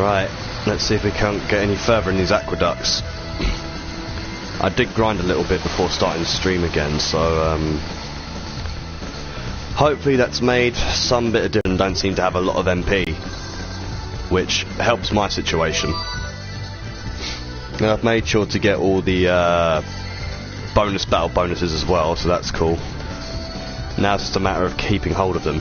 Right, let's see if we can't get any further in these aqueducts. I did grind a little bit before starting the stream again, so hopefully that's made some bit of difference. Don't seem to have a lot of MP, which helps my situation. And I've made sure to get all the bonus battle bonuses as well, so that's cool. Now it's just a matter of keeping hold of them.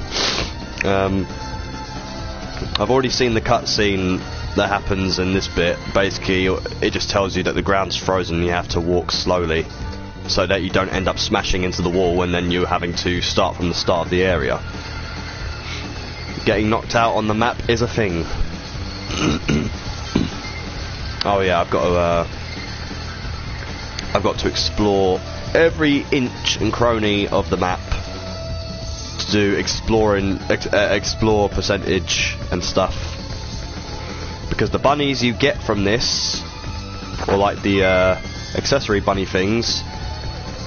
I've already seen the cutscene that happens in this bit. Basically, it just tells you that the ground's frozen and you have to walk slowly, so that you don't end up smashing into the wall and then you're having to start from the start of the area. Getting knocked out on the map is a thing. Oh yeah, I've got to explore every inch and crony of the map to do explore percentage and stuff. Because the bunnies you get from this, or like the accessory bunny things,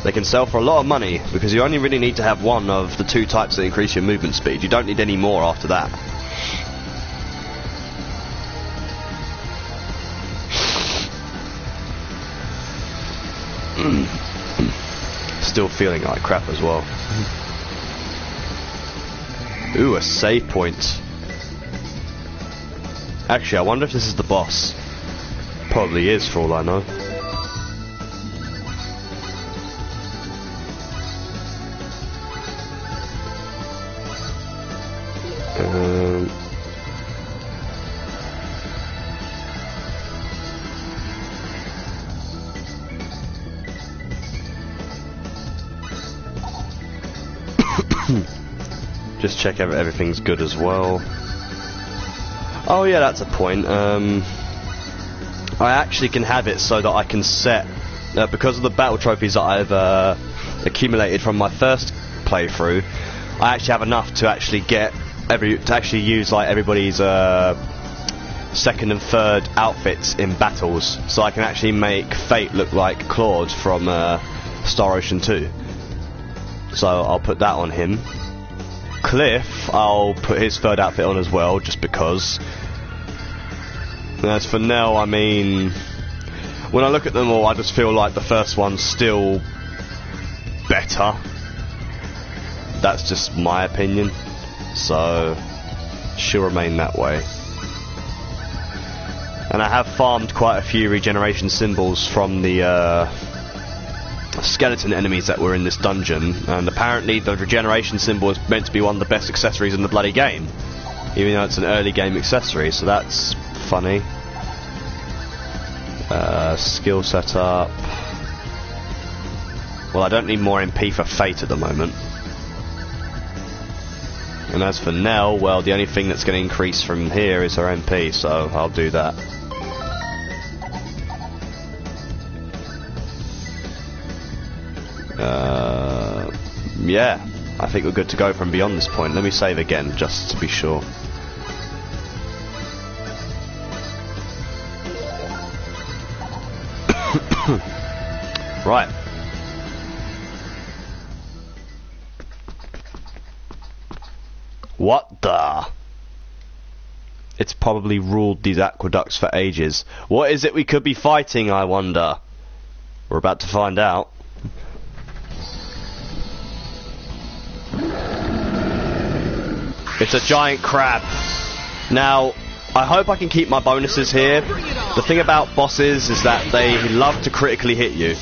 they can sell for a lot of money, because you only really need to have one of the two types that increase your movement speed. You don't need any more after that. Still feeling like crap as well. Ooh, a save point. Actually, I wonder if this is the boss. Probably is, for all I know. Just check everything's good as well. Oh yeah, that's a point. I actually can have it so that I can set, because of the battle trophies that I've accumulated from my first playthrough, I actually have enough to actually get use like everybody's second and third outfits in battles, so I can actually make Fate look like Claude from Star Ocean 2. So I'll put that on him. Cliff, I'll put his third outfit on as well, just because. And as for Nell, I mean, when I look at them all, I just feel like the first one's still better. That's just my opinion. So she'll remain that way. And I have farmed quite a few regeneration symbols from the skeleton enemies that were in this dungeon, and apparently the regeneration symbol is meant to be one of the best accessories in the bloody game, even though it's an early game accessory, so that's funny. Skill setup. Well, I don't need more MP for Fate at the moment. And as for Nell, well, the only thing that's going to increase from here is her MP, so I'll do that. Yeah, I think we're good to go from beyond this point. Let me save again, just to be sure. Right. What the? It's probably ruled these aqueducts for ages. What is it we could be fighting, I wonder? We're about to find out. It's a giant crab. Now, I hope I can keep my bonuses here. The thing about bosses is that they love to critically hit you.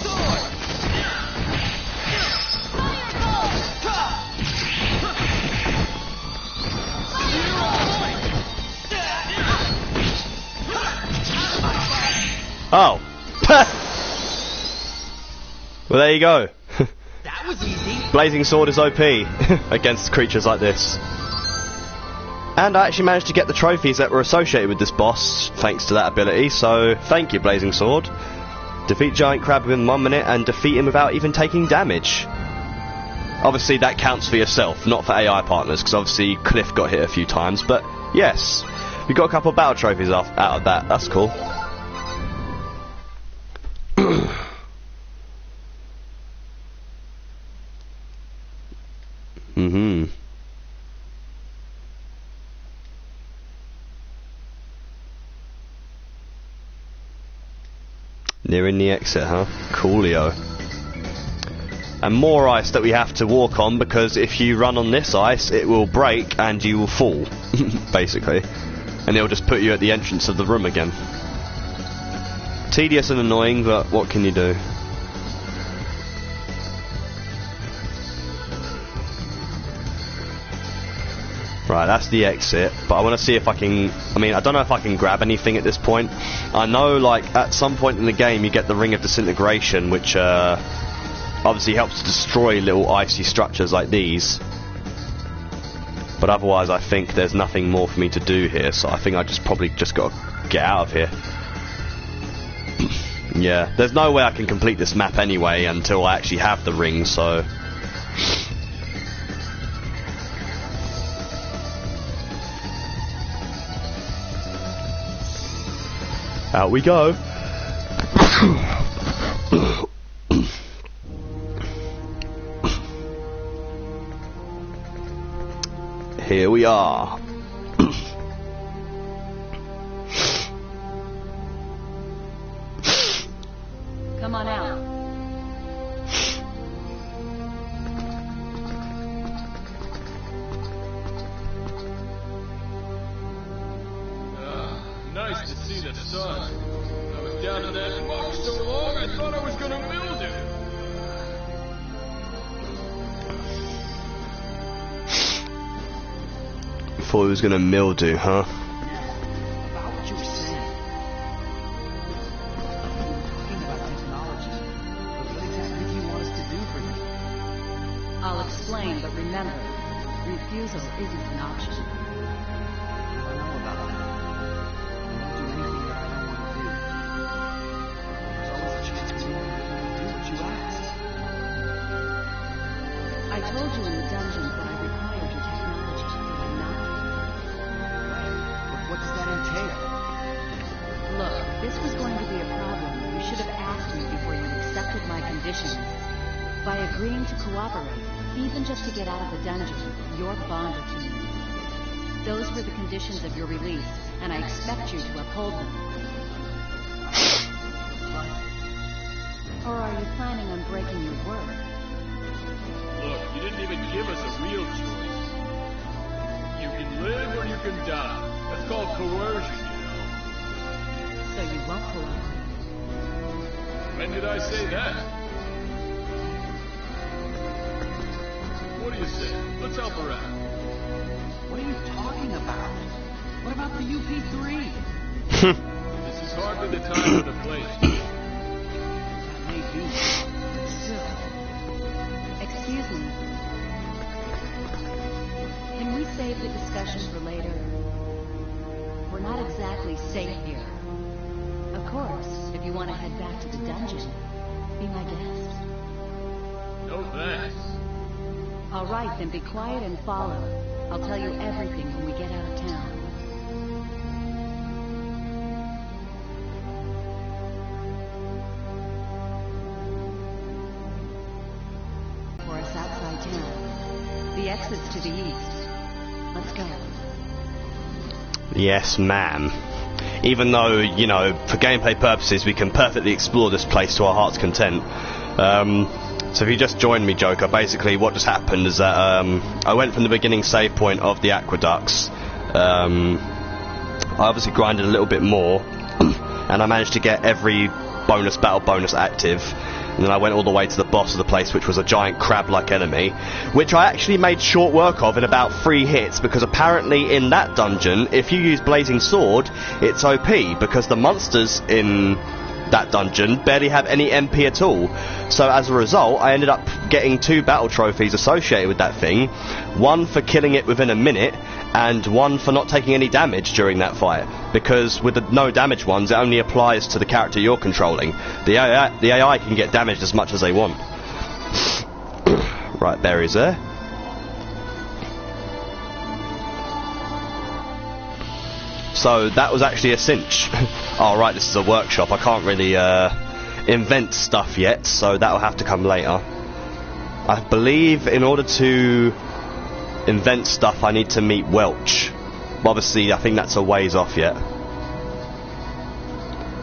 Oh. Well, there you go. That was easy. Blazing Sword is OP against creatures like this. And I actually managed to get the trophies that were associated with this boss thanks to that ability, so thank you, Blazing Sword. Defeat Giant Crab within 1 minute and defeat him without even taking damage. Obviously that counts for yourself, not for AI partners, because obviously Cliff got hit a few times, but yes, we got a couple of battle trophies out of that, that's cool. Nearing the exit, huh? Coolio. And more ice that we have to walk on, because if you run on this ice, it will break and you will fall, basically. And it'll just put you at the entrance of the room again. Tedious and annoying, but what can you do? Right, that's the exit, but I want to see if I can... I mean, I don't know if I can grab anything at this point. I know, like, at some point in the game you get the Ring of Disintegration, which obviously helps to destroy little icy structures like these. But otherwise I think there's nothing more for me to do here, so I think I probably just got to get out of here. Yeah, there's no way I can complete this map anyway until I actually have the ring, so... Out we go. Here we are. Come on out. Nice to see the sun. I was down in that muck so long I thought I was gonna mildew. Thought it was gonna mildew, huh? About what you were saying. You were talking about technology. What exactly do you want us to do for you? I'll explain, but remember, refusal isn't an option. I don't know about that. I won't do anything that I don't want to do. There's always a chance for me to do what you asked. I told you in the dungeons that I required your technology, did I not? Right. But what does that entail? Look, if this was going to be a problem, you should have asked me before you accepted my conditions. By agreeing to cooperate, even just to get out of the dungeon, you're bonded to me. Those were the conditions of your release, and I expect you to uphold them. Or are you planning on breaking your word? Look, you didn't even give us a real choice. You can live or you can die. That's called coercion, you know. So you won't cooperate? When did I say that? What do you say? Let's help her out. What are you talking about? What about the UP3? This is hardly the time or the place. That may be, but still. Excuse me. Can we save the discussion for later? We're not exactly safe here. Of course, if you want to head back to the dungeon, be my guest. No thanks. All right, then be quiet and follow. I'll tell you everything when we get out of town. For us outside town. The exit's to the east. Let's go. Yes, ma'am. Even though, you know, for gameplay purposes, we can perfectly explore this place to our heart's content. So if you just joined me, Joker, basically what just happened is that I went from the beginning save point of the aqueducts. I obviously grinded a little bit more, and I managed to get every battle bonus active. And then I went all the way to the boss of the place, which was a giant crab-like enemy, which I actually made short work of in about 3 hits, because apparently in that dungeon, if you use Blazing Sword, it's OP, because the monsters in that dungeon barely have any MP at all. So as a result, I ended up getting 2 battle trophies associated with that thing, one for killing it within a minute, and one for not taking any damage during that fight, because with the no damage ones, it only applies to the character you're controlling. The AI can get damaged as much as they want. Right, berries there. So that was actually a cinch. Oh right, this is a workshop. I can't really invent stuff yet, so that'll have to come later. I believe in order to invent stuff I need to meet Welch. Obviously I think that's a ways off yet.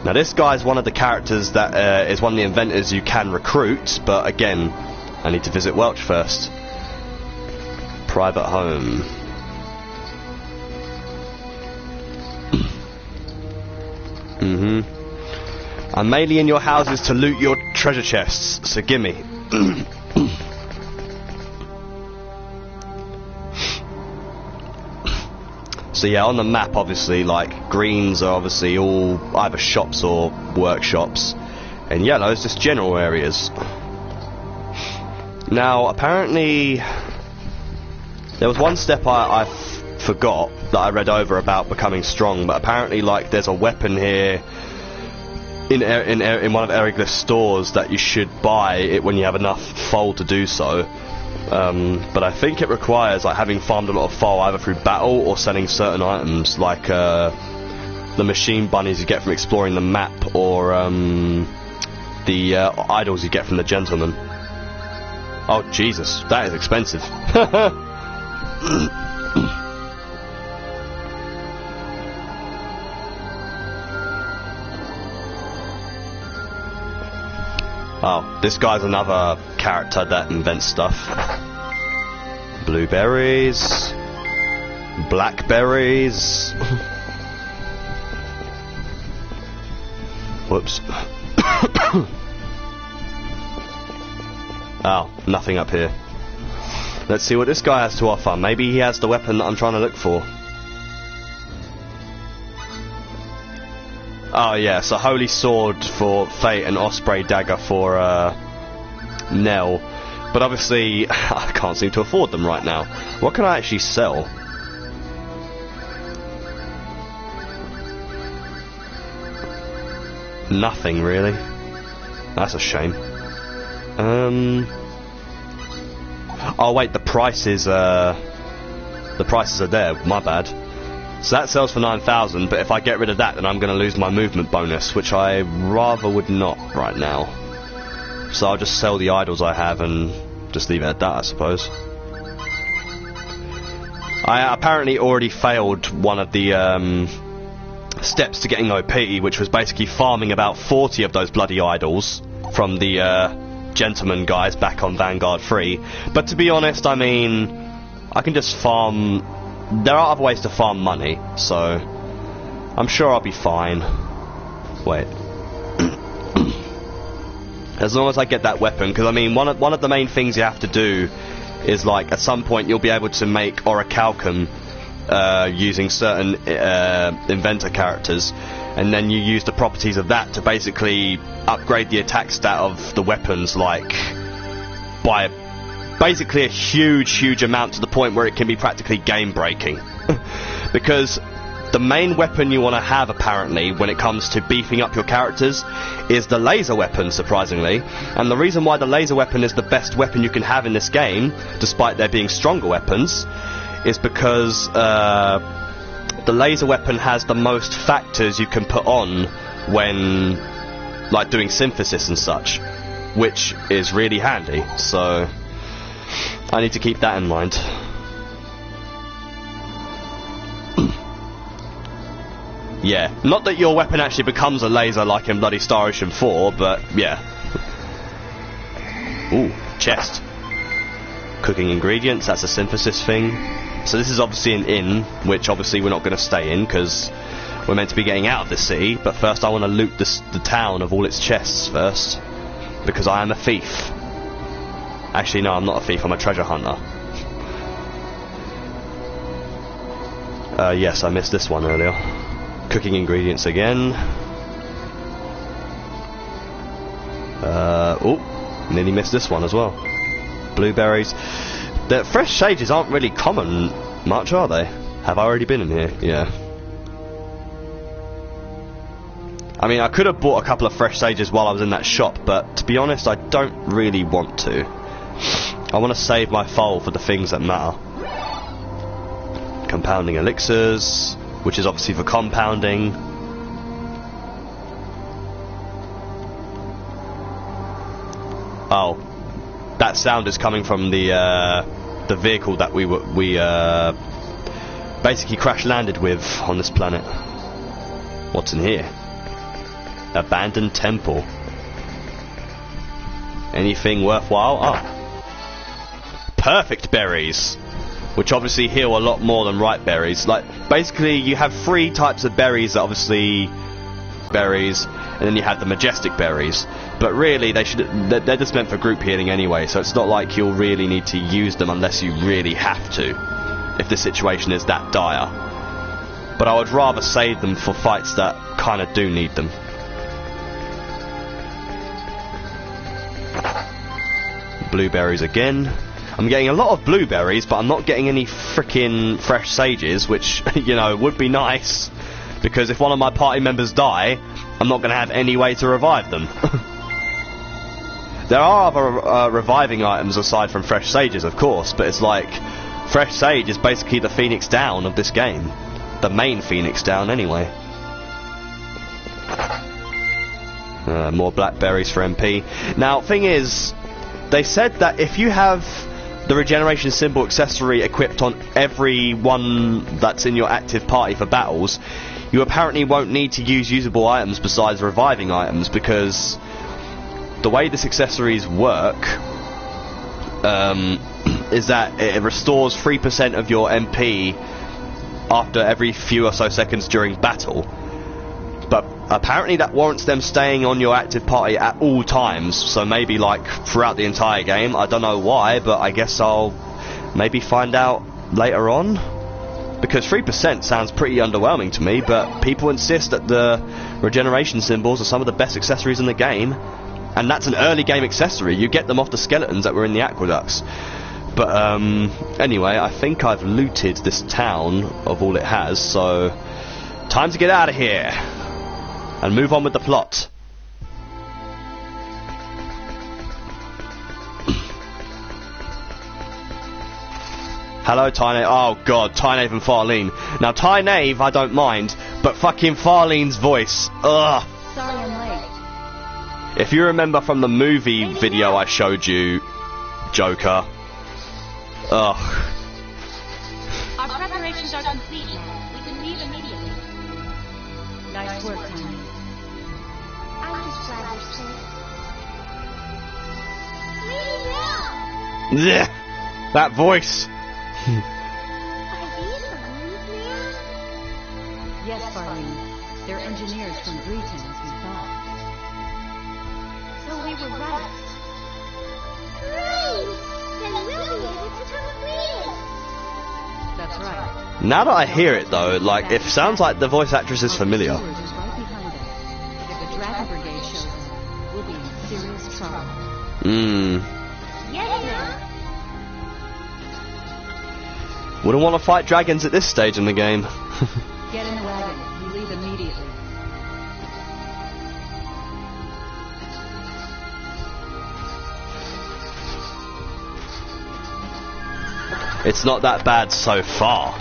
Now this guy's one of the characters that is one of the inventors you can recruit, but again, I need to visit Welch first. Private home. I'm mainly in your houses to loot your treasure chests, so gimme. So yeah, on the map obviously, like, greens are obviously all either shops or workshops, and yellow is just general areas. Now, apparently, there was one step I forgot that I read over about becoming strong, but apparently, like, there's a weapon here in one of Eriglyph's stores that you should buy it when you have enough foal to do so. But I think it requires, like, having farmed a lot of foal either through battle or selling certain items, like the machine bunnies you get from exploring the map, or the idols you get from the gentleman. Oh Jesus, that is expensive. Oh, this guy's another character that invents stuff. Blueberries, blackberries. Whoops. Oh, nothing up here. Let's see what this guy has to offer. Maybe he has the weapon that I'm trying to look for. Oh yes, a holy sword for Fate and Osprey dagger for Nell. But obviously, I can't seem to afford them right now. What can I actually sell? Nothing really. That's a shame. Oh wait, the prices are there. My bad. So that sells for 9,000, but if I get rid of that, then I'm going to lose my movement bonus, which I rather would not right now. So I'll just sell the idols I have and just leave it at that, I suppose. I apparently already failed one of the steps to getting OP, which was basically farming about 40 of those bloody idols from the gentleman guys back on Vanguard 3. But to be honest, I mean, I can just farm. There are other ways to farm money, so I'm sure I'll be fine. Wait. As long as I get that weapon, because I mean, one of the main things you have to do is, like, at some point you'll be able to make Orichalcum using certain inventor characters, and then you use the properties of that to basically upgrade the attack stat of the weapons, like, by basically a huge amount, to the point where it can be practically game breaking. Because the main weapon you want to have, apparently, when it comes to beefing up your characters, is the laser weapon, surprisingly. And the reason why the laser weapon is the best weapon you can have in this game, despite there being stronger weapons, is because the laser weapon has the most factors you can put on when, like, doing synthesis and such, which is really handy. So I need to keep that in mind. Yeah, not that your weapon actually becomes a laser like in bloody Star Ocean 4, but yeah. Ooh, chest. Cooking ingredients, that's a synthesis thing. So this is obviously an inn, which obviously we're not going to stay in, because we're meant to be getting out of the city. But first I want to loot the town of all its chests first, because I am a thief. Actually, no, I'm not a thief, I'm a treasure hunter. Yes, I missed this one earlier. Cooking ingredients again. Oh, nearly missed this one as well. Blueberries. The fresh sages aren't really common much, are they? Have I already been in here? Yeah. I mean, I could have bought a couple of fresh sages while I was in that shop, but to be honest, I don't really want to. I want to save my foal for the things that matter. Compounding elixirs, which is obviously for compounding. Oh, that sound is coming from the vehicle that we basically crash landed with on this planet. What's in here? Abandoned temple. Anything worthwhile? Oh. Perfect berries. Which obviously heal a lot more than ripe berries. Like, basically you have 3 types of berries that obviously... berries, and then you have the majestic berries. But really, they're just meant for group healing anyway, so it's not like you'll really need to use them unless you really have to, if the situation is that dire. But I would rather save them for fights that kind of do need them. Blueberries again. I'm getting a lot of blueberries, but I'm not getting any frickin' fresh sages, which, you know, would be nice. Because if one of my party members die, I'm not going to have any way to revive them. There are other reviving items aside from fresh sages, of course, but it's like, fresh sage is basically the Phoenix Down of this game. The main Phoenix Down, anyway. More blackberries for MP. Now, thing is, they said that if you have the regeneration symbol accessory equipped on everyone that's in your active party for battles, you apparently won't need to use usable items besides reviving items, because the way this accessories work is that it restores 3% of your MP after every few or so seconds during battle. But apparently that warrants them staying on your active party at all times, so maybe like throughout the entire game. I don't know why, but I guess I'll maybe find out later on. Because 3% sounds pretty underwhelming to me, but people insist that the regeneration symbols are some of the best accessories in the game. And that's an early game accessory. You get them off the skeletons that were in the aqueducts. But anyway, I think I've looted this town of all it has, so time to get out of here and move on with the plot. Hello, Tynaeve. Oh god, Tynaeve and Farlene. Now, Tynaeve, I don't mind, but fucking Farlene's voice. Ugh. Sorry I'm late. If you remember from the movie video I showed you, Joker. Ugh. Our preparations are complete now. We can leave immediately. Nice work, Tony. I'm just glad you're safe. Blech. That voice. Yes, Farlene. They're engineers from Breton, as we thought. So we were right. Great! Then we'll be able to complete it. That's right. Now that I hear it though, like, it sounds like the voice actress is familiar. Our pursuers is right behind us. If the Dragon Brigade shows up, we'll be in serious trouble. Yes, ma'am. Wouldn't want to fight dragons at this stage in the game. Get in the wagon. We leave immediately. It's not that bad so far.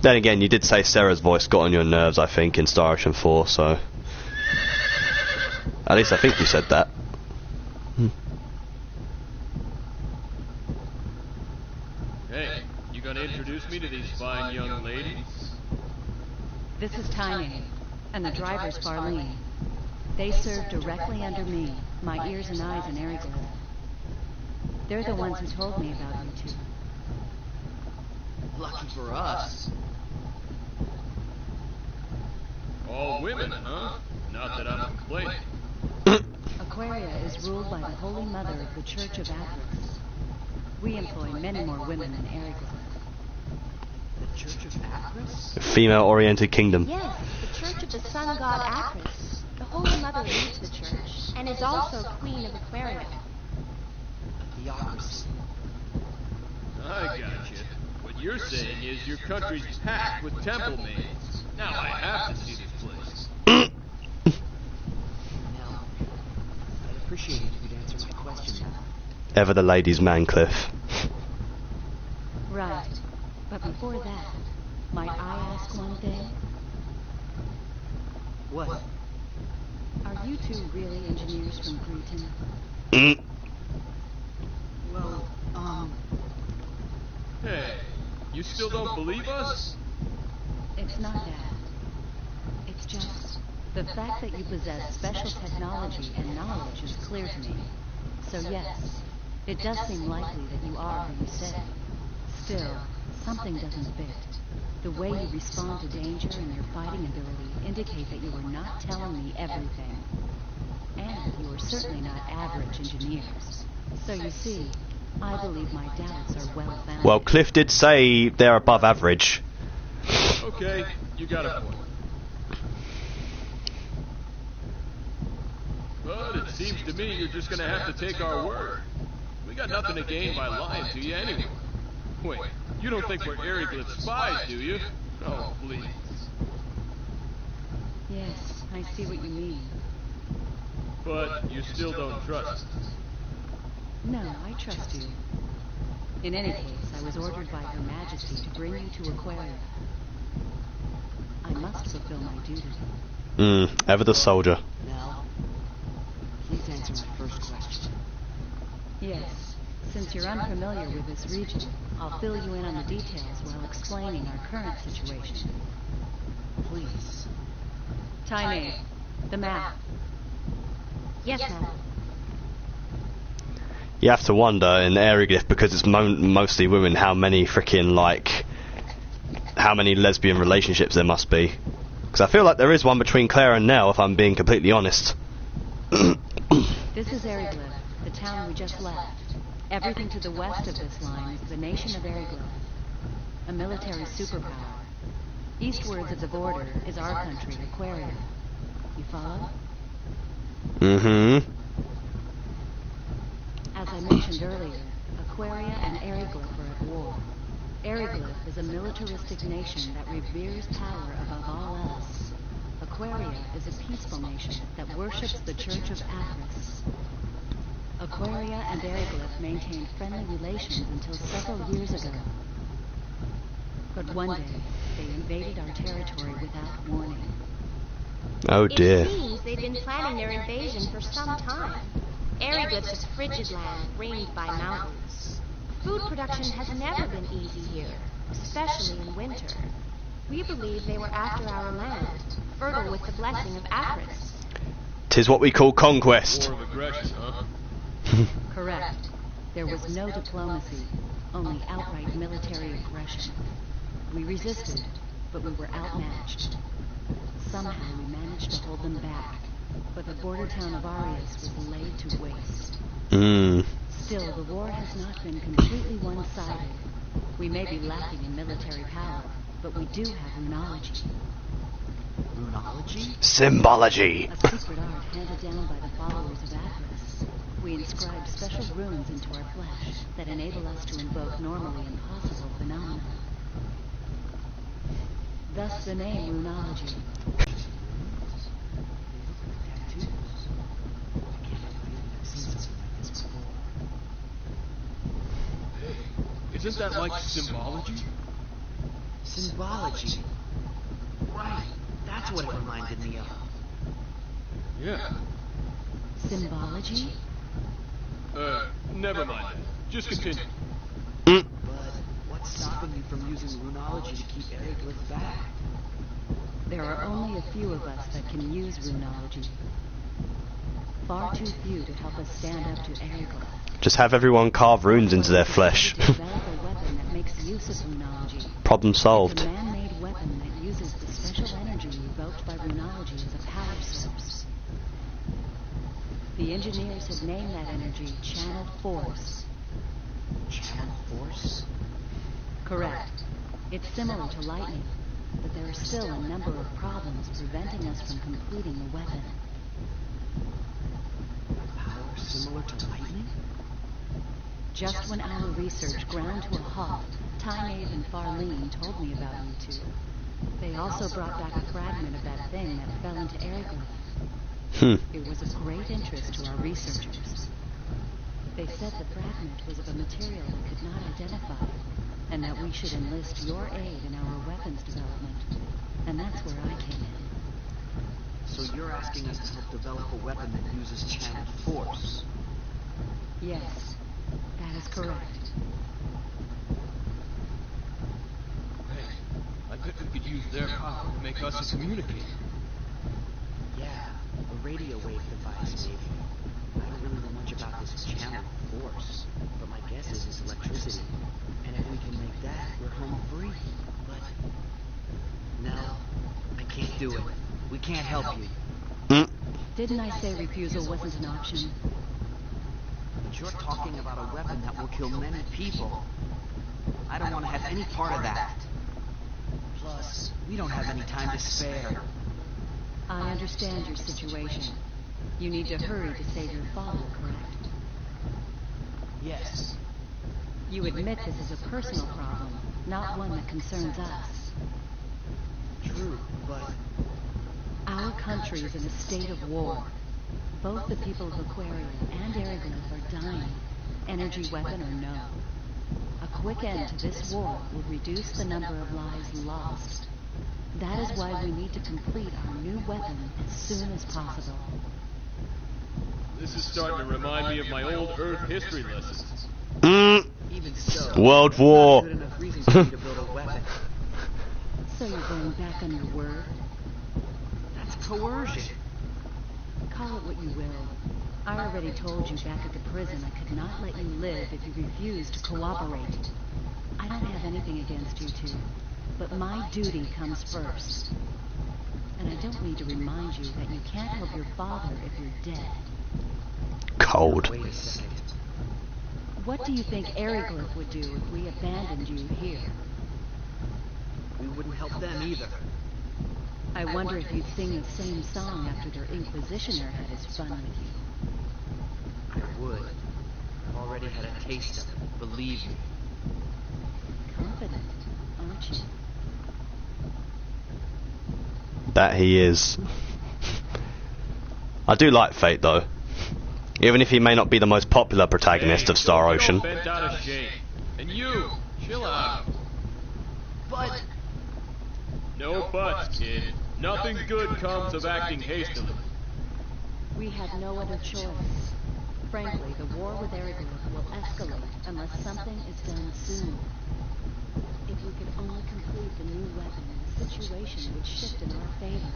Then again, you did say Sarah's voice got on your nerves, I think, in Star Ocean 4, so... At least I think you said that. Hey, you gonna introduce me to these fine young ladies? This is Tynaeve, and the driver's Farlene. They serve directly under me, my ears and eyes in Arigord. They're the ones who told me about you two. Lucky for us. All women, huh? Not that I'm complaining. Aquaria is ruled by the Holy Mother of the Church of Atlas. We employ many more women in Arigord. The Church of Akris? Female-oriented kingdom. Yes, the Church of the Sun God Akris. The Holy Mother leads the church, and is also Queen of Aquaria. Theocracy. I gotcha. What you're saying is your country's packed with temple maids. Now I have to see this place. Now, I'd appreciate it if you'd answer my question now. Ever the ladies' man, Cliff. Right. But before that, might I ask one thing? What? Are you two really engineers from Breton? Well, Hey, you still don't believe us? It's not that. The fact that you possess special technology and knowledge is clear to me. So yes, it does seem likely that you are who you say. Still, something doesn't fit. The way you respond to danger and your fighting ability indicate that you are not telling me everything. And you are certainly not average engineers. So you see, I believe my doubts are well-founded. Well, Cliff did say they're above average. Okay, you got a point. But it seems to me you're just gonna have to take our word. We got nothing to gain by lying to you anyway. Wait, you don't think we're Aryglyph spies, do you? Oh, please. Yes, I see what you mean. But you still don't trust us. No, I trust you. In any case, I was ordered by Her Majesty to bring you to Aquaria. I must fulfill my duty. Ever the soldier. Nell, please answer my first question. Yes, since you're unfamiliar with this region, I'll fill you in on the details while explaining our current situation. Please. Time 8. The map. Yes, ma'am. You have to wonder in Aryglyph, because it's mostly women, how many lesbian relationships there must be. Because I feel like there is one between Claire and Nell, if I'm being completely honest. This is Aryglyph, the town we just left. Everything to the west of this line is the nation of Aryglyph, a military superpower. Eastwards of the border is our country, Aquaria. You follow? Mm-hmm. As I mentioned earlier, Aquaria and Aryglyph are at war. Aryglyph is a militaristic nation that reveres power above all else. Aquaria is a peaceful nation that worships the Church of Athris. Aquaria and Aryglyph maintained friendly relations until several years ago. But one day, they invaded our territory without warning. Oh dear. It seems they've been planning their invasion for some time. Aryglyph is frigid land ringed by mountains. Food production has never been easy here, especially in winter. We believe they were after our land, fertile with the blessing of Athris. 'Tis what we call conquest. War of aggression, huh? Correct. There was no diplomacy, only outright military aggression. We resisted, but we were outmatched. Somehow we managed to hold them back, but the border town of Arius was laid to waste. Still, the war has not been completely one-sided. We may be lacking in military power, but we do have runology. Runology? Symbology. A secret art handed down by the followers of Athris. We inscribe special runes into our flesh that enable us to invoke normally impossible phenomena. Thus the name runology. Tattoos. I can't believe I've seen something like this before. Isn't that like symbology? Symbology. Right. That's what it reminded me of. Yeah. Symbology? Never mind that. Just continue. But what's stopping you from using runology to keep Aryglyph back? There are only a few of us that can use runology. Far too few to help us stand up to Aryglyph. Just have everyone carve runes into their flesh. Develop a weapon that makes use of runology. Problem It's solved. a man-made weapon that uses the special energy evoked by runology as a power source. The engineers have named that energy channeled force. Channel force? Correct. It's similar to lightning, but there are still a number of problems preventing us from completing the weapon. Power similar to lightning? Just when our research ground to a halt, Tymaeve and Farlene told me about you two. They also brought back a fragment of that thing that fell into Aryglyph. It was of great interest to our researchers. They said the fragment was of a material we could not identify, and that we should enlist your aid in our weapons development. And that's where I came in. So you're asking us to help develop a weapon that uses channeled force? Yes, that is correct. Hey, I bet we could use their power to make us a communicator. radio wave device, maybe. I don't really know much about this channel force, but my guess is it's electricity. And if we can make that, we're home free. But no, I can't do it. We can't help you. Didn't I say refusal wasn't an option? But you're talking about a weapon that will kill many people. I don't want to have any part of that. Plus, we don't have any time to spare. I understand your situation. You need to hurry to save your father, correct? Yes. You admit this is a personal problem, not one that concerns us. True, but Our country is in a state of war. Both the people of Aquarium and Ariglyph are dying, energy weapon or no. A quick end to this war will reduce the number of lives lost. That is why we need to complete our new weapon as soon as possible. This is starting to remind me of my old Earth history lessons. even so, World War. good enough reasons for me to build a weapon. So you're going back on your word? That's coercion. Call it what you will. I already told you back at the prison I could not let you live if you refused to cooperate. I don't have anything against you two, but my duty comes first. And I don't need to remind you that you can't help your father if you're dead. Cold. Wait a second. What do you think Ariglyph would do if we abandoned you here? We wouldn't help them either. I wonder if you'd sing the same song after their Inquisitioner had his fun with you. I would. I've already had a taste of it, believe me. Confident, aren't you? That he is. I do like Fate though. Even if he may not be the most popular protagonist of Star Ocean. Bent out of shape. And you, chill out. But No buts, kid. Nothing good comes of acting hastily. We have no other choice. Frankly, the war with Ariglyph will escalate unless something is done soon. If we could only complete the new weapon, the situation would shift in our favor.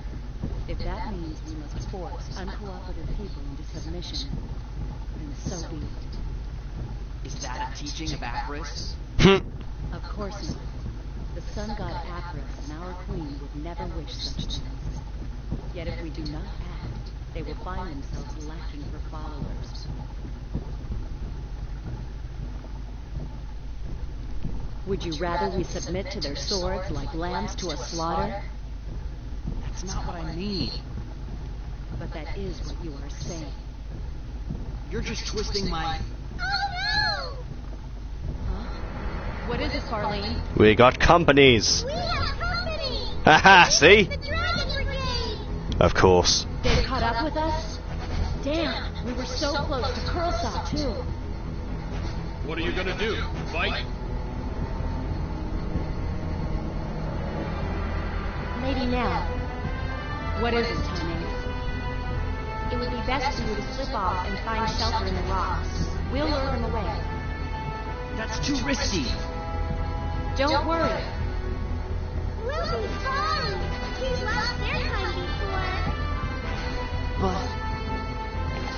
If that means we must force uncooperative people into submission, then so be it. is that a teaching of Avarice? Of course not. The sun god Avarice and our queen would never wish such things. Yet if we do not act, they will find themselves lacking for followers. Would you rather we submit to their swords like lambs to a slaughter? That's not what I mean. But that is what you are saying. You're just twisting my... Oh Huh? What is it, Farlene? We got companies. no! We have company! Haha, see? The Dragon Brigade! Of course. They've caught up with us? Damn, we were so close to Kurlsop, too. What are you gonna do? Fight? Lady Nell, What is it, Tane? it would be best for you to slip off and find shelter in the rocks. We'll lure them away. That's too risky. Don't worry. We'll be fine. We've lost their kind before. But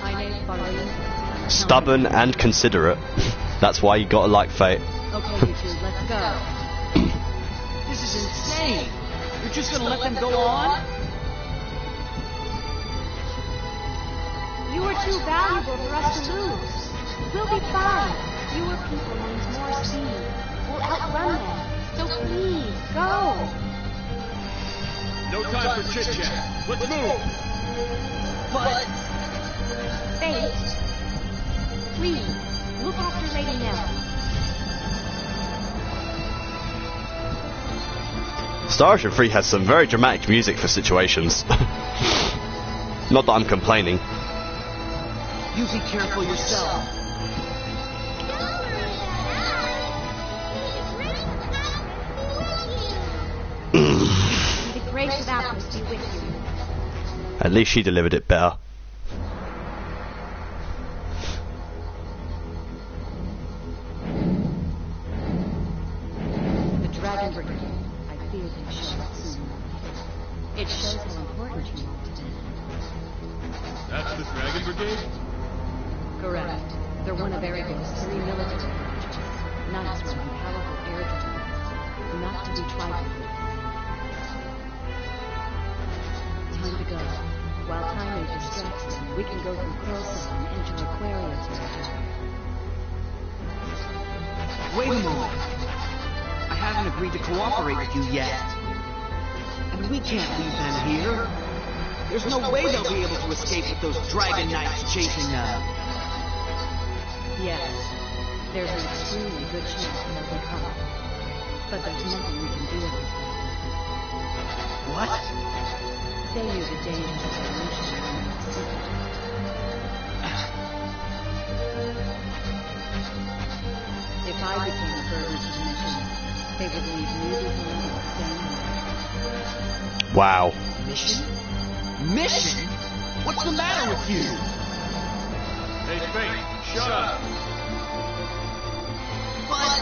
Tane, Farlene? Stubborn and considerate. That's why you gotta like Fate. Okay, you two, let's go. this is insane. You're just gonna let them go on? You are too valuable for us to lose. We'll be fine. Fewer people means more speed. We'll outrun them. So please, go. No time for chit-chat. Let's move! But Fate, please, look after Lady Nell. Star Ocean 3 has some very dramatic music for situations. Not that I'm complaining. you be careful yourself. Don't worry about us. May the grace of Avarice be with you. At least she delivered it better. The Dragon Brigade. I fear they show up soon. It shows how important you are to them. That's the Dragon Brigade? Correct. They're one of Aragorn's 3 military branches. Knights running powerful air defense. Not to be trifled with. Time to go. While time may distract them, we can go through Crowside and enter Aquaria territory. Wait a moment. I haven't agreed to cooperate with you yet. And we can't leave them here. There's no way they'll be able to escape with those Dragon Knights chasing them. Yes, there's an extremely good chance they'll be caught. But there's nothing we can do about it. What? They knew the dangers of their mission in the Pacific. If I became a burden to the mission, they would leave me behind in the same way. Wow. Mission? Mission? What's the matter with you? Hey, Fate, shut up! But...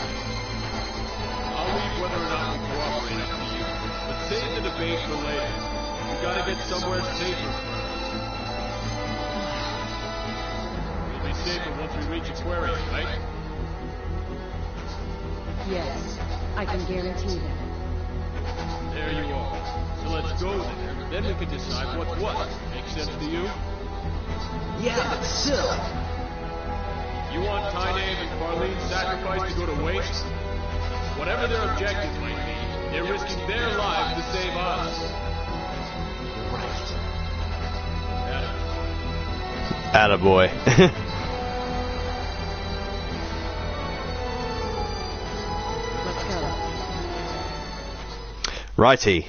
I'll leave whether or not we cooperate up to you. But save the debate for later. We gotta get somewhere safer first. We'll be safer once we reach Aquaria, right? Yes, I can guarantee that. There you are. So let's go there. Then we can decide what's what. Make sense to you? Yeah, but still... You want Tynave and Farlene's sacrifice to go to waste? Whatever their objective might be, they're risking their lives to save us. Right. Attaboy. Let's go. Righty.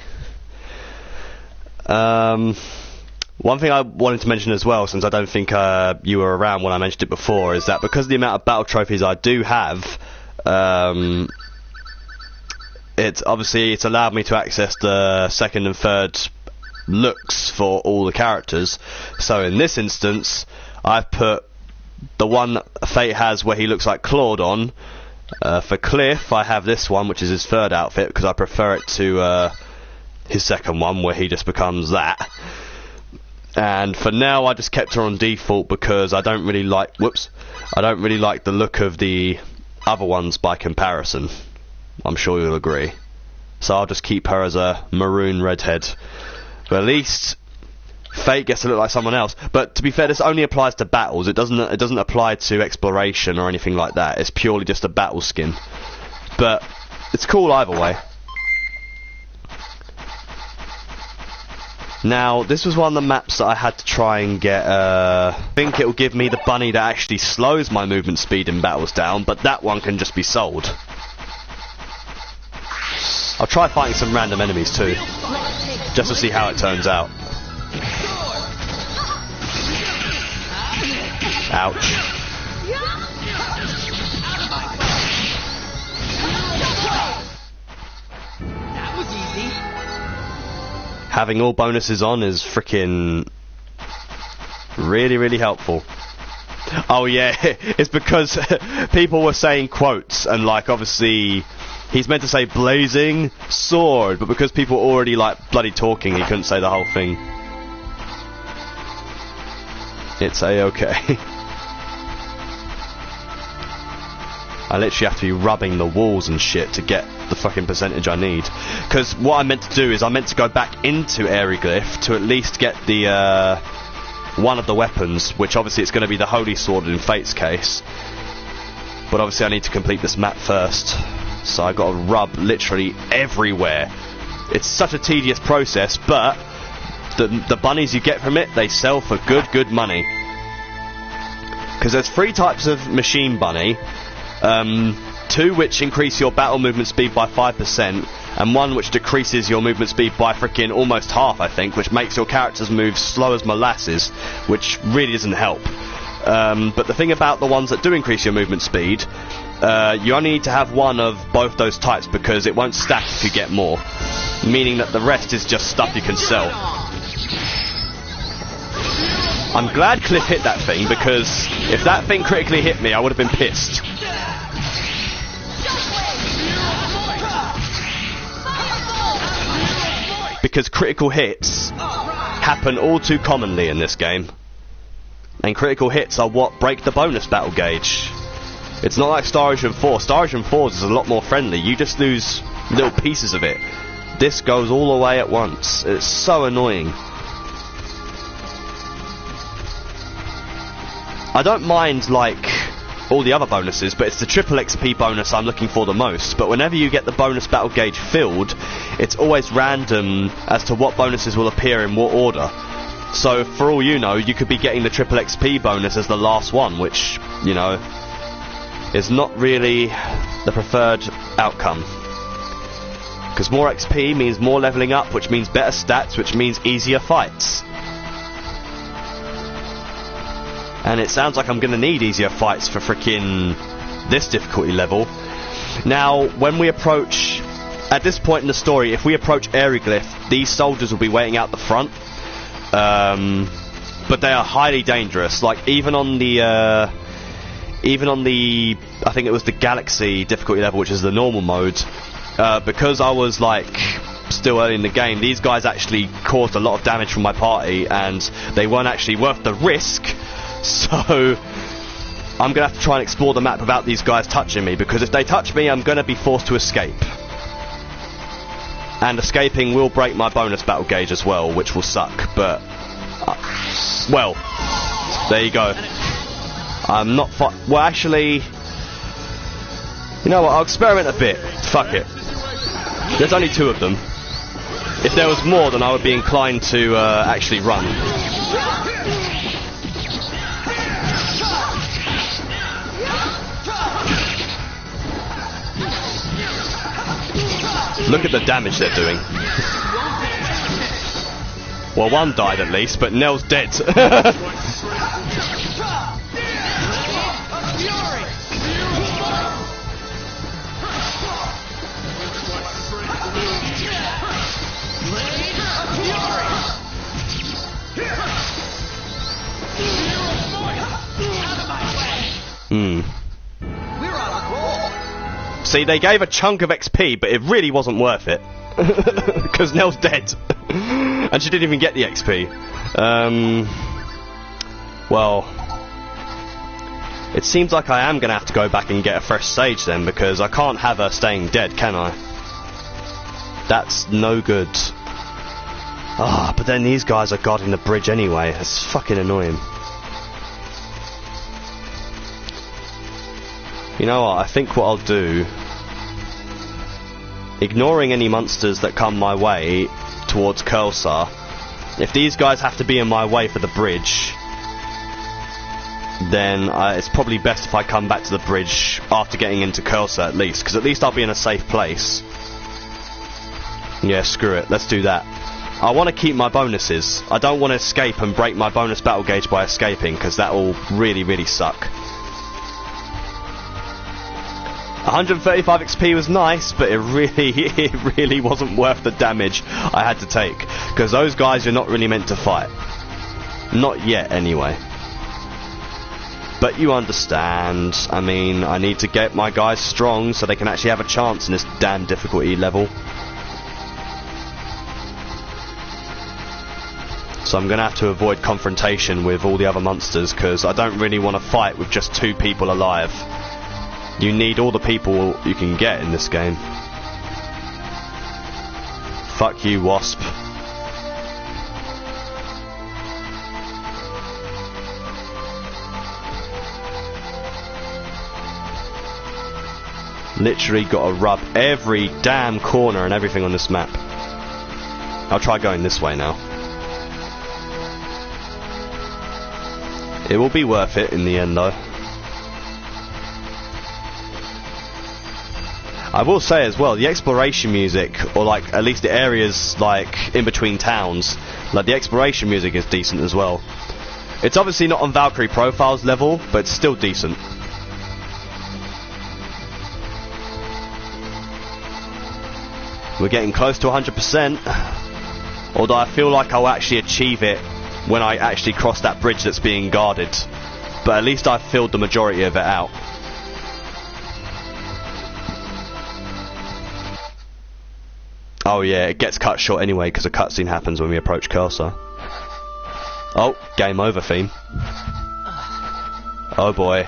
One thing I wanted to mention as well, since I don't think you were around when I mentioned it before, is that because of the amount of battle trophies I do have, it's allowed me to access the second and third looks for all the characters. So in this instance, I've put the one Fate has where he looks like Claude on. For Cliff, I have this one, which is his third outfit, because I prefer it to his second one, where he just becomes that. And for now, I just kept her on default because I don't really like the look of the other ones by comparison. I'm sure you'll agree. So I'll just keep her as a maroon redhead. But at least Fate gets to look like someone else. But to be fair, this only applies to battles. It doesn't apply to exploration or anything like that. It's purely just a battle skin. But it's cool either way. Now, this was one of the maps that I had to try and get, I think it will give me the bunny that actually slows my movement speed in battles down, but that one can just be sold. I'll try fighting some random enemies too, just to see how it turns out. Ouch. That was easy. Having all bonuses on is freaking really, really helpful. Oh yeah, it's because people were saying quotes, and like obviously he's meant to say blazing sword, but because people were already like bloody talking, he couldn't say the whole thing. It's a-okay. I literally have to be rubbing the walls and shit to get the fucking percentage I need. Because what I meant to do is I meant to go back into Aeroglyph to at least get the one of the weapons, which obviously it's going to be the Holy Sword in Fate's case. But obviously I need to complete this map first. So I got to rub literally everywhere. It's such a tedious process, but the bunnies you get from it, they sell for good money. Because there's 3 types of machine bunny. 2 which increase your battle movement speed by 5%, and 1 which decreases your movement speed by freaking almost half, I think, which makes your characters move slow as molasses, which really doesn't help. But the thing about the ones that do increase your movement speed, you only need to have 1 of both those types, because it won't stack if you get more, meaning that the rest is just stuff you can sell. I'm glad Cliff hit that thing, because if that thing critically hit me, I would have been pissed. Because critical hits happen all too commonly in this game. And critical hits are what break the bonus battle gauge. It's not like Star Ocean 4. Star Ocean 4 is a lot more friendly. You just lose little pieces of it. This goes all the way at once. It's so annoying. I don't mind, like, all the other bonuses, but it's the triple XP bonus I'm looking for the most. But whenever you get the bonus battle gauge filled, it's always random as to what bonuses will appear in what order. So, for all you know, you could be getting the triple XP bonus as the last one, which, you know, is not really the preferred outcome. Because more XP means more leveling up, which means better stats, which means easier fights. And it sounds like I'm going to need easier fights for frickin' this difficulty level. Now, when we approach... At this point in the story, if we approach Aeroglyph, these soldiers will be waiting out the front. But they are highly dangerous. Like, even on the, I think it was the Galaxy difficulty level, which is the normal mode, because I was, like, still early in the game, these guys actually caused a lot of damage from my party, and they weren't actually worth the risk, so I'm going to have to try and explore the map without these guys touching me, because if they touch me, I'm going to be forced to escape. And escaping will break my bonus battle gauge as well, which will suck, but... well, there you go. I'm not well, actually... You know what, I'll experiment a bit. Fuck it. There's only 2 of them. If there was more, then I would be inclined to actually run. Look at the damage they're doing. Well, one died at least, but Nell's dead. See, they gave a chunk of XP, but it really wasn't worth it. Because Nell's dead. And she didn't even get the XP. Well... It seems like I am going to have to go back and get a fresh stage then, because I can't have her staying dead, can I? That's no good. Ah, but then these guys are guarding the bridge anyway. It's fucking annoying. You know what, I think what I'll do... Ignoring any monsters that come my way towards Cursor, if these guys have to be in my way for the bridge, then it's probably best if I come back to the bridge after getting into Cursor at least, because at least I'll be in a safe place. Yeah, screw it, let's do that. I want to keep my bonuses. I don't want to escape and break my bonus battle gauge by escaping, because that will really, really suck. 135 XP was nice, but it really wasn't worth the damage I had to take, because those guys are not really meant to fight. Not yet, anyway. But you understand. I mean, I need to get my guys strong so they can actually have a chance in this damn difficulty level. So I'm going to have to avoid confrontation with all the other monsters, because I don't really want to fight with just 2 people alive. You need all the people you can get in this game. Fuck you, Wasp. Literally got to rub every damn corner and everything on this map. I'll try going this way now. It will be worth it in the end though. I will say as well, the exploration music, or like at least the areas like in between towns, like the exploration music is decent as well. It's obviously not on Valkyrie Profiles level, but it's still decent. We're getting close to 100%, although I feel like I'll actually achieve it when I actually cross that bridge that's being guarded. But at least I've filled the majority of it out. Oh yeah, it gets cut short anyway because a cutscene happens when we approach Cursor. Oh, game over, Theme. Oh boy.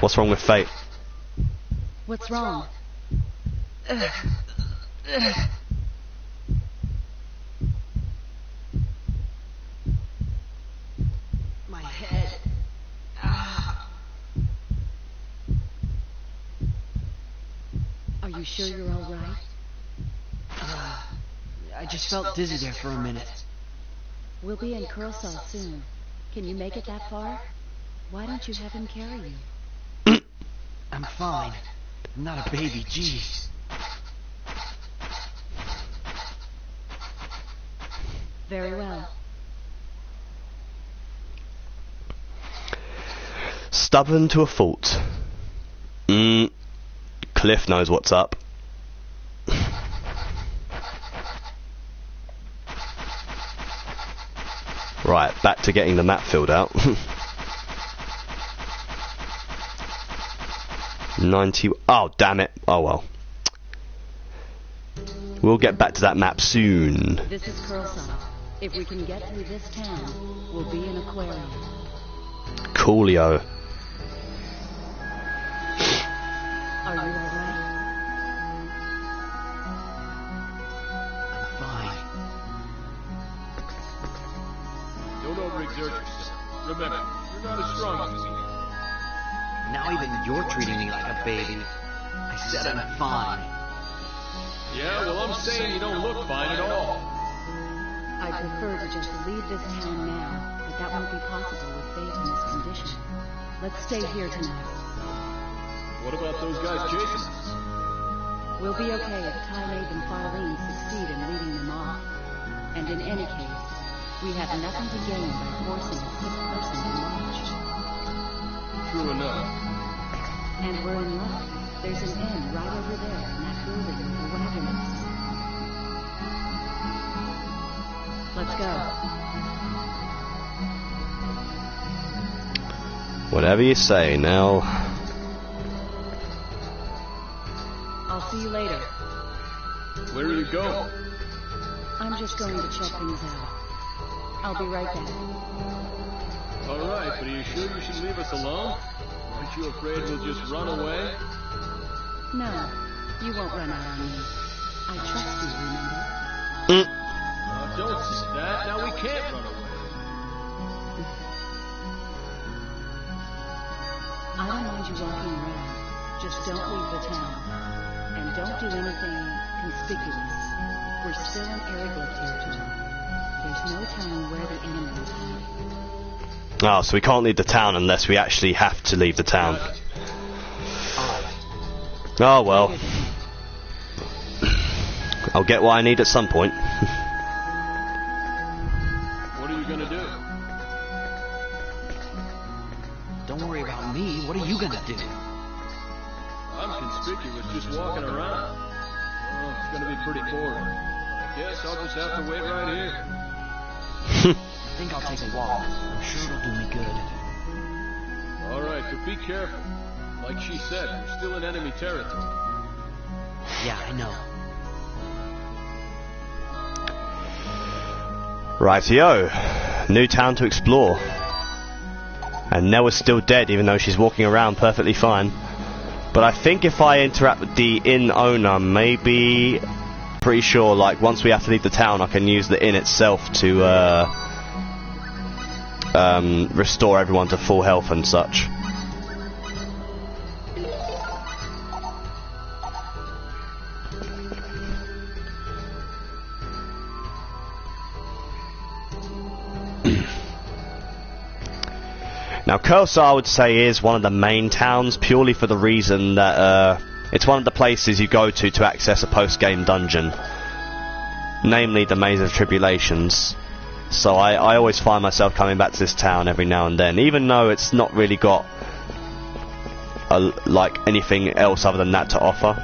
What's wrong with Fate? What's wrong? My head. Are you sure you're all right? I just felt dizzy there for a minute. We'll be in Kurosawa soon. Can you make it that far? Why don't you have him carry you? I'm fine. I'm not a baby, jeez. Very well. Stubborn to a fault. Cliff knows what's up. Right, back to getting the map filled out. 90... Oh, damn it. Oh, well. We'll get back to that map soon. This is Kurosawa. If we can get through this town, we'll be in Aquarium. Coolio. Are you all right? I'm fine. Don't overexert yourself. Remember, you're not as strong as me. Now even you're treating me like a baby. I said I'm fine. Yeah, well, I'm saying you don't look fine at all. I'd prefer to just leave this town now, but that won't be possible with Fate in this condition. Let's stay here tonight. What about those guys chasing us? We'll be okay if Tynaid and Farlene succeed in leading them off. And in any case, we have nothing to gain by forcing a sick person to march. True enough. And we're in luck. There's an inn right over there in that building with the wagonets. Let's go. Whatever you say, Nell. I'll see you later. Where are you going? I'm just going to check things out. I'll be right back. All right, but are you sure you should leave us alone? Aren't you afraid we'll just run away? No, you won't run out on me. I trust you, remember? Don't say that. Now we can't run away. I don't mind you walking around. Just don't leave the town. And don't do anything conspicuous. We're still in Ariglyph territory. There's no telling where the enemy will be. Oh, so we can't leave the town unless we actually have to leave the town. Oh, well. I'll get what I need at some point. What are you gonna do? Don't worry about me. What are you gonna do? I'm conspicuous just walking around. Oh, it's gonna be pretty boring. I guess I'll just have to wait right here. I think I'll take a walk. I'm sure it'll do me good. All right, but be careful. Like she said, we're still in enemy territory. Yeah, I know. Rightio. New town to explore. And Nell is still dead, even though she's walking around perfectly fine. But I think if I interact with the inn owner, maybe... Pretty sure, like, once we have to leave the town, I can use the inn itself to, restore everyone to full health and such. Now, Kurosawa, I would say, is one of the main towns, purely for the reason that it's one of the places you go to access a post-game dungeon, namely the Maze of Tribulations. So I always find myself coming back to this town every now and then, even though it's not really got like anything else other than that to offer.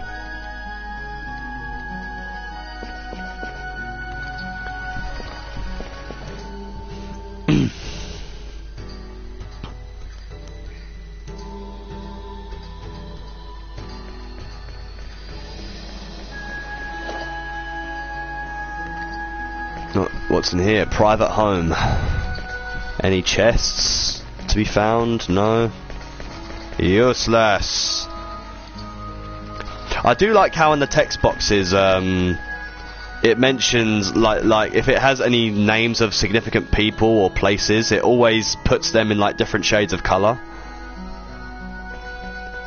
What's in here? Private home. Any chests to be found? No. Useless. I do like how in the text boxes it mentions like if it has any names of significant people or places, it always puts them in like different shades of colour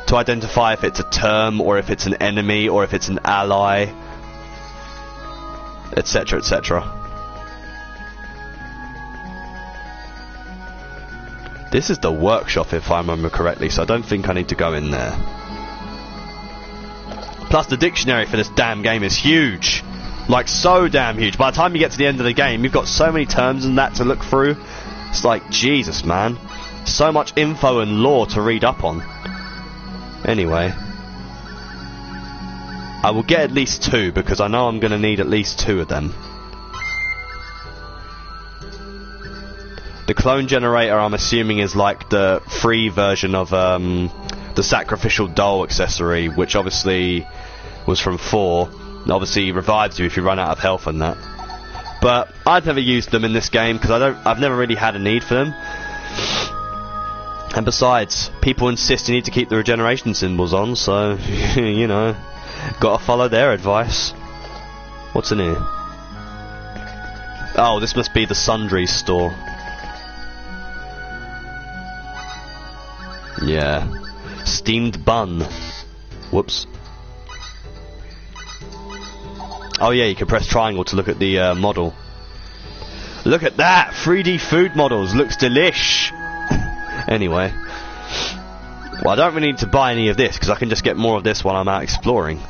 to identify if it's a term or if it's an enemy or if it's an ally, etc, etc. This is the workshop if I remember correctly, so I don't think I need to go in there. Plus the dictionary for this damn game is huge. Like so damn huge. By the time you get to the end of the game, you've got so many terms and that to look through. It's like, Jesus man. So much info and lore to read up on. Anyway. I will get at least 2 because I know I'm going to need at least 2 of them. The clone generator, I'm assuming, is like the free version of the sacrificial doll accessory, which obviously was from 4. It obviously revives you if you run out of health and that. But I've never used them in this game because I've never really had a need for them. And besides, people insist you need to keep the regeneration symbols on, so you know, gotta follow their advice. What's in here? Oh, this must be the Sundries store. Yeah. Steamed bun. Whoops. Oh yeah, you can press triangle to look at the model. Look at that! 3D food models! Looks delish! Anyway. Well, I don't really need to buy any of this, because I can just get more of this while I'm out exploring.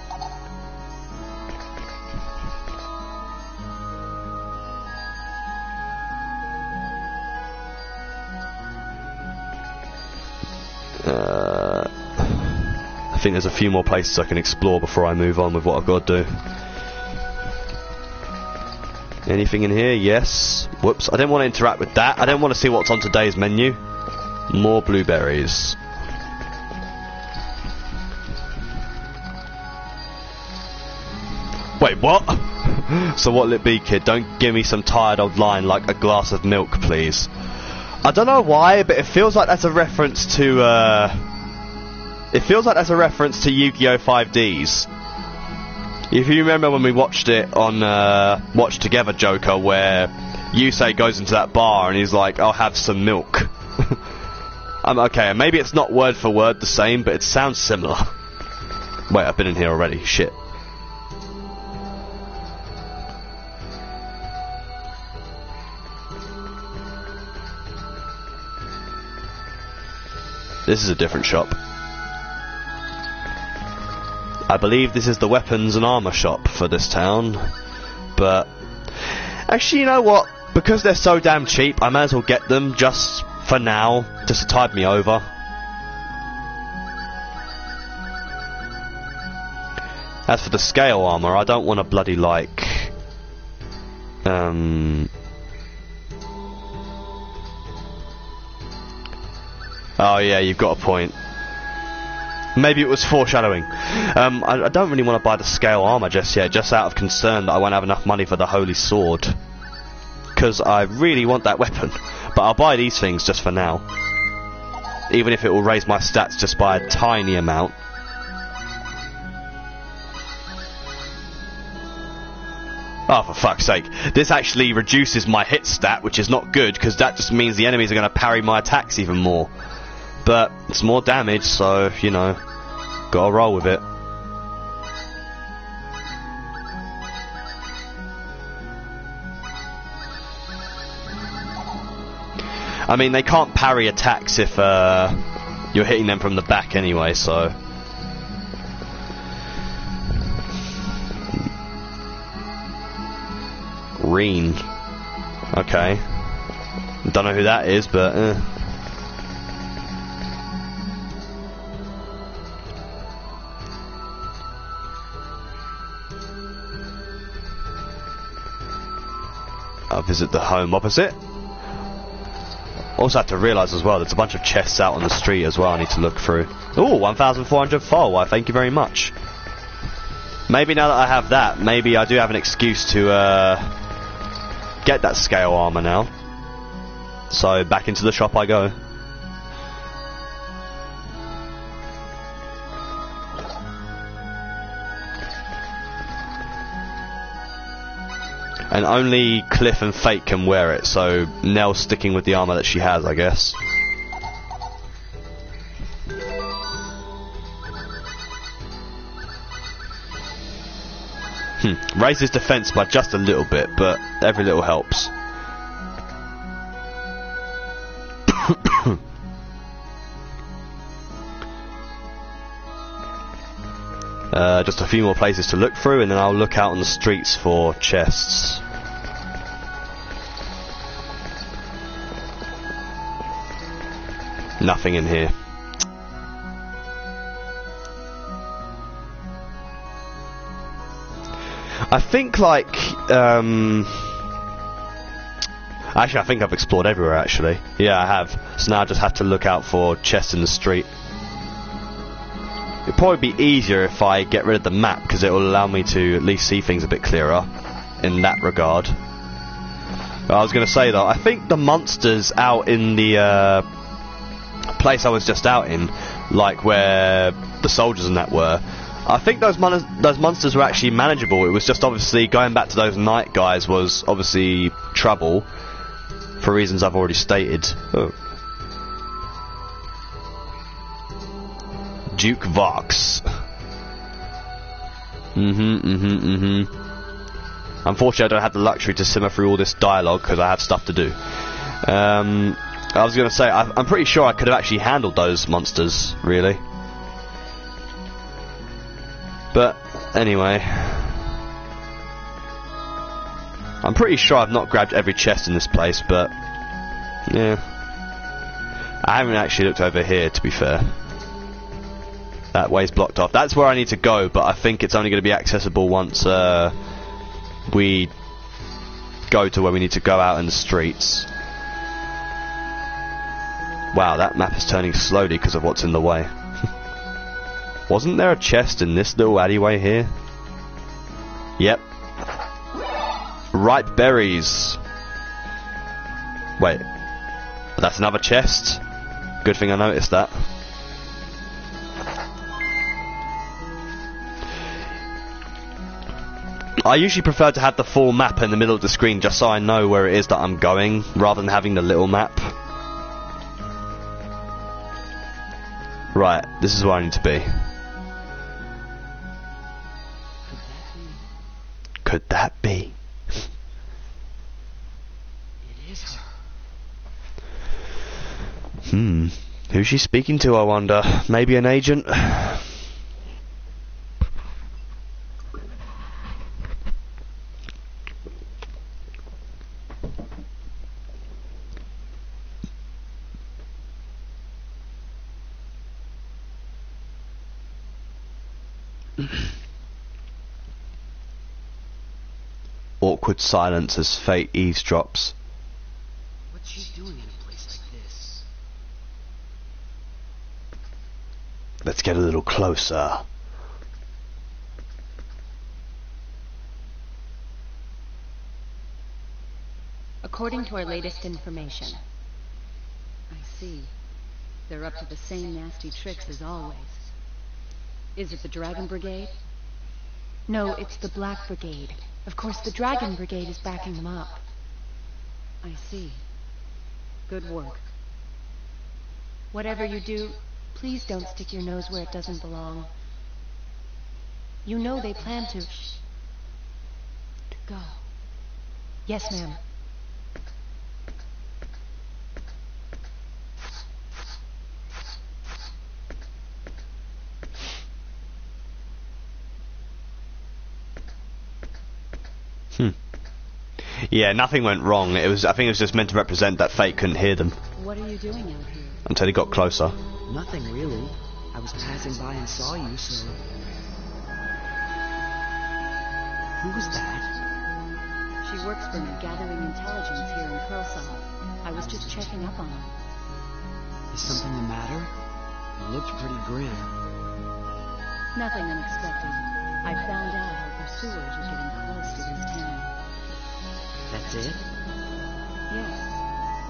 I think there's a few more places I can explore before I move on with what I've got to do. Anything in here? Yes. Whoops, I didn't want to interact with that. I don't want to see what's on today's menu. More blueberries. Wait, what? So what'll it be, kid? Don't give me some tired old line like a glass of milk, please. I don't know why, but it feels like that's a reference to, it feels like that's a reference to Yu-Gi-Oh! 5Ds. If you remember when we watched it on Watch Together Joker, where Yusei goes into that bar and he's like, I'll have some milk. Okay, maybe it's not word for word the same, but it sounds similar. Wait, I've been in here already. Shit. This is a different shop. I believe this is the weapons and armor shop for this town, but actually, you know what? Because they're so damn cheap, I may as well get them just for now, just to tide me over. As for the scale armor, I don't want to bloody like oh yeah, you've got a point. Maybe it was foreshadowing. I don't really want to buy the scale armor just yet, just out of concern that I won't have enough money for the holy sword. Because I really want that weapon. But I'll buy these things just for now. Even if it will raise my stats just by a tiny amount. Oh, for fuck's sake. This actually reduces my hit stat, which is not good, because that just means the enemies are going to parry my attacks even more. But it's more damage, so, you know, gotta roll with it. I mean, they can't parry attacks if you're hitting them from the back anyway, so... Reen. Okay. Don't know who that is, but... I'll visit the home opposite. Also have to realise as well, there's a bunch of chests out on the street as well I need to look through. Ooh, 1,400 foal, why thank you very much. Maybe now that I have that, maybe I do have an excuse to get that scale armor now. So back into the shop I go. And only Cliff and Fate can wear it, so Nell's sticking with the armor that she has, I guess. Raise his defense by just a little bit, but every little helps. Just a few more places to look through, and then I'll look out on the streets for chests. Nothing in here. I think, like, actually, I think I've explored everywhere, actually. Yeah, I have. So now I just have to look out for chests in the street. It'd probably be easier if I get rid of the map, because it will allow me to at least see things a bit clearer in that regard. But I was going to say, though, I think the monsters out in the place I was just out in, like where the soldiers and that were, I think those monsters were actually manageable. It was just obviously going back to those night guys was obviously trouble, for reasons I've already stated. Oh. Duke Vox. Unfortunately, I don't have the luxury to simmer through all this dialogue because I have stuff to do. I was going to say, I'm pretty sure I could have actually handled those monsters, really. But, anyway. I'm pretty sure I've not grabbed every chest in this place, but... yeah. I haven't actually looked over here, to be fair. That way's blocked off. That's where I need to go, but I think it's only going to be accessible once we go to where we need to go out in the streets. Wow, that map is turning slowly because of what's in the way. Wasn't there a chest in this little alleyway here? Yep. Ripe berries. Wait. That's another chest? Good thing I noticed that. I usually prefer to have the full map in the middle of the screen just so I know where it is that I'm going, rather than having the little map. Right, this is where I need to be. Could that be? It is her. her. Who's she speaking to, I wonder? Maybe an agent? Awkward silence as Fate eavesdrops. What's she doing in a place like this? Let's get a little closer. According to our latest information. I see. They're up to the same nasty tricks as always. Is it the Dragon Brigade? No, it's the Black Brigade. Of course, the Dragon Brigade is backing them up. I see. Good work. Whatever you do, please don't stick your nose where it doesn't belong. You know they plan to... Go. Yes, ma'am. Yeah, nothing went wrong. I think it was just meant to represent that Fate couldn't hear them. What are you doing out here? Until he got closer. Nothing really. I was passing by and saw you, so... Who was that? She works for me, gathering intelligence here in Curacao. I was just checking up on her. Is something the matter? You looked pretty grim. Nothing unexpected. I found out our pursuers are getting close to this town. That's it? Yes.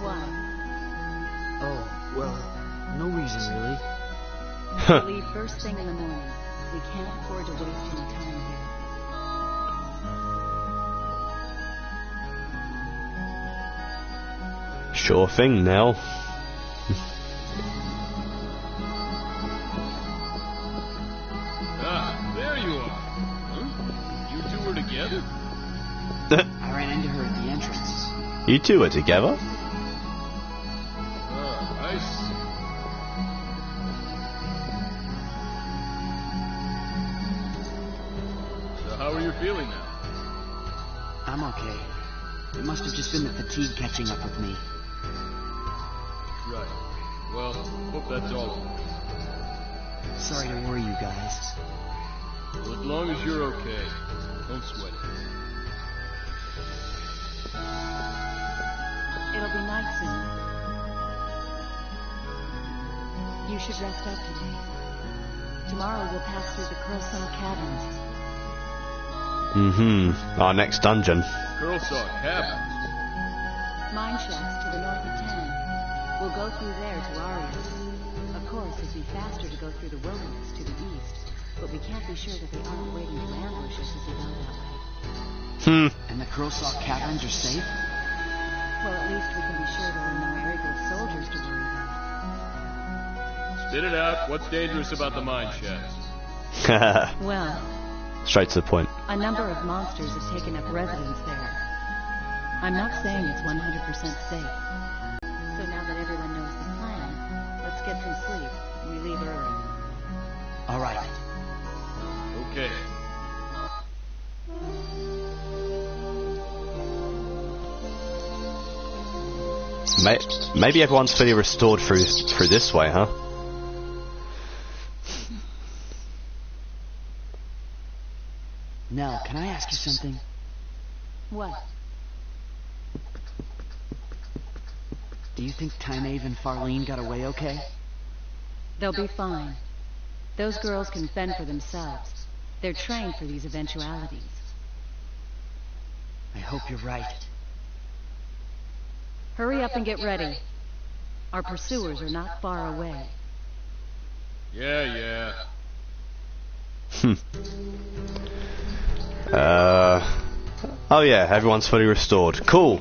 Why? We'll leave first thing in the morning. We can't afford to waste any time here. Sure thing, Nell. There you are. Huh? You two were together? I ran into her at the entrance. You two are together? I see. So how are you feeling now? I'm okay. It must have just been the fatigue catching up with me. Right. Well, hope that's all. Sorry to worry you guys. Well, as long as you're okay, don't sweat it. It'll be night soon. You should rest up today. Tomorrow we'll pass through the Curlsaw Caverns. Our next dungeon. Curlsaw Caverns. Mine shafts to the north of town. We'll go through there to Arius. Of course, it'd be faster to go through the wilderness to the east, but we can't be sure that they aren't waiting to ambush us as we go that way. And the Curlsaw Caverns are safe? Well, at least we can be sure there are no Eriglyph soldiers to worry about. Spit it out. What's dangerous about the mine shafts? Well, Straight to the point. a number of monsters have taken up residence there. I'm not saying it's 100% safe. So now that everyone knows the plan, let's get some sleep. We leave early. All right. Okay. Maybe everyone's fully restored through this way, huh? Nell, can I ask you something? What? Do you think Tynave and Farlene got away okay? They'll be fine. Those girls can fend for themselves. They're trained for these eventualities. I hope you're right. Hurry up and get ready. Our pursuers are not far away. Yeah. Oh yeah, everyone's fully restored. Cool.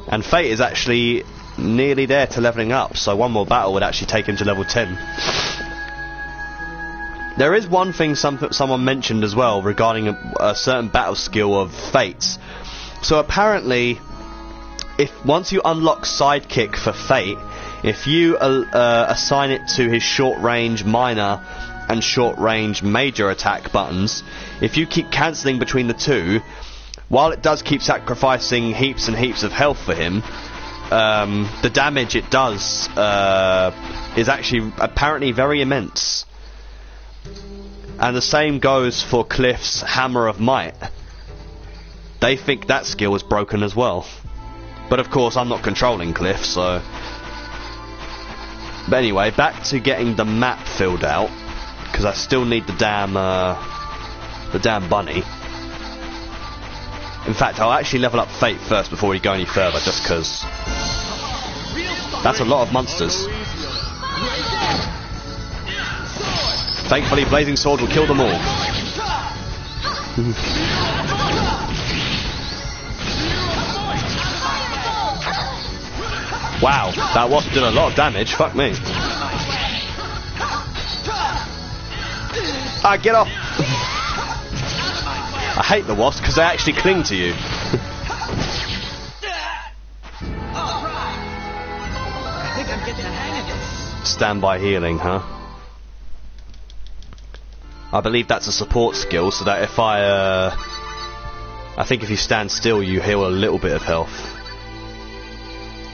And Fate is actually nearly there to leveling up, so one more battle would actually take him to level 10. There is one thing someone mentioned as well regarding a certain battle skill of Fate's. So apparently, once you unlock Sidekick for Fate, if you assign it to his short-range minor and short-range major attack buttons, if you keep cancelling between the two, while it does keep sacrificing heaps and heaps of health for him, the damage it does is actually apparently very immense. And the same goes for Cliff's Hammer of Might. They think that skill is broken as well. But of course I'm not controlling Cliff, so... But anyway, back to getting the map filled out, because I still need the damn bunny. In fact, I'll actually level up Fate first before we go any further, just because that's a lot of monsters. Thankfully, Blazing Sword will kill them all. Wow, that wasp did a lot of damage. Fuck me. Ah, get off! I hate the wasps because they actually cling to you. I think I'm getting the hang of this. Standby healing, huh? I believe that's a support skill, so that if I think if you stand still, you heal a little bit of health.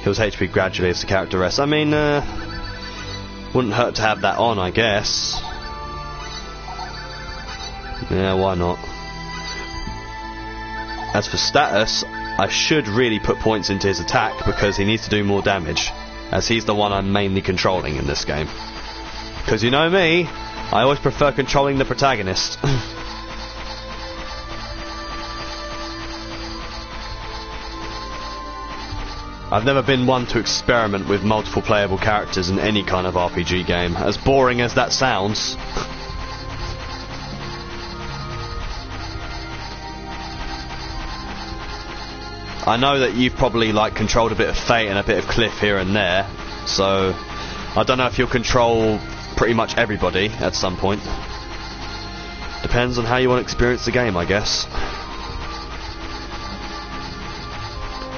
Heals HP gradually as the character rests. I mean, wouldn't hurt to have that on, I guess. Yeah, why not? As for status, I should really put points into his attack because he needs to do more damage, as he's the one I'm mainly controlling in this game. Because you know me, I always prefer controlling the protagonist. I've never been one to experiment with multiple playable characters in any kind of RPG game, as boring as that sounds. I know that you've probably like controlled a bit of Fate and a bit of Cliff here and there, so I don't know if you'll control pretty much everybody at some point. Depends on how you want to experience the game, I guess.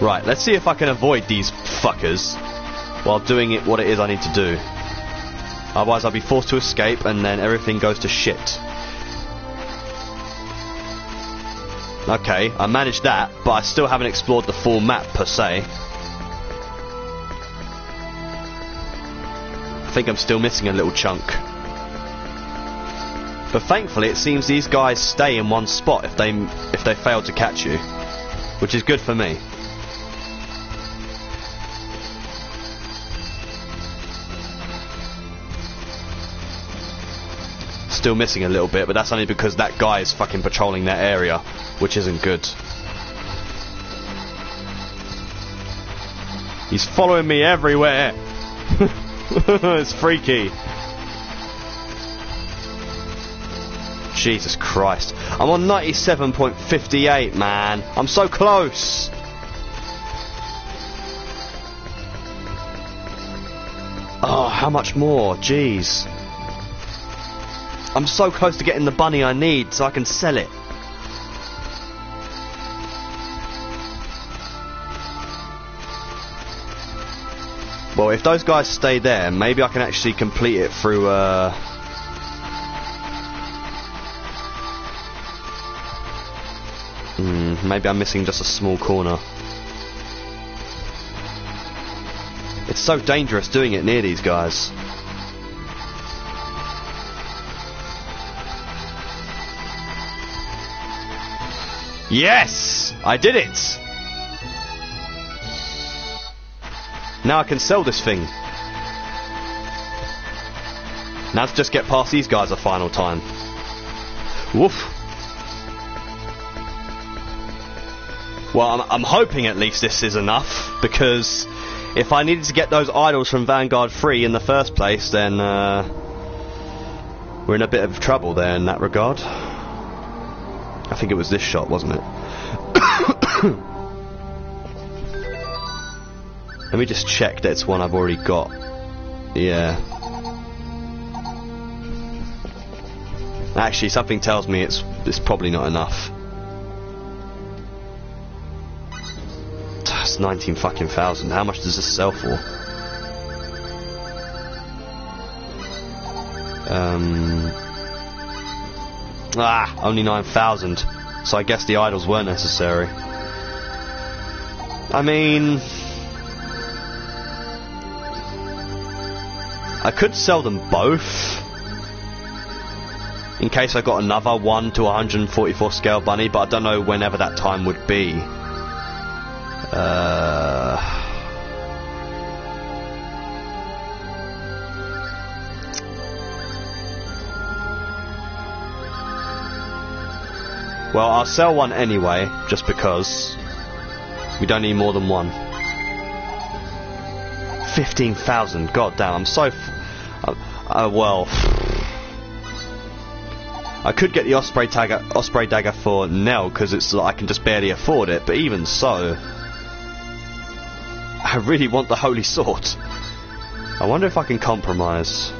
Right, let's see if I can avoid these fuckers while doing what it is I need to do. Otherwise I'll be forced to escape and then everything goes to shit. Okay, I managed that, but I still haven't explored the full map per se. I think I'm still missing a little chunk. But thankfully it seems these guys stay in one spot if they fail to catch you, which is good for me. Still missing a little bit, but that's only because that guy is fucking patrolling that area, which isn't good. He's following me everywhere. It's freaky. Jesus Christ. I'm on 97.58, man. I'm so close. Oh, how much more? Jeez. I'm so close to getting the bunny I need so I can sell it. Well, if those guys stay there, maybe I can actually complete it through maybe I'm missing just a small corner. It's so dangerous doing it near these guys. Yes! I did it! Now I can sell this thing. Now to just get past these guys a final time. Woof. Well, I'm hoping at least this is enough, because if I needed to get those idols from Vanguard free in the first place, then we're in a bit of trouble there in that regard. I think it was this shot, wasn't it? Let me just check that it's one I've already got. Yeah. Actually, something tells me it's probably not enough. It's 19 fucking thousand. How much does this sell for? Only 9,000. So I guess the idols were necessary. I mean, I could sell them both in case I got another 1 to 144 scale bunny, but I don't know whenever that time would be. Well, I'll sell one anyway, just because we don't need more than one. 15,000, god damn, I'm so well, I could get the Osprey Dagger for Nell, because it's I can just barely afford it, but even so, I really want the Holy Sword. I wonder if I can compromise.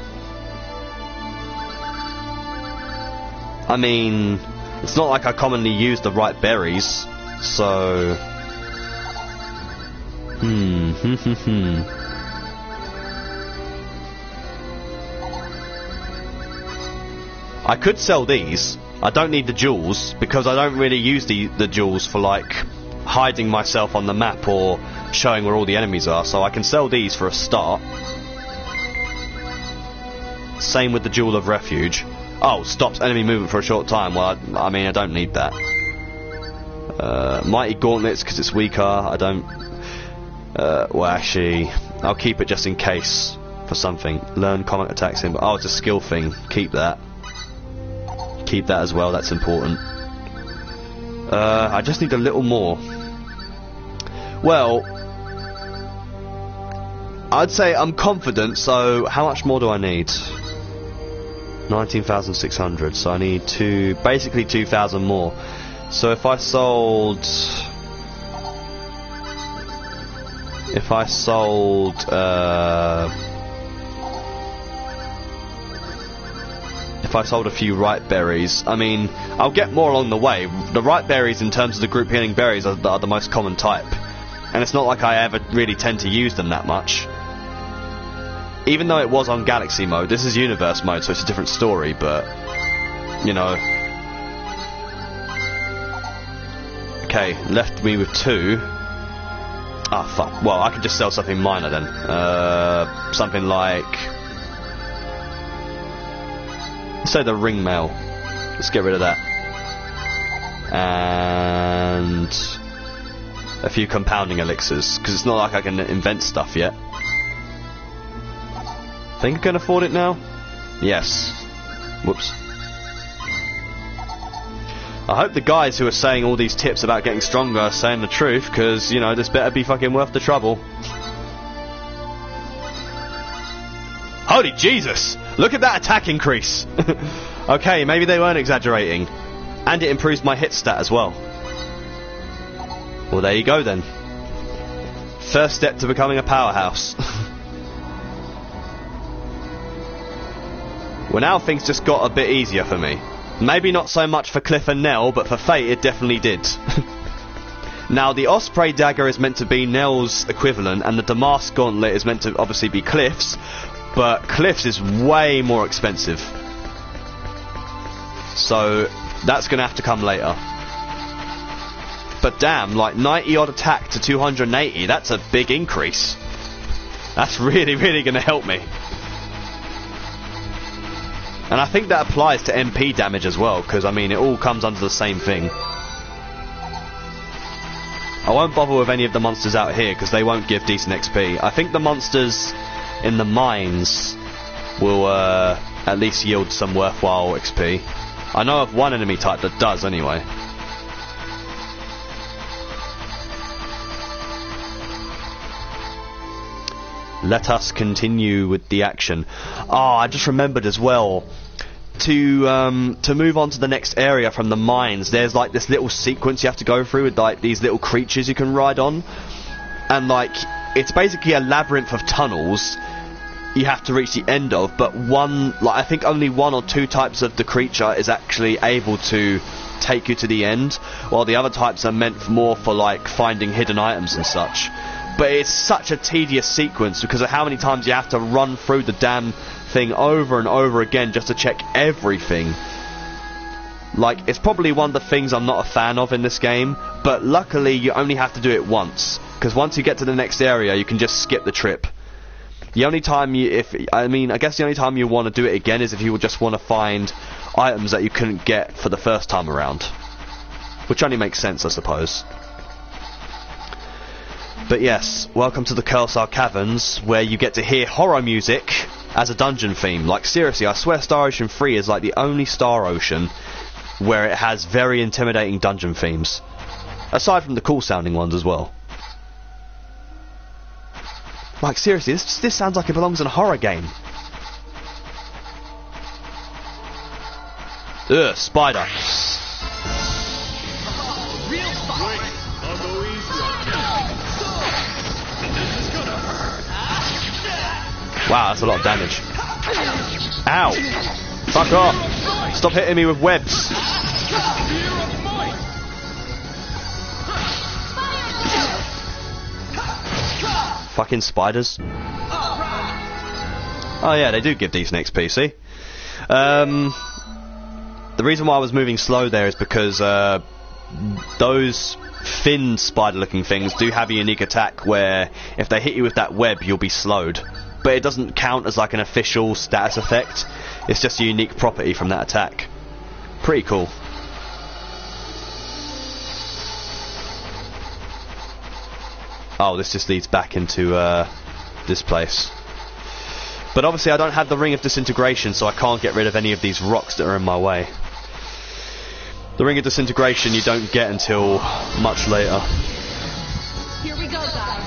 I mean, it's not like I commonly use the right berries, so... I could sell these. I don't need the jewels, because I don't really use the jewels for, like, hiding myself on the map or showing where all the enemies are, so I can sell these for a start. Same with the Jewel of Refuge. Oh, stops enemy movement for a short time. Well, I mean, I don't need that. Mighty Gauntlets, because it's weaker. I don't... well, actually, I'll keep it just in case for something. Learn common attacks in... Oh, it's a skill thing. Keep that. Keep that as well, that's important. I just need a little more. Well, I'd say I'm confident, so how much more do I need? 19,600, so I need basically 2,000 more. So if I sold a few ripe berries, I mean, I'll get more along the way. The ripe berries, in terms of the group healing berries, are the most common type. And it's not like I ever really tend to use them that much. Even though it was on Galaxy mode, this is Universe mode, so it's a different story, but, you know. Okay, left me with 2. Ah, fuck. Well, I could just sell something minor then. Something like... say the ring mail. Let's get rid of that. And a few compounding elixirs, because it's not like I can invent stuff yet. Think I can afford it now? Yes. Whoops. I hope the guys who are saying all these tips about getting stronger are saying the truth, because, you know, this better be fucking worth the trouble. Holy Jesus! Look at that attack increase! Okay, maybe they weren't exaggerating. And it improves my hit stat as well. Well, there you go then. First step to becoming a powerhouse. Well, now things just got a bit easier for me. Maybe not so much for Cliff and Nell, but for Fate it definitely did. Now, the Osprey Dagger is meant to be Nell's equivalent, and the Damask Gauntlet is meant to obviously be Cliff's, but Cliff's is way more expensive. So, that's going to have to come later. But damn, like 90 odd attack to 280, that's a big increase. That's really, really going to help me. And I think that applies to MP damage as well, because I mean it all comes under the same thing. I won't bother with any of the monsters out here because they won't give decent XP. I think the monsters in the mines will at least yield some worthwhile XP. I know of one enemy type that does anyway. Let us continue with the action. Ah, I just remembered as well. To move on to the next area from the mines, there's like this little sequence you have to go through with like these little creatures you can ride on, and like it's basically a labyrinth of tunnels you have to reach the end of, but I think only 1 or 2 types of the creature is actually able to take you to the end, while the other types are meant more for like finding hidden items and such. But it's such a tedious sequence because of how many times you have to run through the damn thing over and over again just to check everything. Like, it's probably one of the things I'm not a fan of in this game, but luckily you only have to do it once, because once you get to the next area you can just skip the trip. The only time I guess the only time you want to do it again is if you just want to find items that you couldn't get for the first time around, which only makes sense, I suppose. But yes, welcome to the Cursor Caverns, where you get to hear horror music as a dungeon theme. Like, seriously, I swear Star Ocean 3 is like the only Star Ocean where it has very intimidating dungeon themes. Aside from the cool sounding ones as well. Like, seriously, this sounds like it belongs in a horror game. Ugh, spider. Wow, that's a lot of damage. Ow! Fuck off! Stop hitting me with webs! Fucking spiders. Oh yeah, they do give decent XP, see? The reason why I was moving slow there is because those fin spider looking things do have a unique attack where if they hit you with that web you'll be slowed. But it doesn't count as like an official status effect. It's just a unique property from that attack. Pretty cool. Oh, this just leads back into this place. But obviously I don't have the Ring of Disintegration, so I can't get rid of any of these rocks that are in my way. The Ring of Disintegration you don't get until much later. Here we go, guys.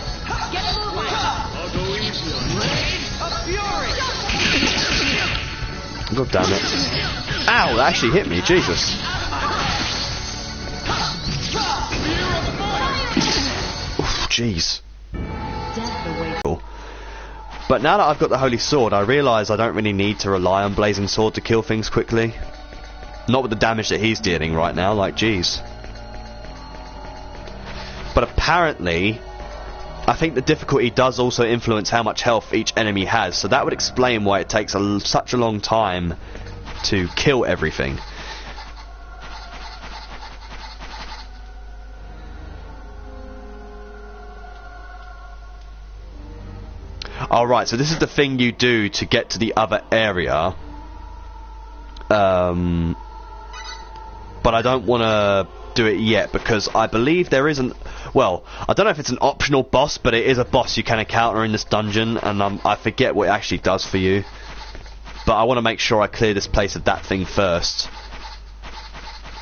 Get moving. I'll go easy on God damn it. Ow, that actually hit me, Jesus. Oof, jeez. But now that I've got the Holy Sword, I realise I don't really need to rely on Blazing Sword to kill things quickly. Not with the damage that he's dealing right now, like, jeez. But apparently, I think the difficulty does also influence how much health each enemy has, so that would explain why it takes such a long time to kill everything. Alright, so this is the thing you do to get to the other area. But I don't want to do it yet because I believe there isn't... Well, I don't know if it's an optional boss, but it is a boss you can encounter in this dungeon, and I forget what it actually does for you. But I want to make sure I clear this place of that thing first.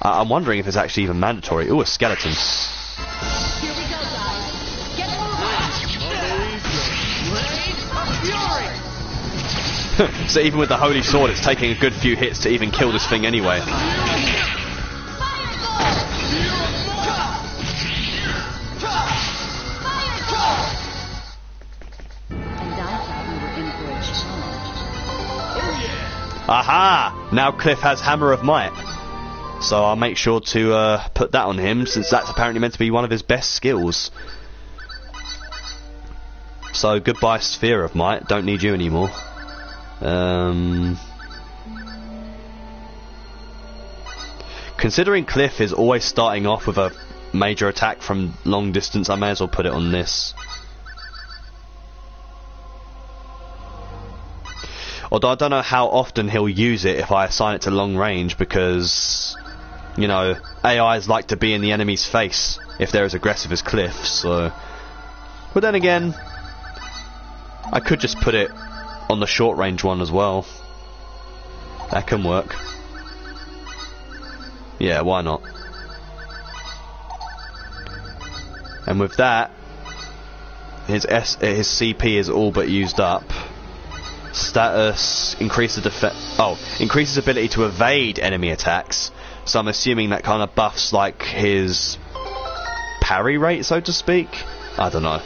I'm wondering if it's actually even mandatory. Ooh, a skeleton. Here we go, guys. Get moving! So even with the Holy Sword, it's taking a good few hits to even kill this thing anyway. Aha! Now Cliff has Hammer of Might. So I'll make sure to put that on him, since that's apparently meant to be one of his best skills. So goodbye Sphere of Might, don't need you anymore. Considering Cliff is always starting off with a major attack from long distance, I may as well put it on this. Although I don't know how often he'll use it if I assign it to long range, because, you know, AIs like to be in the enemy's face if they're as aggressive as Cliff, so... But then again, I could just put it on the short range one as well. That can work. Yeah, why not? And with that, his CP is all but used up. Status, increase the increases ability to evade enemy attacks. So I'm assuming that kind of buffs like his parry rate, so to speak. I don't know.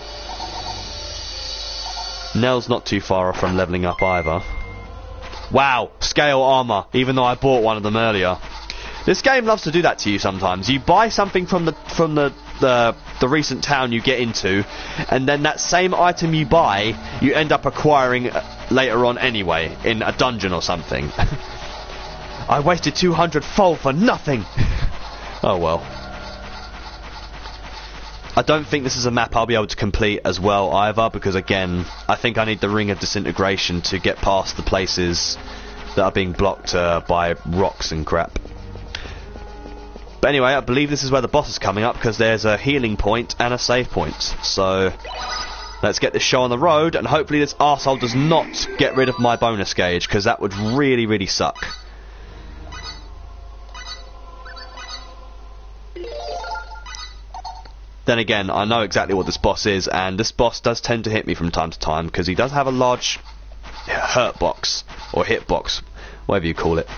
Nell's not too far off from leveling up either. Wow, scale armor, even though I bought one of them earlier. This game loves to do that to you sometimes. You buy something from the recent town you get into, and then that same item you buy, you end up acquiring later on anyway, in a dungeon or something. I wasted 200 Fol for nothing! Oh well. I don't think this is a map I'll be able to complete as well either, because again, I think I need the Ring of Disintegration to get past the places that are being blocked by rocks and crap. But anyway, I believe this is where the boss is coming up, because there's a healing point and a save point. So, let's get this show on the road, and hopefully this arsehole does not get rid of my bonus gauge, because that would really, really suck. Then again, I know exactly what this boss is, and this boss does tend to hit me from time to time, because he does have a large hurt box, or hit box, whatever you call it.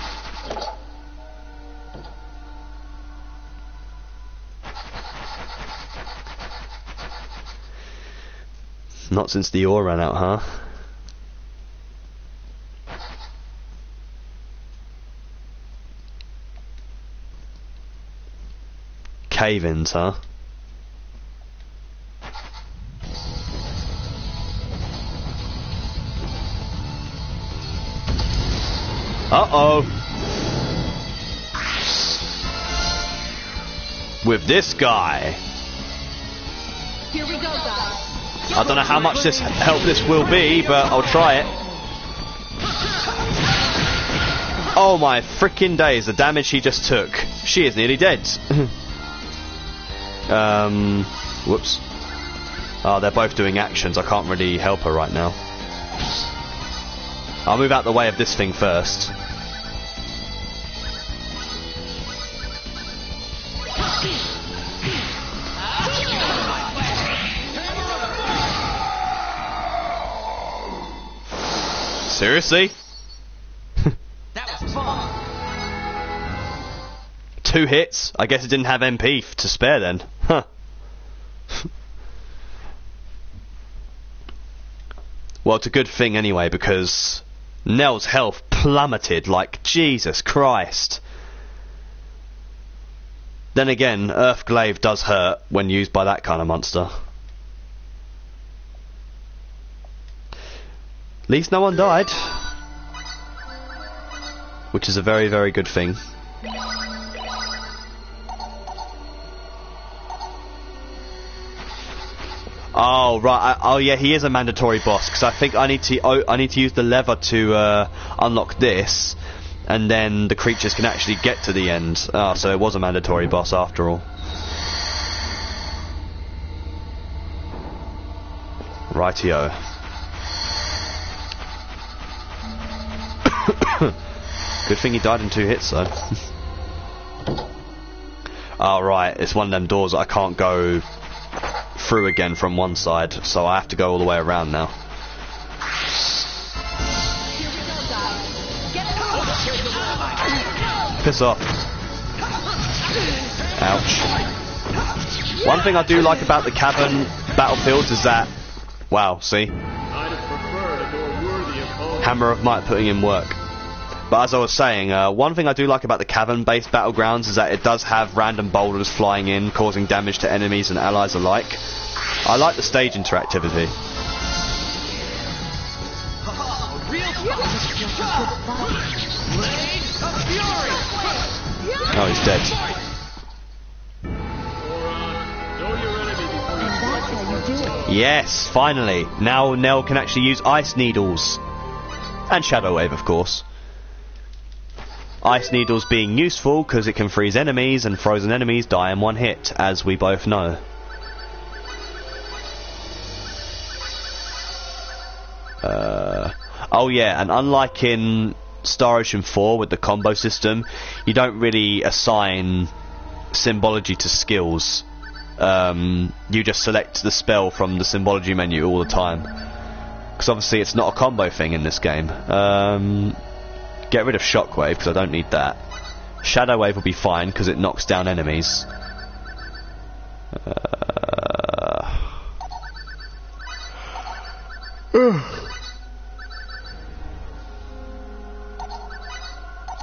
Not since the ore ran out, huh? Cave-ins, huh? Uh-oh! With this guy. Here we go, guys. I don't know how much help this will be, but I'll try it. Oh my frickin' days, the damage he just took. She is nearly dead. Whoops. Oh, they're both doing actions. I can't really help her right now. I'll move out the way of this thing first. That Seriously? 2 hits? I guess it didn't have MP to spare then. Huh. Well, it's a good thing anyway, because Nell's health plummeted like Jesus Christ. Then again, Earthglaive does hurt when used by that kind of monster. At least no one died, which is a very, very good thing. Oh right, oh yeah, he is a mandatory boss, because I think I need to use the lever to unlock this, and then the creatures can actually get to the end. Oh, so it was a mandatory boss after all. Rightio. Good thing he died in 2 hits though. Oh right, it's one of them doors that I can't go through again from one side, so I have to go all the way around now. Piss off. Ouch. One thing I do like about the cavern battlefields is that, wow, see? Hammer of Might putting in work. But as I was saying, one thing I do like about the cavern-based battlegrounds is that it does have random boulders flying in, causing damage to enemies and allies alike. I like the stage interactivity. Oh, he's dead. Yes, finally. Now Nell can actually use Ice Needles. And Shadow Wave, of course. Ice Needles being useful because it can freeze enemies, and frozen enemies die in 1 hit, as we both know. Oh yeah, and unlike in Star Ocean 4 with the combo system, you don't really assign symbology to skills. You just select the spell from the symbology menu all the time. Because obviously it's not a combo thing in this game. Get rid of Shockwave because I don't need that. Shadow Wave will be fine because it knocks down enemies.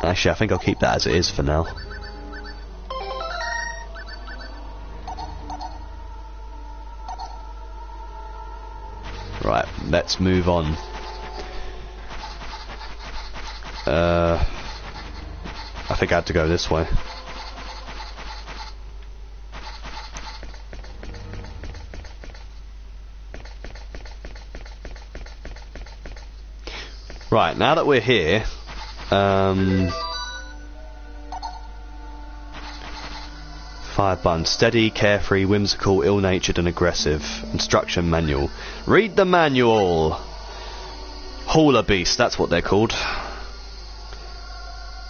Actually, I think I'll keep that as it is for now. Right, let's move on. I think I had to go this way. Right, now that we're here, Fire button. Steady, carefree, whimsical, ill-natured and aggressive. Instruction manual. Read the manual! Hauler Beast, that's what they're called.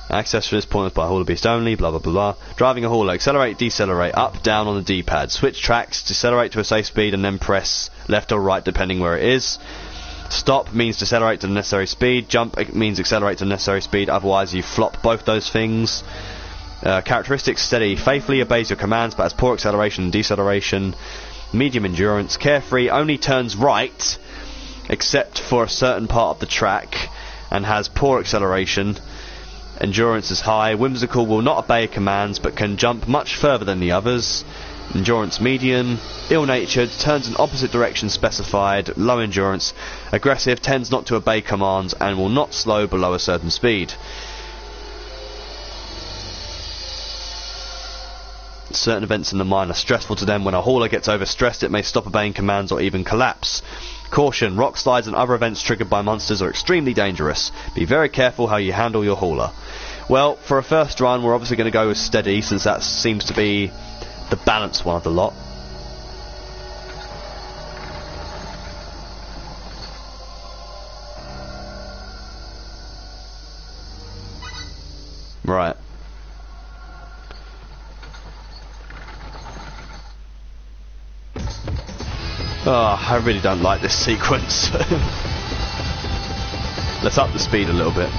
Access for this point is by Hauler Beast only, blah blah blah blah. Driving a hauler, accelerate, decelerate, up, down on the D-pad. Switch tracks, decelerate to a safe speed and then press left or right depending where it is. Stop means decelerate to the necessary speed. Jump means accelerate to the necessary speed, otherwise you flop both those things. Characteristics: steady, faithfully obeys your commands but has poor acceleration and deceleration. Medium endurance. Carefree, only turns right except for a certain part of the track and has poor acceleration. Endurance is high. Whimsical, will not obey commands but can jump much further than the others. Endurance medium. Ill-natured, turns in opposite direction specified. Low endurance. Aggressive, tends not to obey commands and will not slow below a certain speed. Certain events in the mine are stressful to them. When a hauler gets overstressed, it may stop obeying commands or even collapse. Caution, rock slides and other events triggered by monsters are extremely dangerous. Be very careful how you handle your hauler. Well, for a first run, we're obviously going to go with steady, since that seems to be the balanced one of the lot. Right. Oh, I really don't like this sequence. Let's up the speed a little bit.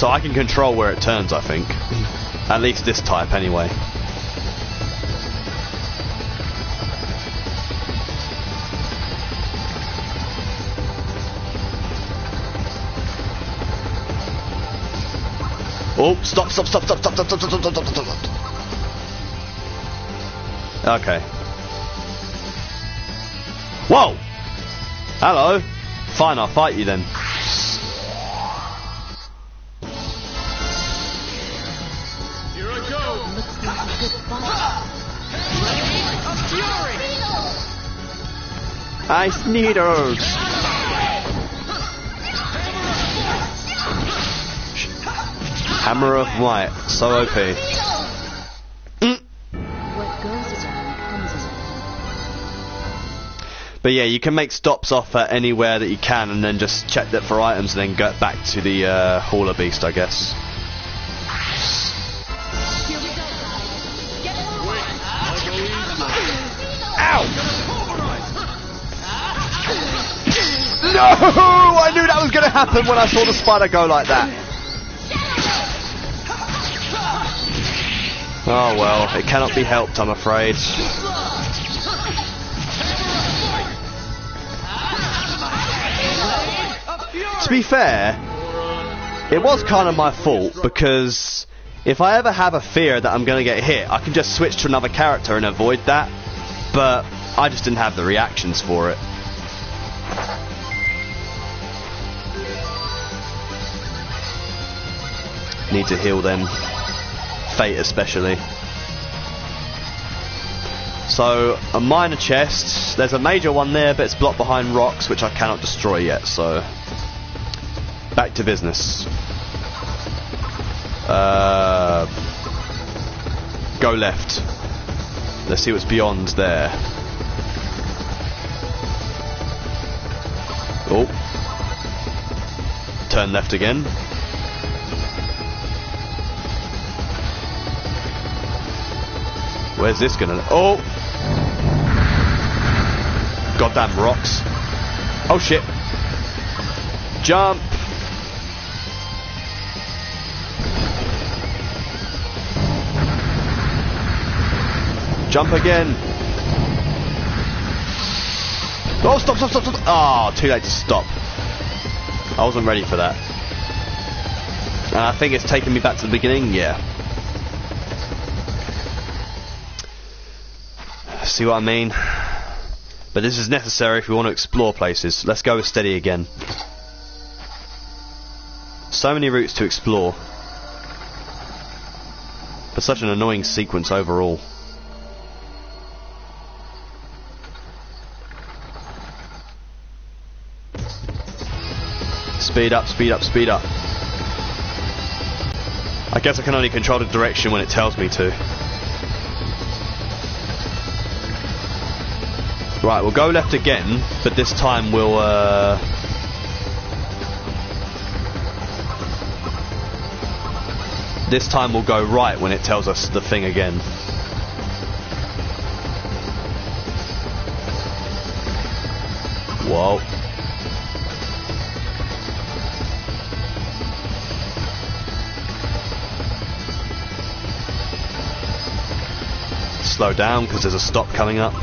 So I can control where it turns, I think. At least this type, anyway. Oh, stop. Okay. Whoa! Hello. Fine, I'll fight you then. Here I go! Looks like a good fight. Ice needles! Hammer of Might. So OP. What goes around comes around. But yeah, you can make stops off at anywhere that you can and then just check that for items and then go back to the Hauler Beast, I guess. Ow! No! I knew that was going to happen when I saw the spider go like that. Oh well, it cannot be helped, I'm afraid. To be fair, it was kind of my fault, because if I ever have a fear that I'm going to get hit, I can just switch to another character and avoid that, but I just didn't have the reactions for it. Need to heal them. Fate especially. So, a minor chest. There's a major one there, but it's blocked behind rocks, which I cannot destroy yet, so... Back to business. Go left. Let's see what's beyond there. Oh. Turn left again. Where's this gonna... Oh! Goddamn rocks. Oh shit. Jump! Jump again. Oh, stop. Oh, too late to stop. I wasn't ready for that. And I think it's taken me back to the beginning, yeah. See what I mean? But this is necessary if we want to explore places. Let's go with steady again. So many routes to explore. But such an annoying sequence overall. Speed up. I guess I can only control the direction when it tells me to. Right, we'll go left again, but this time we'll go right when it tells us the thing again. Whoa. Slow down because there's a stop coming up.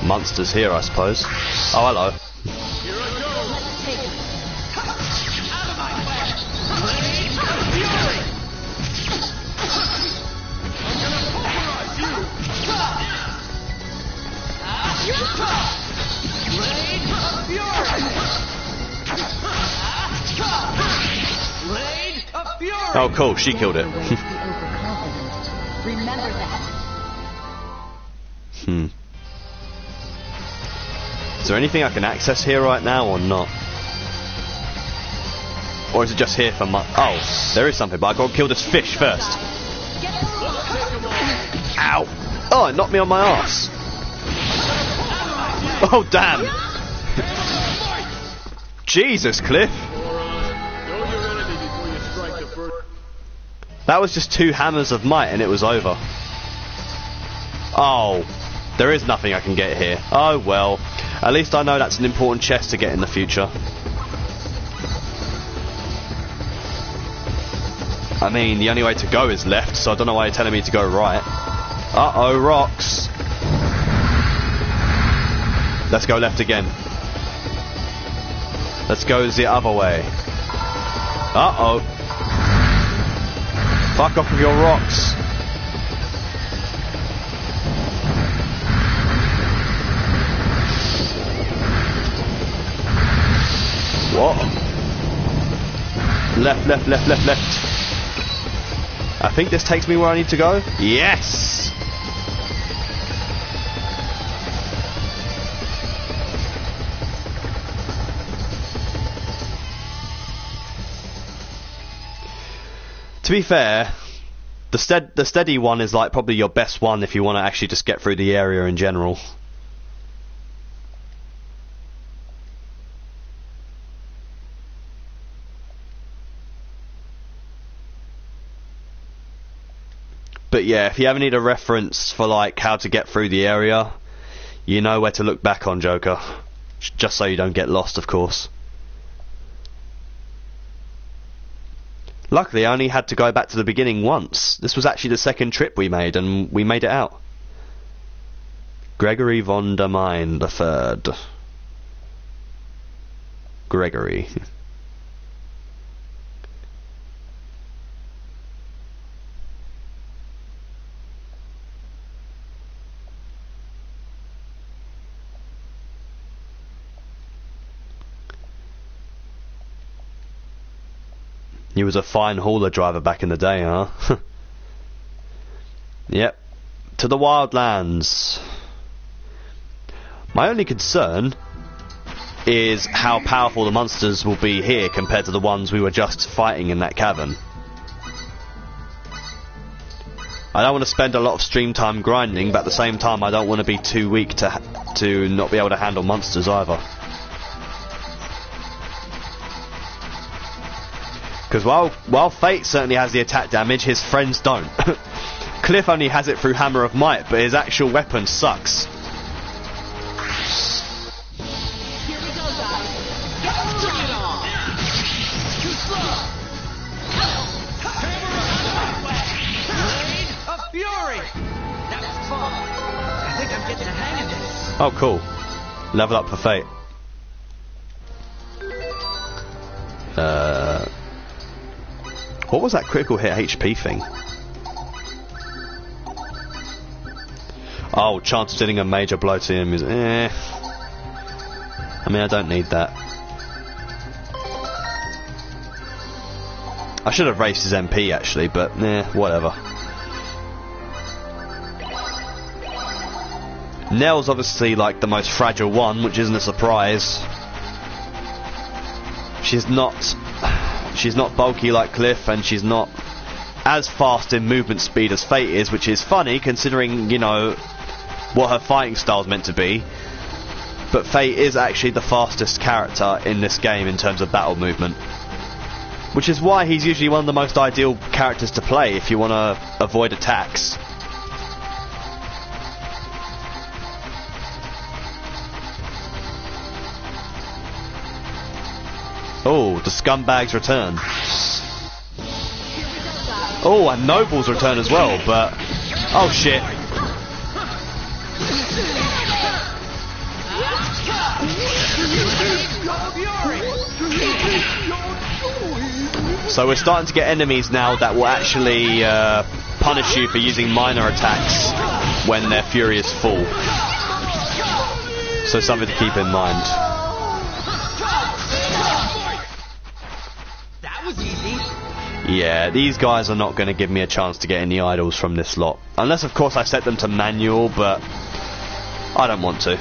Monsters here, I suppose. Oh, hello. Here I go! Oh, cool. She killed it. Remember that. Is there anything I can access here right now or not? Or is it just here for my... Oh, there is something, but I've got to kill this fish first. Ow! Oh, it knocked me on my arse. Oh, damn. Jesus, Cliff. That was just 2 hammers of might and it was over. Oh, there is nothing I can get here. Oh well, at least I know that's an important chest to get in the future. I mean, the only way to go is left, so I don't know why you're telling me to go right. Uh-oh, rocks. Let's go left again. Let's go the other way. Uh-oh. Fuck off with your rocks. What? Left, left, left, left, left. I think this takes me where I need to go. Yes! To be fair, the steady one is like probably your best one if you want to actually just get through the area in general. But yeah, if you ever need a reference for like how to get through the area, you know where to look back on, Joker. Just so you don't get lost, of course. Luckily, I only had to go back to the beginning once. This was actually the second trip we made, and we made it out. Gregory von der Mine III. Gregory. He was a fine hauler driver back in the day, huh? Yep. To the Wildlands. My only concern is how powerful the monsters will be here compared to the ones we were just fighting in that cavern. I don't want to spend a lot of stream time grinding, but at the same time I don't want to be too weak to not be able to handle monsters either. Because while Fate certainly has the attack damage, his friends don't. Cliff only has it through Hammer of Might, but his actual weapon sucks. Here we go, guys. Bring it on. Too slow. Blade of Fury. That was fun. I think I'm getting the hang of this. Oh, cool. Level up for Fate. What was that critical hit HP thing? Oh, chance of dealing a major blow to him is I mean, I don't need that. I should have raised his MP actually, but whatever. Nell's obviously like the most fragile one, which isn't a surprise. She's not bulky like Cliff, and she's not as fast in movement speed as Fate is, which is funny considering, you know, what her fighting style's meant to be. But Fate is actually the fastest character in this game in terms of battle movement. Which is why he's usually one of the most ideal characters to play if you want to avoid attacks. Oh, the scumbags return. Oh, and Noble's return as well, but... Oh, shit. So we're starting to get enemies now that will actually punish you for using minor attacks when their fury is full. So something to keep in mind. Yeah, these guys are not going to give me a chance to get any idols from this lot. Unless, of course, I set them to manual, but I don't want to.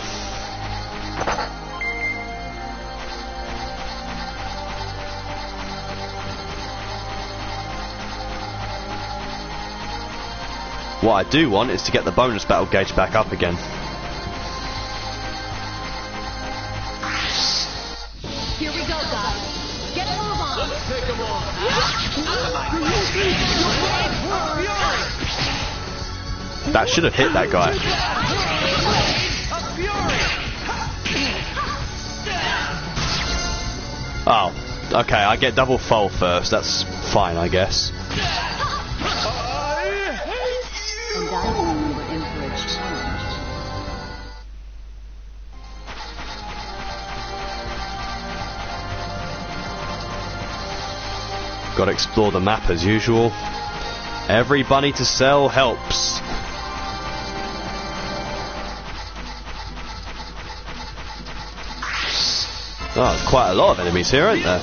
What I do want is to get the bonus battle gauge back up again. Here we go, guys. Get a move on. Let's take them on. That should have hit that guy. Oh, okay, I get double fall first. That's fine, I guess. And I knew we were in for a challenge. Gotta explore the map as usual. Every bunny to sell helps. Oh, there's quite a lot of enemies here, aren't there?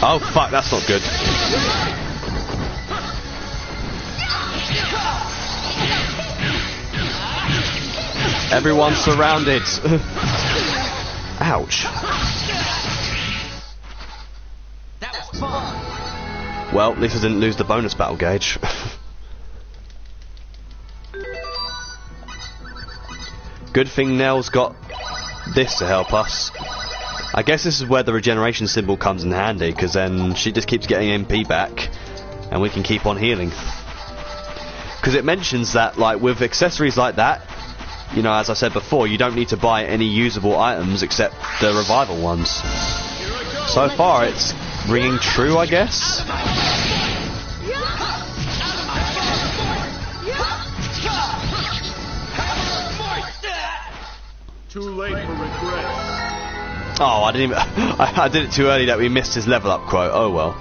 Oh fuck, that's not good. Everyone's surrounded. Ouch. That was fun. Well, at least I didn't lose the bonus battle gauge. Good thing Nell's got this to help us. I guess this is where the regeneration symbol comes in handy, because then she just keeps getting MP back, and we can keep on healing. Because it mentions that, like, with accessories like that, you know, as I said before, you don't need to buy any usable items except the revival ones. So far, it's ringing true, I guess. Too late for regret. Oh, I didn't even... I did it too early that we missed his level up quote. Oh well.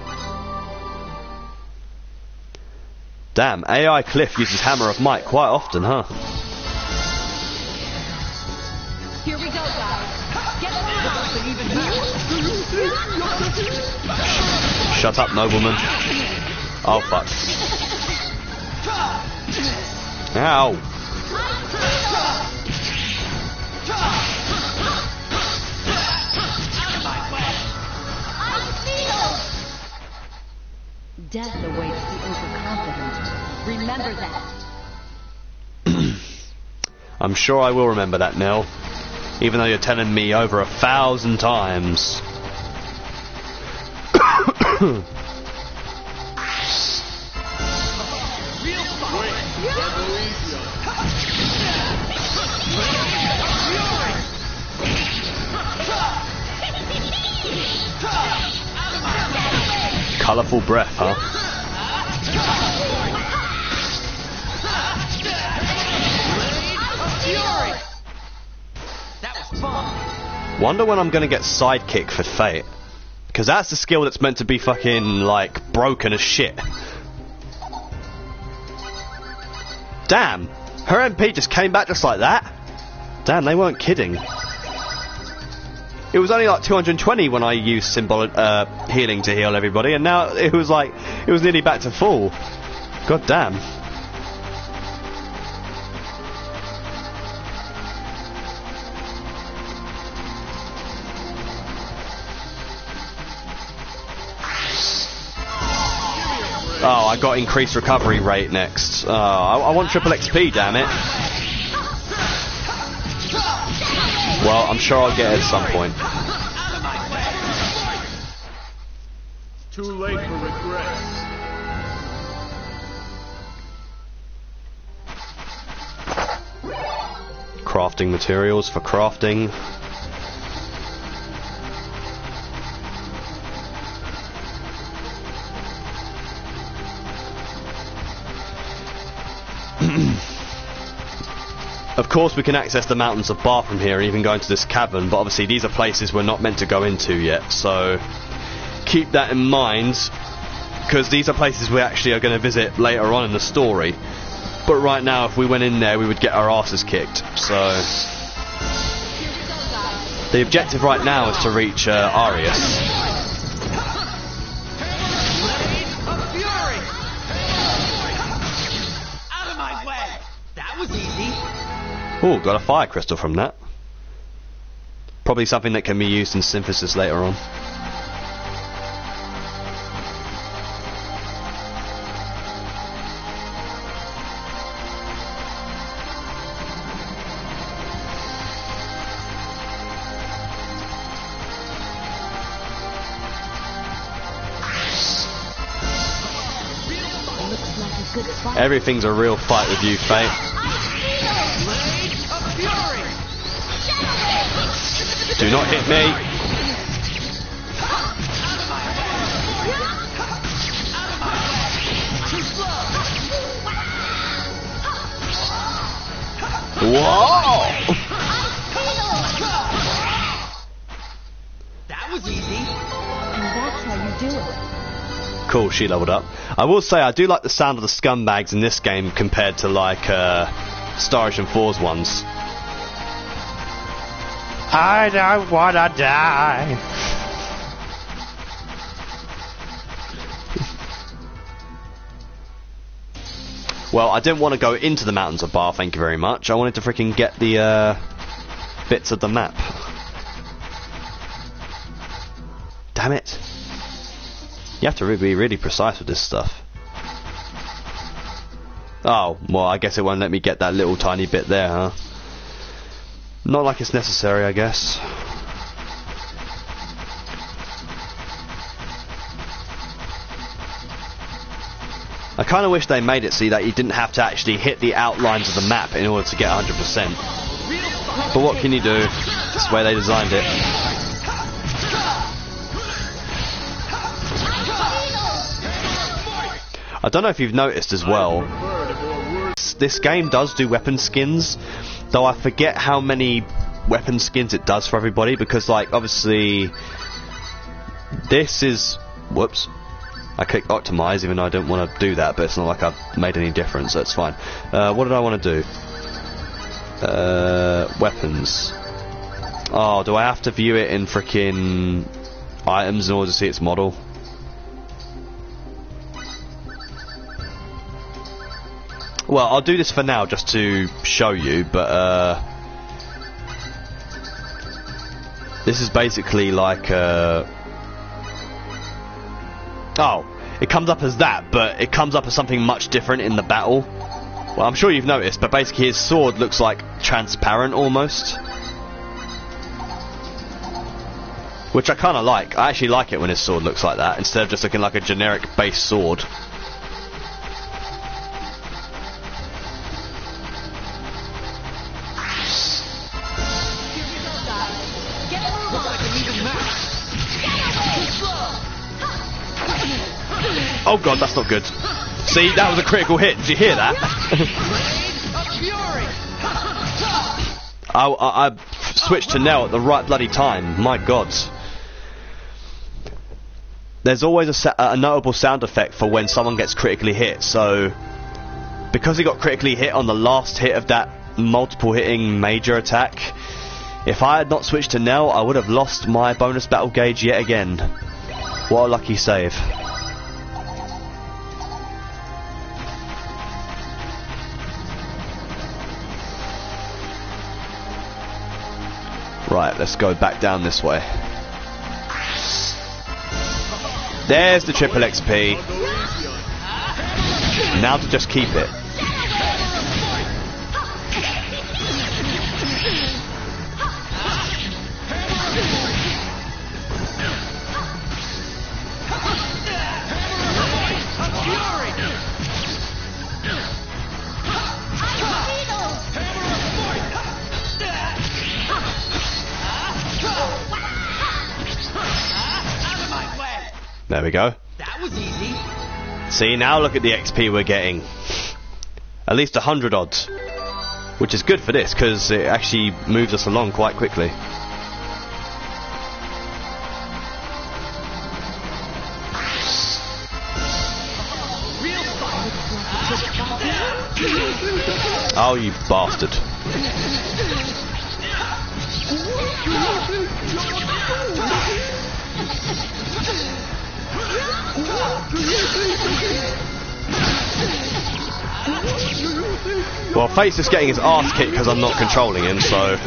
Damn, AI Cliff uses Hammer of Might quite often, huh? Here we go, guys. Get Shut up, nobleman. Oh, fuck. Ow. Death awaits the overconfident. Remember that. I'm sure I will remember that, Nell. Even though you're telling me over 1,000 times. Colourful breath, huh? That was fun. Wonder when I'm gonna get sidekick for Fate. Because that's the skill that's meant to be fucking, like, broken as shit. Damn! Her MP just came back just like that? Damn, they weren't kidding. It was only like 220 when I used symbolic healing to heal everybody, and now it was like, it was nearly back to full. God damn. Oh, I got increased recovery rate next. Oh, I want triple XP, damn it. Well, I'm sure I'll get it at some point. Too late for regret. Crafting materials for crafting. Of course we can access the mountains of Bar from here and even go into this cavern, but obviously these are places we're not meant to go into yet, so keep that in mind, because these are places we actually are going to visit later on in the story. But right now, if we went in there, we would get our asses kicked, so the objective right now is to reach Arius. Ooh, got a fire crystal from that. Probably something that can be used in synthesis later on. good spot. Everything's a real fight with you, Fate. Do not hit me. Whoa! That was easy. And that's how you do it. Cool, she leveled up. I will say I do like the sound of the scumbags in this game compared to like Star Ocean 4's ones. I don't wanna die. Well, I didn't want to go into the mountains of Bar, thank you very much. I wanted to freaking get the bits of the map. Damn it. You have to be really precise with this stuff. Oh, well, I guess it won't let me get that little tiny bit there, huh? Not like it's necessary, I guess. I kind of wish they made it so that you didn't have to actually hit the outlines of the map in order to get 100%. But what can you do? It's the way they designed it. I don't know if you've noticed as well, this game does do weapon skins, though I forget how many weapon skins it does for everybody, because like obviously this is, whoops, I clicked optimize even though I don't want to do that, but it's not like I've made any difference, so it's fine. What did I want to do? Weapons. Oh, do I have to view it in frickin' items in order to see its model? Well, I'll do this for now just to show you, but this is basically like oh, it comes up as that, but it comes up as something much different in the battle. Well, I'm sure you've noticed, but basically his sword looks like transparent almost, which I kind of like. I actually like it when his sword looks like that instead of just looking like a generic base sword. Oh god, that's not good. See, that was a critical hit. Did you hear that? I switched to Nell at the right bloody time. My god. There's always a notable sound effect for when someone gets critically hit. So, because he got critically hit on the last hit of that multiple hitting major attack, if I had not switched to Nell, I would have lost my bonus battle gauge yet again. What a lucky save. Right, let's go back down this way. There's the triple XP. Now to just keep it. There we go. That was easy. See, now look at the XP we're getting. At least 100 odds. Which is good for this, because it actually moves us along quite quickly. Oh, you bastard. Well, Fate's just getting his ass kicked because I'm not controlling him, so...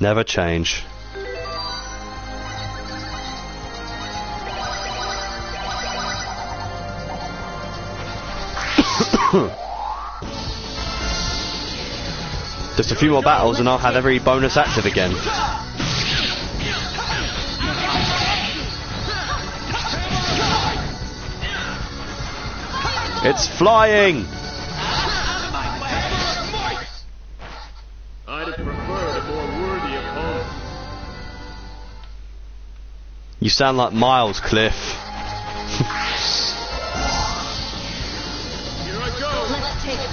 Never change. Just a few more battles and I'll have every bonus active again. It's flying! I'd have preferred a more worthy opponent. You sound like Miles, Cliff. Here I go. Let's take it.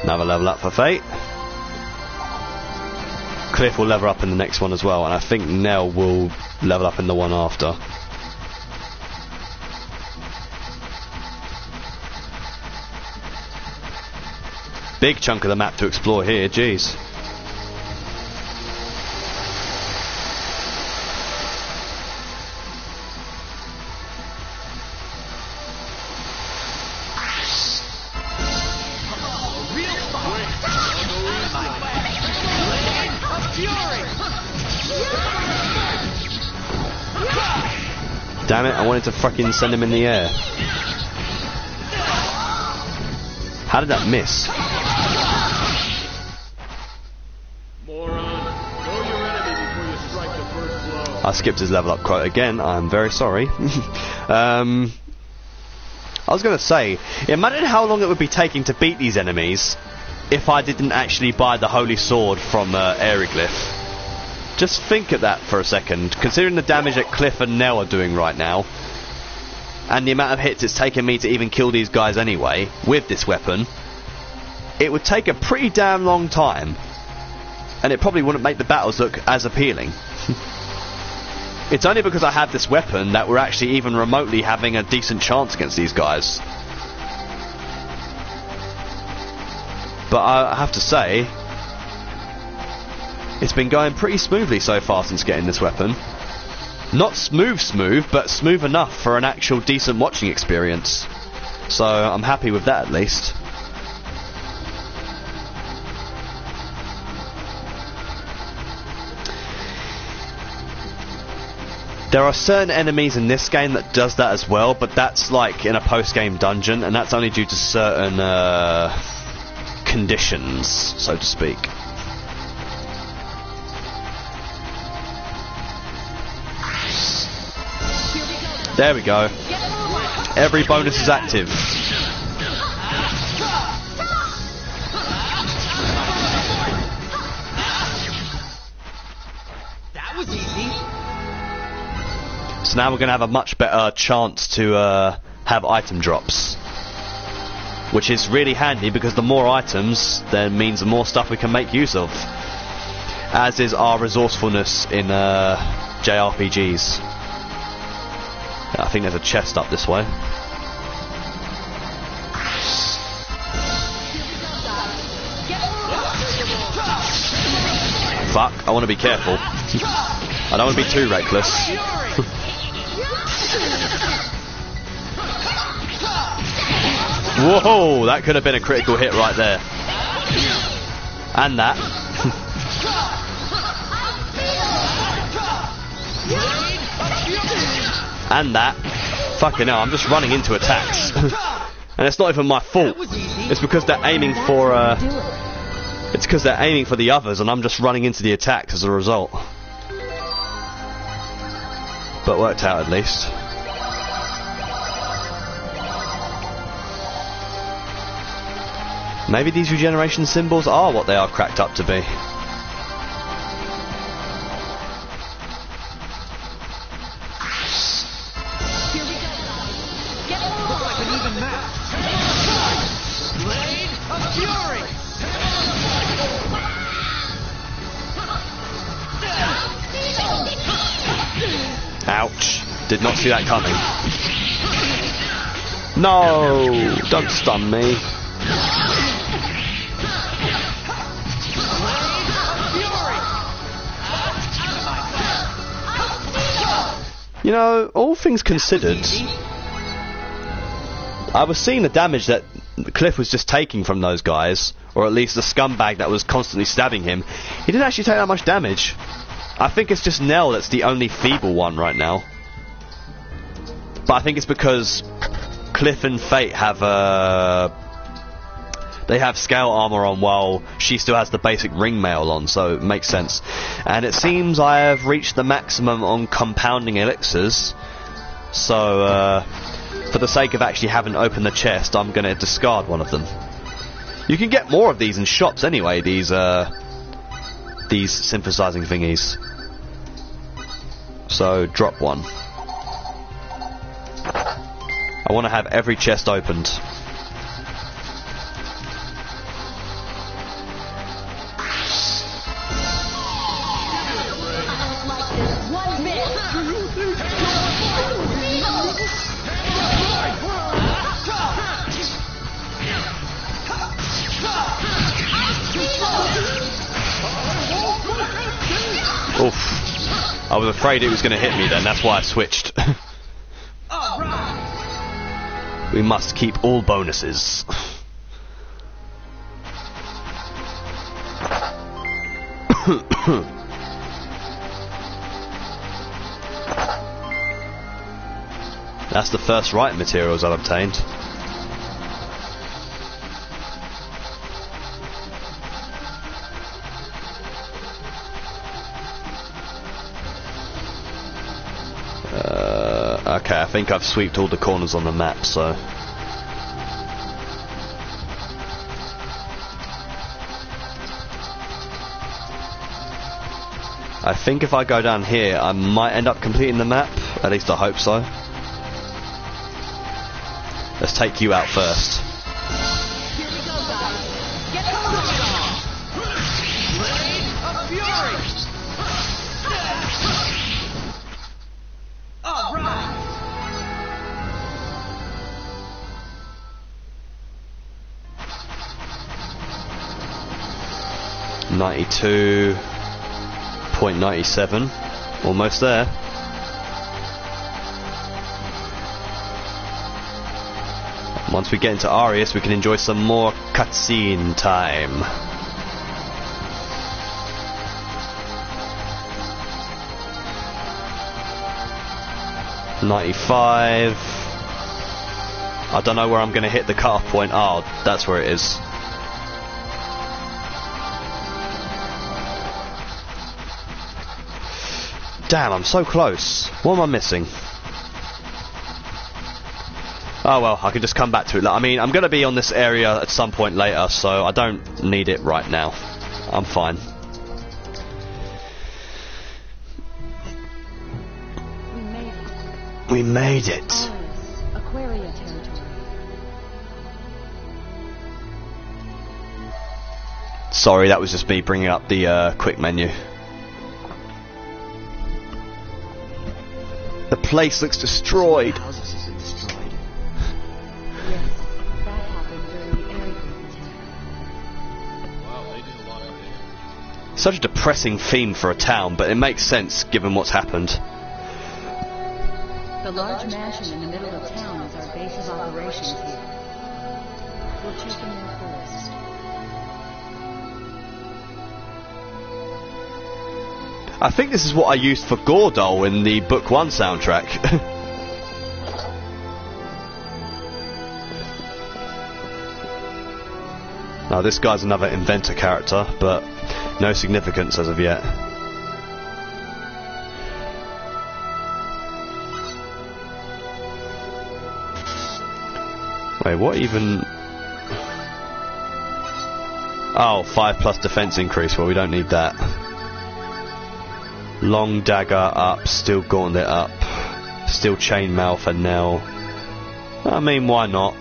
Another level up for Fate. Cliff will level up in the next one as well, and I think Nell will level up in the one after. Big chunk of the map to explore here, jeez. Damn it, I wanted to fucking send him in the air. How did that miss? Moron, know your enemy before you strike the first blow. I skipped his level up quote again, I'm very sorry. I was going to say, imagine how long it would be taking to beat these enemies if I didn't actually buy the Holy Sword from Aeroglyph. Just think of that for a second, considering the damage that Cliff and Nell are doing right now, and the amount of hits it's taken me to even kill these guys anyway, with this weapon, it would take a pretty damn long time, and it probably wouldn't make the battles look as appealing. It's only because I have this weapon that we're actually even remotely having a decent chance against these guys. But I have to say, it's been going pretty smoothly so far since getting this weapon. Not smooth, but smooth enough for an actual decent watching experience. So I'm happy with that at least. There are certain enemies in this game that does that as well, but that's like in a post-game dungeon, and that's only due to certain conditions, so to speak. There we go. Every bonus is active. That was easy. So now we're going to have a much better chance to have item drops. Which is really handy because the more items then means the more stuff we can make use of. As is our resourcefulness in JRPGs. I think there's a chest up this way. Fuck, I want to be careful. I don't want to be too reckless. Whoa, that could have been a critical hit right there. And that. And that. Fucking hell, I'm just running into attacks. And it's not even my fault. It's because they're aiming for it's because they're aiming for the others and I'm just running into the attacks as a result. But worked out at least. Maybe these regeneration symbols are what they are cracked up to be. Ouch. Did not see that coming. No! Don't stun me. You know, all things considered, I was seeing the damage that Cliff was just taking from those guys, or at least the scumbag that was constantly stabbing him. He didn't actually take that much damage. I think it's just Nell that's the only feeble one right now. But I think it's because Cliff and Fate have they have scale armor on while she still has the basic ring mail on, so it makes sense. And it seems I have reached the maximum on compounding elixirs, so for the sake of actually having opened the chest, I'm going to discard one of them. You can get more of these in shops anyway, these synthesizing thingies. So drop one. I want to have every chest opened. Oof. I was afraid it was going to hit me then, that's why I switched. We must keep all bonuses. That's the first right materials I've obtained. Okay, I think I've sweeped all the corners on the map, so... I think if I go down here, I might end up completing the map. At least I hope so. Let's take you out first. Here we go, guys. Get the move on. Blade of Fury. All right. 92.97, almost there. Once we get into Arius, we can enjoy some more cutscene time. .95. I don't know where I'm going to hit the cutoff point. Oh, that's where it is. Damn, I'm so close. What am I missing? Oh well, I can just come back to it. I mean, I'm going to be on this area at some point later, so I don't need it right now. I'm fine. We made it. Aquaria territory. Sorry, that was just me bringing up the quick menu. The place looks destroyed. Houses have been destroyed. Yes, that happened during the Aryglyph attack. Wow, they did a lot of damage. Such a depressing theme for a town, but it makes sense given what's happened. The large mansion in the middle of town is our base of operations here. We'll check in there first. I think this is what I used for Gordol in the Book 1 soundtrack. Now this guy's another inventor character, but no significance as of yet. Wait, what even... Oh, 5+ defense increase, well we don't need that. Long dagger up, still gauntlet up, still chainmail for Nell. I mean, why not?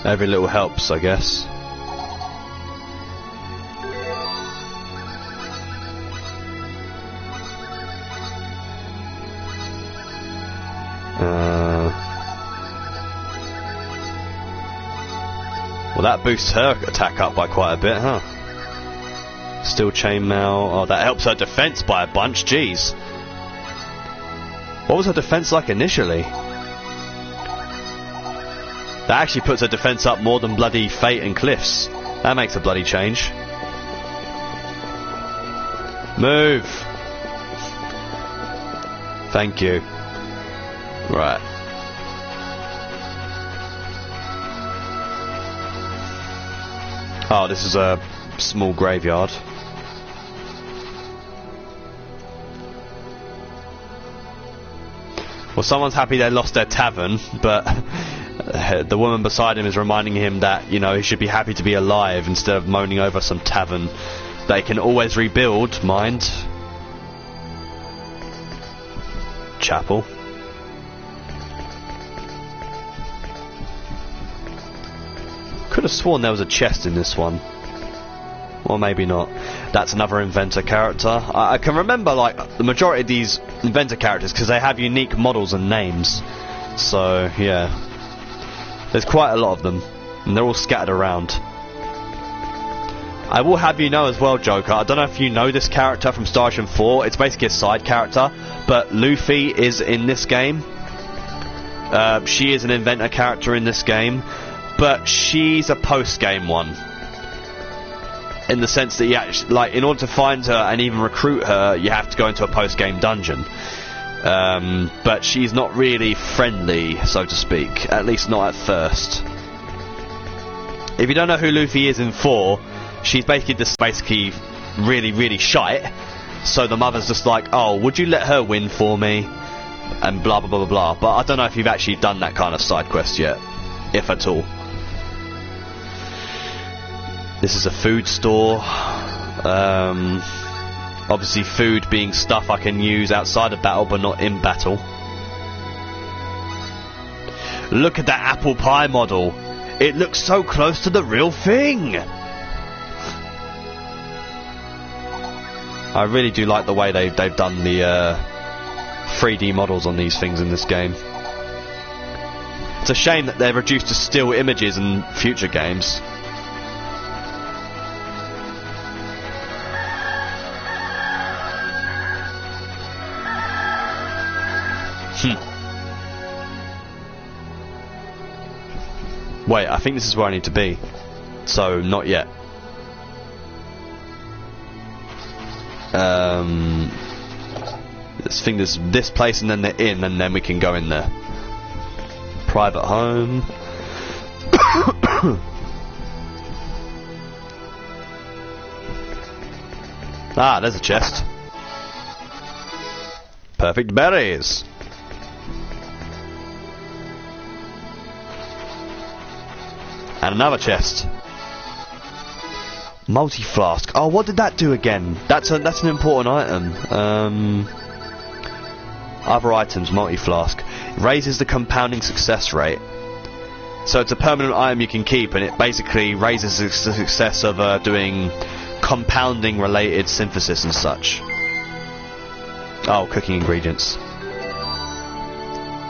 Every little helps, I guess. Well, that boosts her attack up by quite a bit, huh? Steel chainmail. Oh, that helps her defense by a bunch. Jeez. What was her defense like initially? That actually puts her defense up more than bloody Fate and Cliff's. That makes a bloody change. Move. Thank you. Right. Oh, this is a small graveyard. Well, someone's happy they lost their tavern, but the woman beside him is reminding him that, you know, he should be happy to be alive instead of moaning over some tavern. They can always rebuild, mind. Chapel. Could have sworn there was a chest in this one. Or maybe not. That's another inventor character. I can remember, like, the majority of these inventor characters because they have unique models and names. So, yeah. There's quite a lot of them. And they're all scattered around. I will have you know as well, Joker, I don't know if you know this character from Star Ocean 4. It's basically a side character. But Luffy is in this game. She is an inventor character in this game. But she's a post-game one. In the sense that you actually, like, in order to find her and even recruit her, you have to go into a post-game dungeon. But she's not really friendly, so to speak. At least not at first. If you don't know who Luffy is in 4, she's basically really, really shite. So the mother's just like, oh, would you let her win for me? And blah, blah, blah, blah, blah. But I don't know if you've actually done that kind of side quest yet. If at all. This is a food store. Obviously food being stuff I can use outside of battle but not in battle. Look at that apple pie model. It looks so close to the real thing. I really do like the way they've done the 3D models on these things in this game. It's a shame that they're reduced to still images in future games. Wait, I think this is where I need to be. So, not yet. Let's think there's this place and then the inn, and then we can go in there. Private home. Ah, there's a chest. Perfect berries. And another chest. Multi-flask. Oh, what did that do again? That's an important item. Other items, multi-flask. Raises the compounding success rate. So it's a permanent item you can keep, and it basically raises the success of doing compounding related synthesis and such. Oh, cooking ingredients.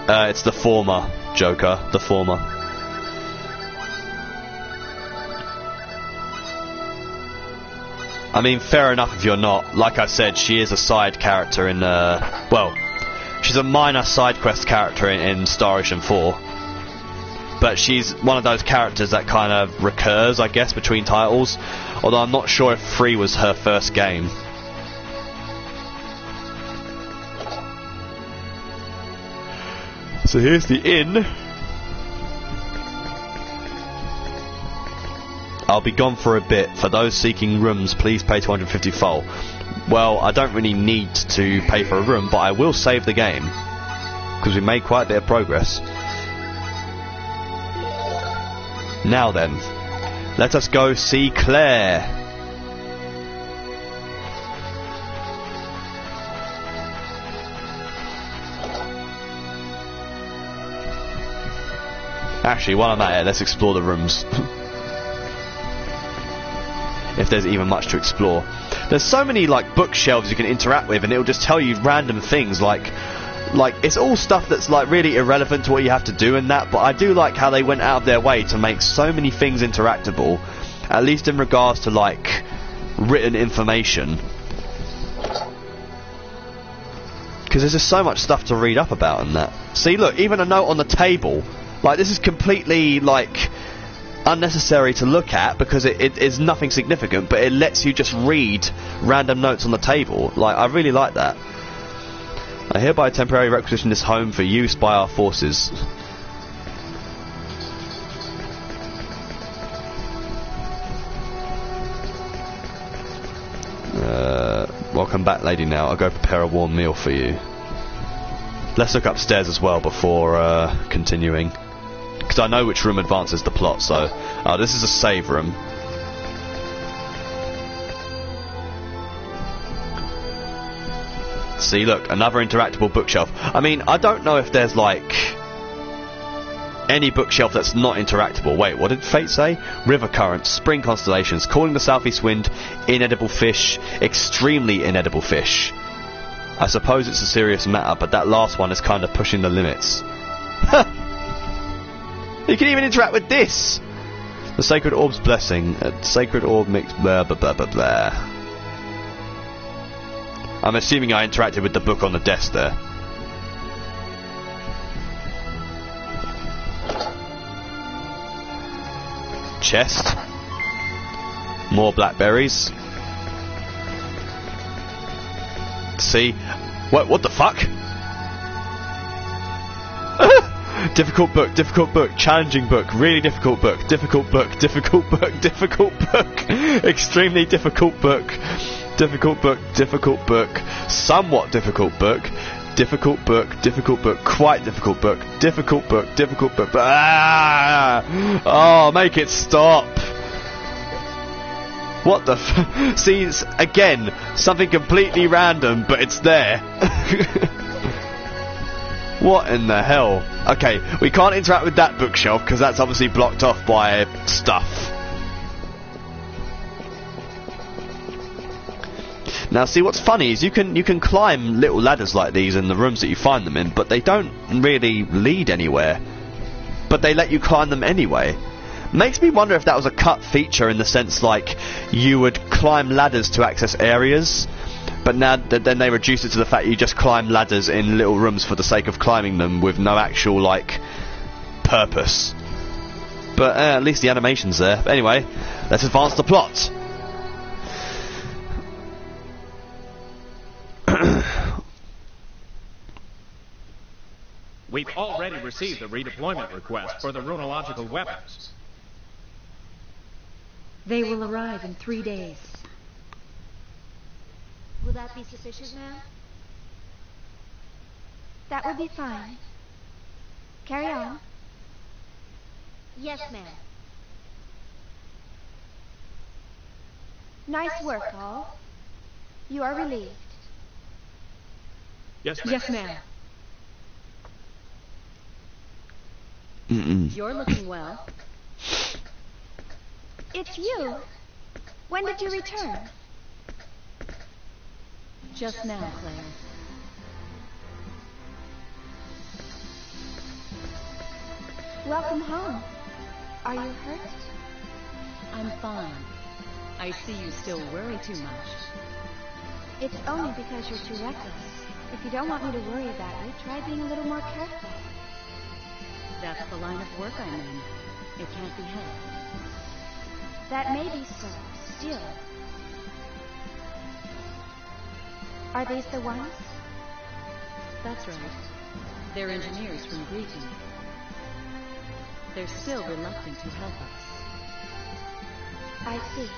It's the former, Joker. The former. I mean, fair enough if you're not. Like I said, she is a side character in, well, she's a minor side quest character in Star Ocean 4. But she's one of those characters that kind of recurs, I guess, between titles. Although I'm not sure if 3 was her first game. So here's the inn. I'll be gone for a bit. For those seeking rooms, please pay 250 fol. Well, I don't really need to pay for a room, but I will save the game. Because we made quite a bit of progress. Now then, let us go see Claire. Actually, while I'm at it, let's explore the rooms. If there's even much to explore. There's so many like bookshelves you can interact with, and it'll just tell you random things like like, it's all stuff that's like really irrelevant to what you have to do in that, but I do like how they went out of their way to make so many things interactable, at least in regards to like written information, because there's just so much stuff to read up about in that. See, look, even a note on the table, like, this is completely like unnecessary to look at because it is nothing significant, but it lets you just read random notes on the table. Like, I really like that. I hereby temporarily requisition this home for use by our forces. Welcome back, lady. Now I'll go prepare a warm meal for you. Let's look upstairs as well before continuing, because I know which room advances the plot. So, this is a save room. See, look, another interactable bookshelf. I mean, I don't know if there's like any bookshelf that's not interactable. Wait, what did Fate say? River currents, spring constellations, calling the southeast wind, inedible fish, extremely inedible fish. I suppose it's a serious matter, but that last one is kind of pushing the limits. You can even interact with this! The Sacred Orb's blessing. Sacred Orb makes blah blah blah blah blah. I'm assuming I interacted with the book on the desk there. Chest. More blackberries. See? What the fuck? Difficult book, challenging book, really difficult book, difficult book, difficult book, difficult book, extremely difficult book, difficult book, difficult book, somewhat difficult book, difficult book, difficult book, quite difficult book, difficult book, difficult book, oh, make it stop. What the f... See, it's, again, something completely random, but it's there. What in the hell? Okay, we can't interact with that bookshelf because that's obviously blocked off by stuff. Now, see, what's funny is you can climb little ladders like these in the rooms that you find them in, but they don't really lead anywhere. But they let you climb them anyway. Makes me wonder if that was a cut feature in the sense like you would climb ladders to access areas, but now then they reduce it to the fact you just climb ladders in little rooms for the sake of climbing them with no actual like purpose. But at least the animation's there. But anyway, let's advance the plot. We've already received a redeployment request for the runological weapons. They will arrive in 3 days. Will that be sufficient, ma'am? That would be fine. Carry on. Yes, ma'am. Nice work, all. You are relieved. Yes, ma'am. Yes, ma'am. You're looking well. It's you. When did you return? Just now, Claire. Welcome home. Are you hurt? I'm fine. I see you still worry too much. It's only because you're too reckless. If you don't want me to worry about you, try being a little more careful. That's the line of work I'm in. It can't be helped. That may be so. Still. Are these the ones? That's right. They're engineers from Greeting. They're still reluctant to help us. I see.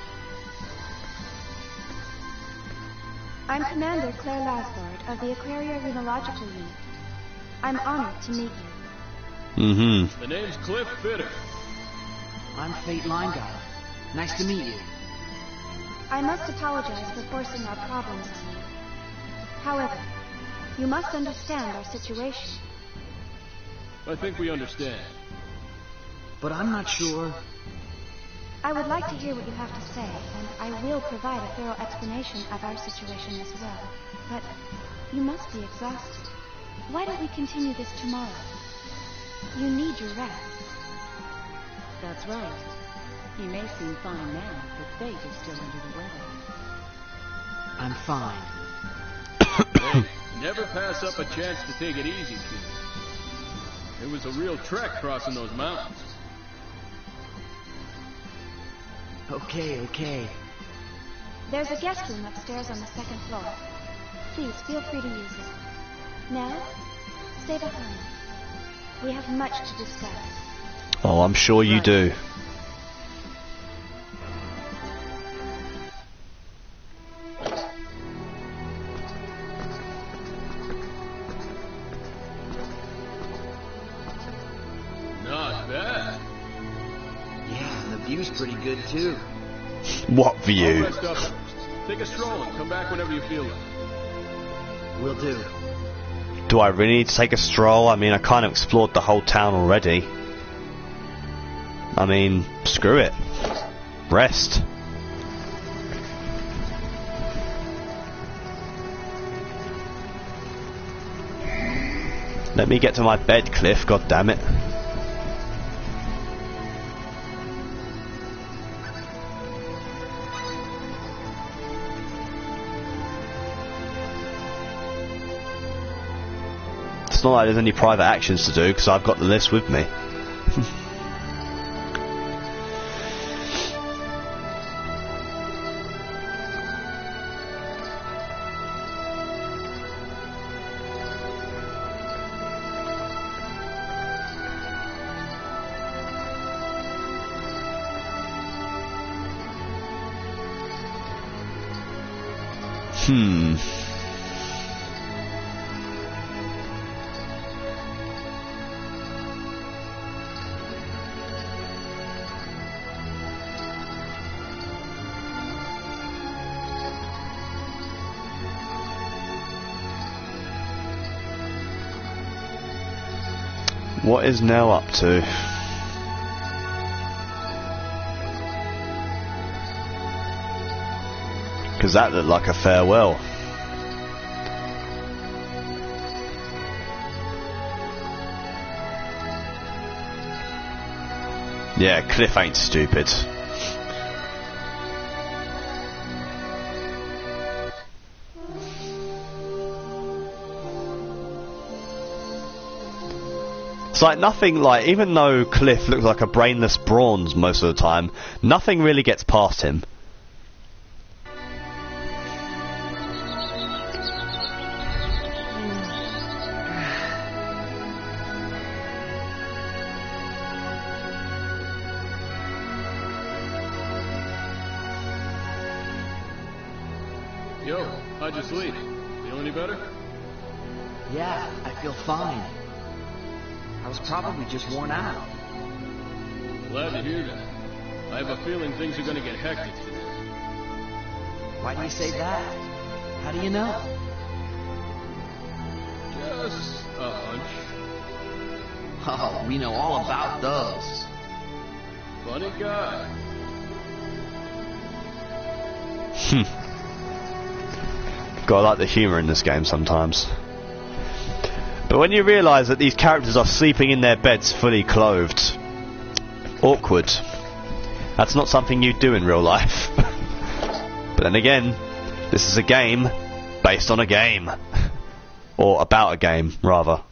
I'm Commander Claire Lasbard of the Aquaria Runological Unit. I'm honored to meet you. The name's Cliff Bitter. I'm Fate Lineguard. Nice to meet you. I must apologize for forcing our problems on you. However, you must understand our situation. I think we understand. But I'm not sure. I would like to hear what you have to say, and I will provide a thorough explanation of our situation as well. But you must be exhausted. Why don't we continue this tomorrow? You need your rest. That's right. He may seem fine now, but Fate is still under the weather. I'm fine. Hey, never pass up a chance to take it easy, kid. It was a real trek crossing those mountains. Okay. There's a guest room upstairs on the second floor. Please, feel free to use it. Now, stay behind. We have much to discuss. Oh, I'm sure you do. Not bad. Yeah, the view's pretty good too. What I'll view? rest up first. Take a stroll and come back whenever you feel like. Will do. Do I really need to take a stroll? I mean, I kind of explored the whole town already. I mean, screw it. Rest. Let me get to my bed, Cliff, god damn it. It's not like there's any private actions to do, because I've got the list with me. What is Nell up to? Because that looked like a farewell. Yeah, Cliff ain't stupid. It's like nothing, like, even though Cliff looks like a brainless bronze most of the time, nothing really gets past him. Yo, how'd you sleep? Feel any better? Yeah, I feel fine. I was probably just worn out. Glad to hear that. I have a feeling things are gonna get hectic today. Why do you say that? How do you know? Just a hunch. Oh, we know all about those. Funny guy. Gotta like the humour in this game sometimes. But when you realise that these characters are sleeping in their beds fully clothed, awkward. That's not something you do in real life. But then again, this is a game based on a game. Or about a game, rather.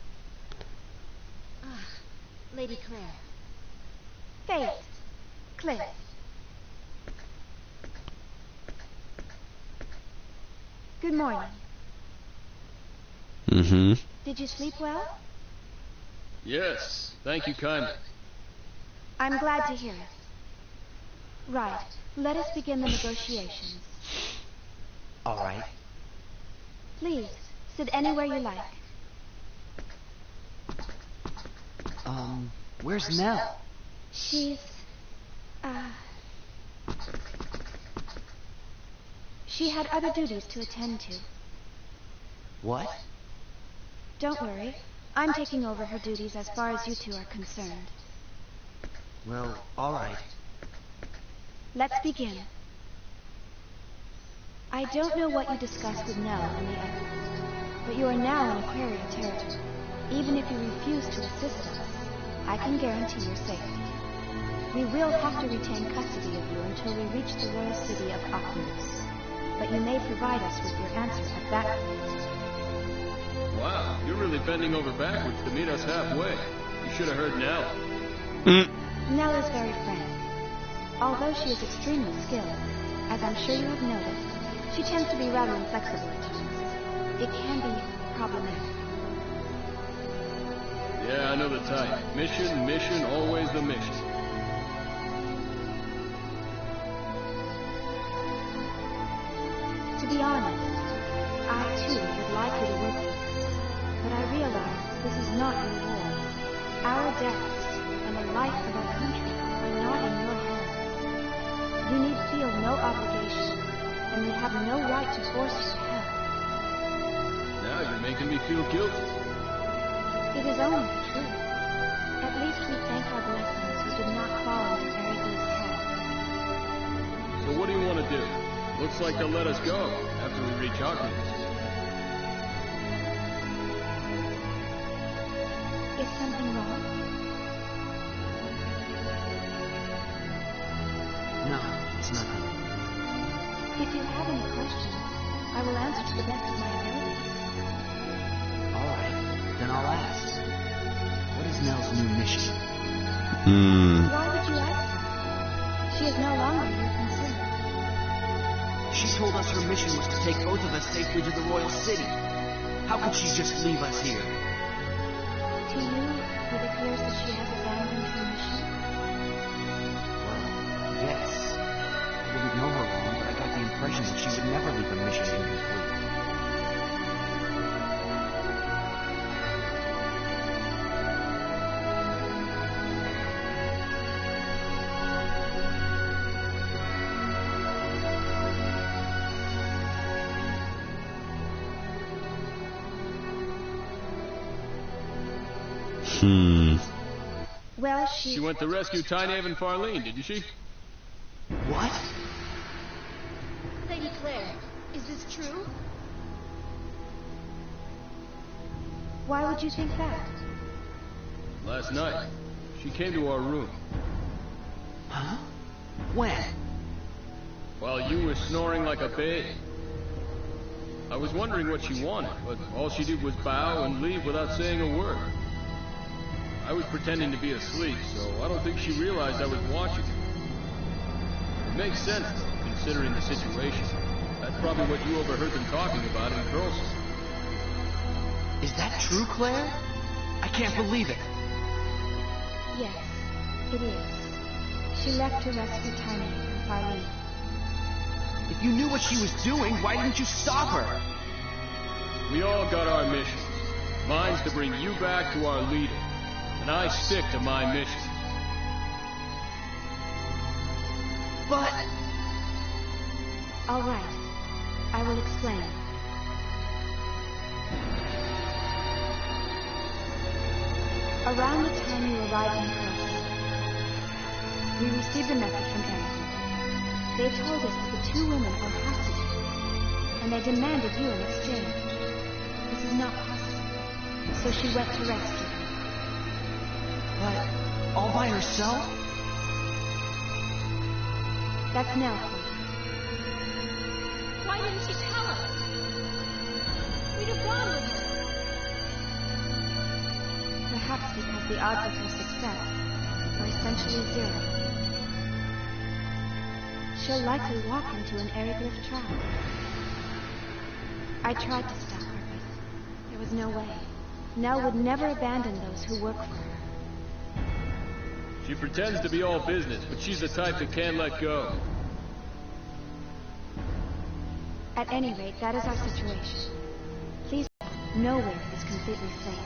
Lady Claire. Faith. Cliff. Good morning. Mm-hmm. Did you sleep well? Yes, thank you kindly. I'm glad to hear it. Right. Let us begin the negotiations. All right. Please, sit anywhere you like. Where's Nell? She's... She had other duties to attend to. What? Don't worry. I'm taking over her duties as far as you two are concerned. Well, all right. Let's begin. I don't know what you discussed with Nell and the others, But you are now in Aquaria territory. Even if you refuse to assist us, I can guarantee your safety. We will have to retain custody of you until we reach the royal city of Oculus. But you may provide us with your answer at that point. Wow, you're really bending over backwards to meet us halfway. You should have heard Nell. Nell is very frank. Although she is extremely skilled, as I'm sure you have noticed, she tends to be rather inflexible at times. It can be problematic. Yeah, I know the type. Mission, mission, always the mission. To be honest, I too would like you to work with us. But I realize this is not your war. Our deaths and the life of our country are not in your hands. You need feel no obligation, and we have no right to force you to help. Now you're making me feel guilty. It is only the truth. At least we thank our blessings who did not fall into Ericles' path. So what do you want to do? Looks like they'll let us go after we reach Oculus. Is something wrong? No, it's nothing. If you have any questions, I will answer to the best of my abilities. All right, then I'll ask. What is Nell's new mission? Why would you ask her? She is no longer your concern. She told us her mission was to take both of us safely to the royal city. How could she just leave us here? To you, it appears that she has abandoned her mission. Well, yes. I didn't know her long, but I got the impression that she would never leave a mission incomplete. Well, She went to rescue Tynehaven and Farlene, didn't she? What? Lady Claire, is this true? Why would you think that? Last night, she came to our room. Huh? When? While you were snoring like a babe. I was wondering what she wanted, but all she did was bow and leave without saying a word. I was pretending to be asleep, so I don't think she realized I was watching her. It makes sense, though, considering the situation. That's probably what you overheard them talking about in Curlson. Is that true, Claire? I can't believe it. Yes, it is. She left to rescue Tiny and Farlene. If you knew what she was doing, why didn't you stop her? We all got our missions. Mine's to bring you back to our leader. And I stick to my mission. But... All right. I will explain. Around the time you arrived in Curlson, we received a message from Eric. They told us that the two women are hostages, and they demanded you in exchange. This is not possible, so she went to rescue them. But... all by herself? That's Nell for you. Why didn't she tell us? We'd have gone with her. Perhaps because the odds of her success are essentially zero. She'll likely walk into an Eriglyph trap. I tried to stop her, but there was no way. Nell would never abandon those who work for her. She pretends to be all business, but she's the type that can't let go. At any rate, that is our situation. Please, nowhere is completely safe.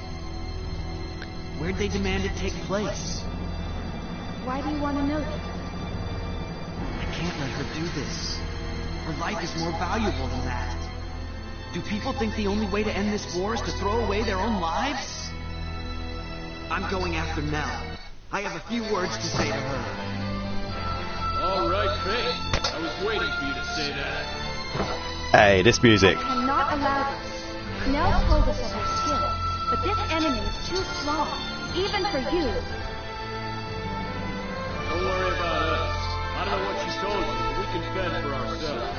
Where'd they demand it take place? Why do you want to know that? I can't let her do this. Her life is more valuable than that. Do people think the only way to end this war is to throw away their own lives? I'm going after Nell. I have a few words to say to her. All right, Faith. I was waiting for you to say that. Hey, this music. I cannot allow this. Nell Nell told us of your skill, but this enemy is too strong, even for you. Don't worry about us. I don't know what she told you, but we can fend for ourselves.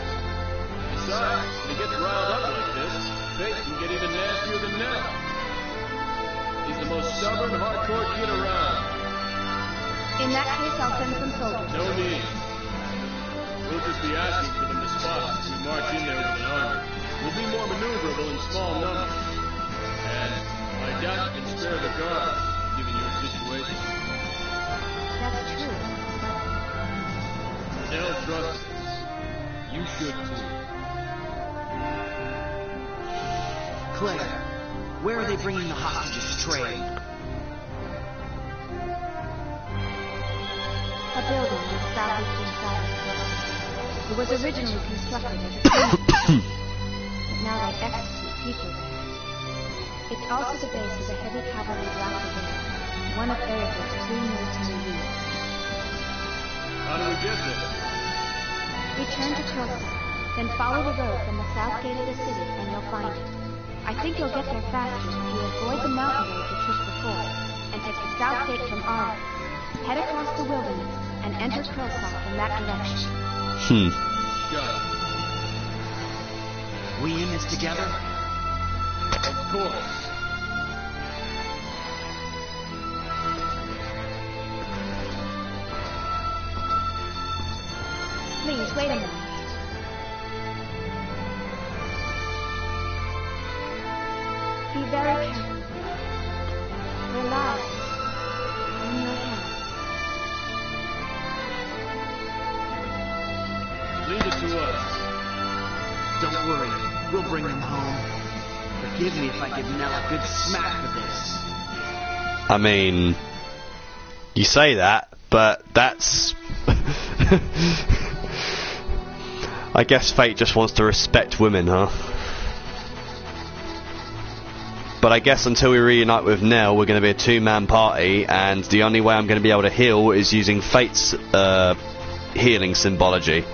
Besides, when he gets riled up like this, Fate can get even nastier than Nell. He's the most stubborn, hardcore kid around. In that case, I'll send some soldiers. No need. We'll just be asking for them to spot us as we march in there with an army. We'll be more maneuverable in small numbers. And I doubt you can spare the guard, given your situation. That's true. Nell trusts us. You should too. Claire, where are they bringing the hostages straight? A building on the southeastern side of the coast. It was originally constructed as a training camp, but now they execute people there. It's also the base of the heavy cavalry Black Brigade, one of Erebus' 3 military units. How do we get there? We turn to Krosa, then follow the road from the south gate of the city and you'll find it. I think you'll get there faster if you avoid the mountain road you took before and take the south gate from Arla. Head across the wilderness and enter Krosa from that direction. Got it. We in this together? Of course. Please, wait a minute. Be very careful. Their lives are in your hands. Leave it to us. Don't worry, we'll bring them home. Forgive me if I give Nell a good smack for this. I mean, you say that, but that's... I guess Fate just wants to respect women, huh? But I guess until we reunite with Nell, we're going to be a 2-man party, and the only way I'm going to be able to heal is using Fate's healing symbology,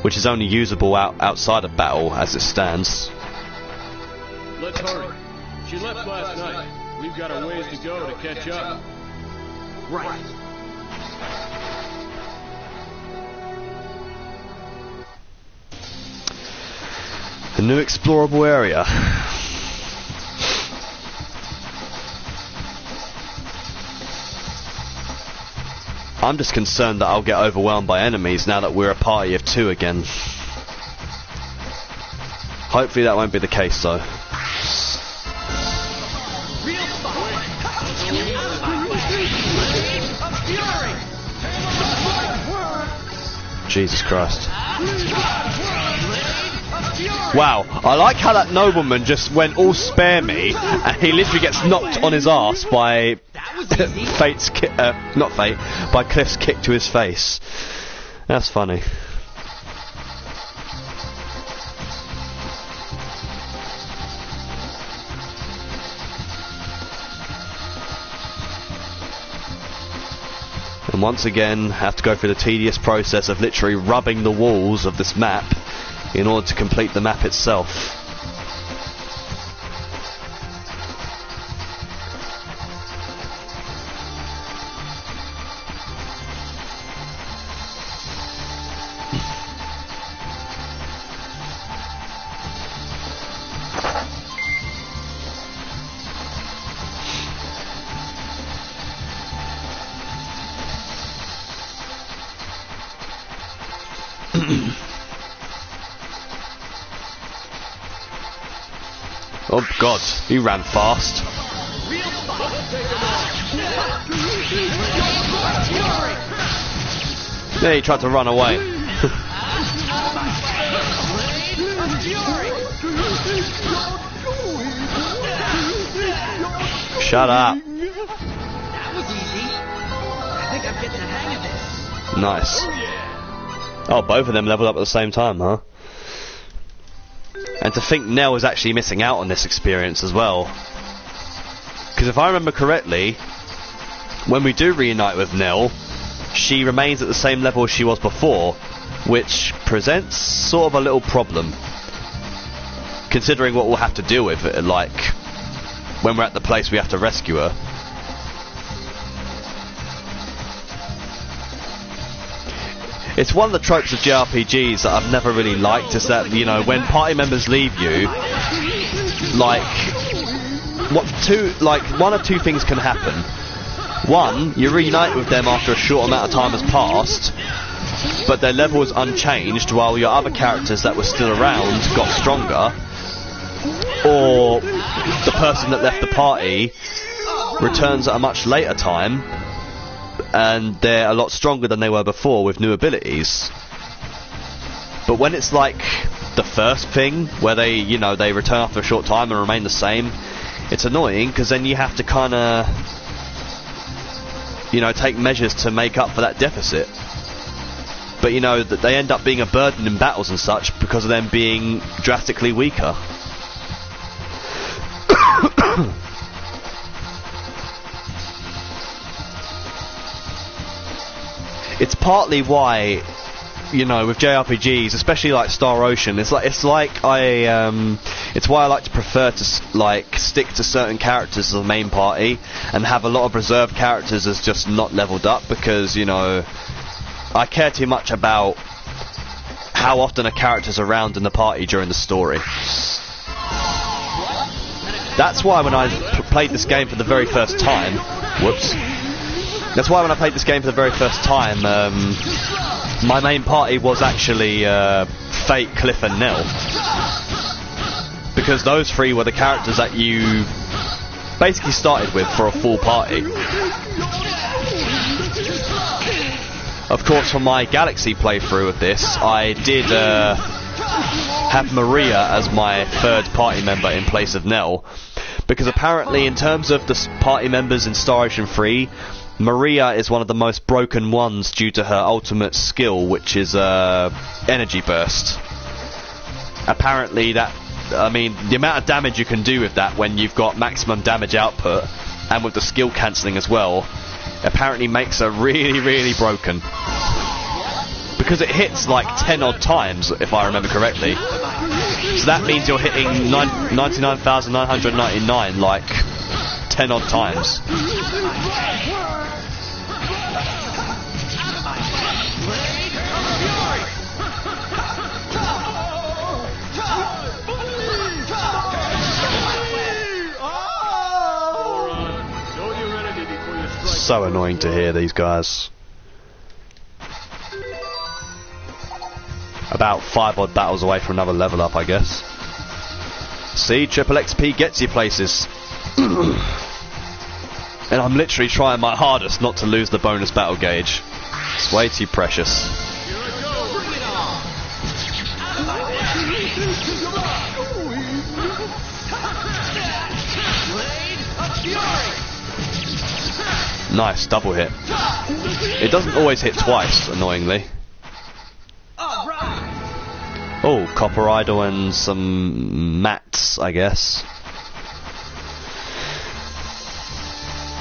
which is only usable outside of battle as it stands. Let's hurry. She left last night. We've got a ways to go to catch up. Right. A new explorable area. I'm just concerned that I'll get overwhelmed by enemies now that we're a party of 2 again. Hopefully that won't be the case though. Jesus Christ. Wow, I like how that nobleman just went all spare me and he literally gets knocked on his ass by Fate's not Fate, by Cliff's kick to his face. That's funny. And once again, have to go through the tedious process of literally rubbing the walls of this map in order to complete the map itself. Oh god, he ran fast. Yeah, he tried to run away. Shut up. That was easy. I think I'm getting the hang of this. Nice. Oh, both of them leveled up at the same time, huh? And to think Nell is actually missing out on this experience as well. Because if I remember correctly, when we do reunite with Nell, she remains at the same level as she was before, which presents sort of a little problem. considering what we'll have to deal with, like, when we're at the place we have to rescue her. It's one of the tropes of JRPGs that I've never really liked, is that, you know, when party members leave you, like, one or two things can happen. One, you reunite with them after a short amount of time has passed, but their level is unchanged, while your other characters that were still around got stronger, or the person that left the party returns at a much later time, and they're a lot stronger than they were before with new abilities. But when it's like the first thing, where they, you know, they return after a short time and remain the same, it's annoying, because then you have to kind of, you know, take measures to make up for that deficit. But, you know, that they end up being a burden in battles and such because of them being drastically weaker. It's partly why, you know, with JRPGs, especially like Star Ocean, it's why I like to prefer to stick to certain characters as the main party and have a lot of reserved characters as just not leveled up, because, you know, I care too much about how often a character's around in the party during the story. That's why when I played this game for the very first time, that's why when I played this game for the very first time, my main party was actually Fate, Cliff and Nell, because those three were the characters that you basically started with for a full party. Of course, for my Galaxy playthrough of this, I did have Maria as my third party member in place of Nell, because apparently in terms of the party members in Star Ocean 3, Maria is one of the most broken ones due to her ultimate skill, which is Energy Burst. Apparently the amount of damage you can do with that when you've got maximum damage output, and with the skill cancelling as well, apparently makes her really, really broken. Because it hits like 10 odd times, if I remember correctly. So that means you're hitting 99,999 like 10 odd times. So annoying to hear these guys. About 5 odd battles away from another level up, I guess. See, triple XP gets you places. And I'm literally trying my hardest not to lose the bonus battle gauge. It's way too precious. Nice, double hit. It doesn't always hit twice, annoyingly. Oh, Copper Idol and some mats, I guess.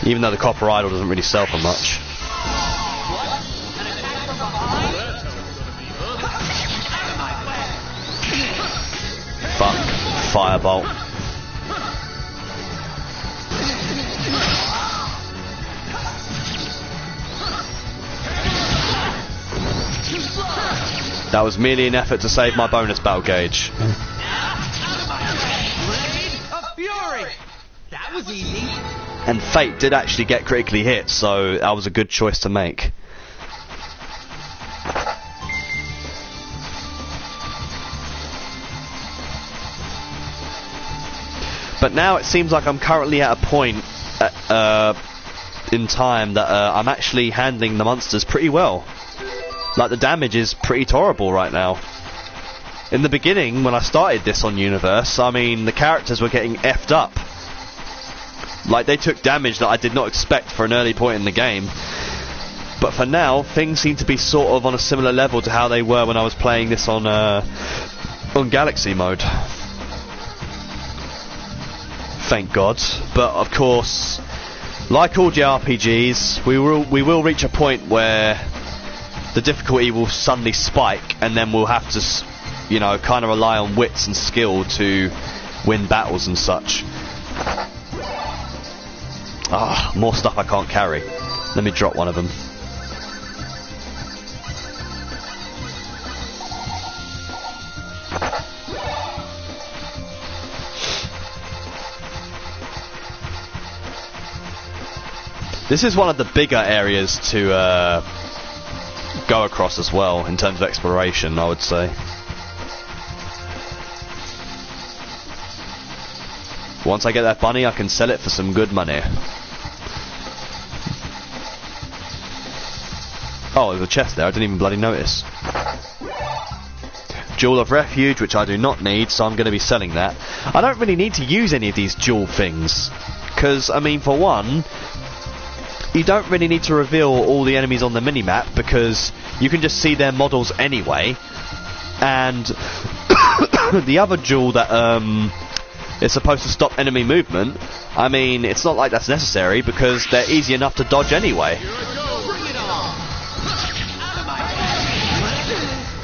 Even though the Copper Idol doesn't really sell for much. Fuck. Firebolt. That was merely an effort to save my bonus battle gauge. Blade of Fury! That was easy. And Fate did actually get critically hit, so that was a good choice to make. But now it seems like I'm currently at a point in time that I'm actually handling the monsters pretty well. Like, the damage is pretty tolerable right now. In the beginning, when I started this on Universe, I mean, the characters were getting effed up. Like, they took damage that I did not expect for an early point in the game. But for now, things seem to be sort of on a similar level to how they were when I was playing this on Galaxy mode. Thank God. But of course, like all JRPGs, we will reach a point where the difficulty will suddenly spike, and then we'll have to you know, kind of rely on wits and skill to win battles and such. Ah, more stuff I can't carry. Let me drop one of them. This is one of the bigger areas to go across as well, in terms of exploration, I would say. Once I get that bunny, I can sell it for some good money. Oh, there's a chest there, I didn't even bloody notice. Jewel of Refuge, which I do not need, so I'm going to be selling that. I don't really need to use any of these jewel things, because, I mean, for one, you don't really need to reveal all the enemies on the minimap, because you can just see their models anyway. And the other jewel that is supposed to stop enemy movement, I mean, it's not like that's necessary, because they're easy enough to dodge anyway.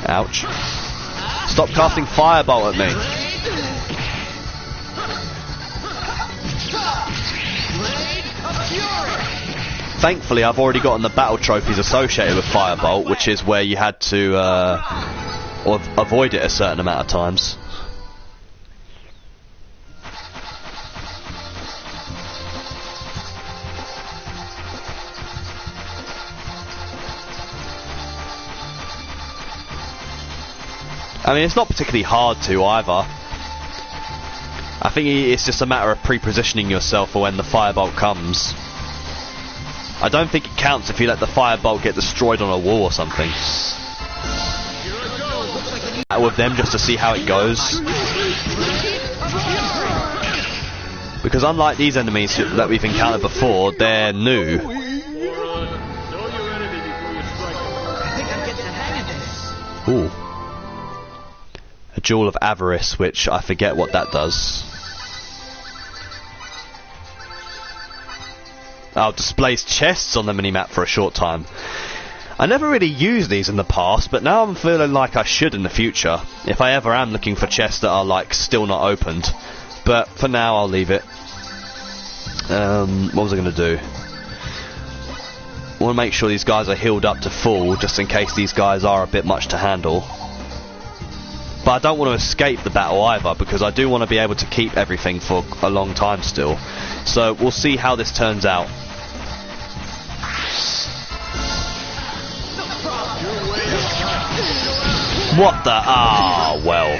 Ouch. Stop casting Firebolt at me. Thankfully, I've already gotten the battle trophies associated with Firebolt, which is where you had to avoid it a certain amount of times. I mean, it's not particularly hard to either. I think it's just a matter of pre-positioning yourself for when the Firebolt comes. I don't think it counts if you let the Firebolt get destroyed on a wall or something. With them just to see how it goes. Because unlike these enemies that we've encountered before, they're new. Ooh. A Jewel of Avarice, which I forget what that does. Oh, displays chests on the minimap for a short time. I never really used these in the past, but now I'm feeling like I should in the future, if I ever am looking for chests that are, like, still not opened. But for now, I'll leave it. What was I going to do? I want to make sure these guys are healed up to full, just in case these guys are a bit much to handle. But I don't want to escape the battle either, because I do want to be able to keep everything for a long time still. So we'll see how this turns out. What the? Ah, well.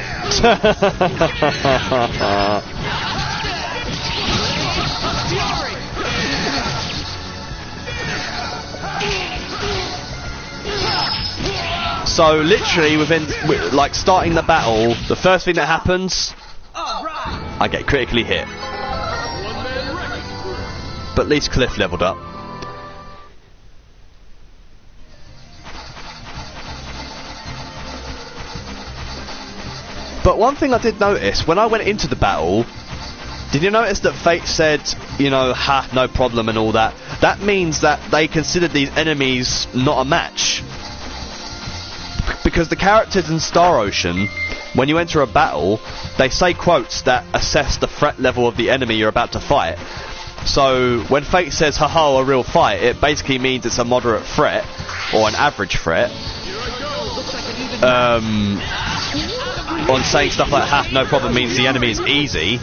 So literally within, like, starting the battle, the first thing that happens, I get critically hit. But at least Cliff leveled up. But one thing I did notice, when I went into the battle, did you notice that Fate said, you know, ha, no problem and all that? That means that they considered these enemies not a match. Because the characters in Star Ocean, when you enter a battle, they say quotes that assess the threat level of the enemy you're about to fight. So when Fate says, haha, a real fight, it basically means it's a moderate threat, or an average threat. On saying stuff like, ha, no problem means the enemy is easy.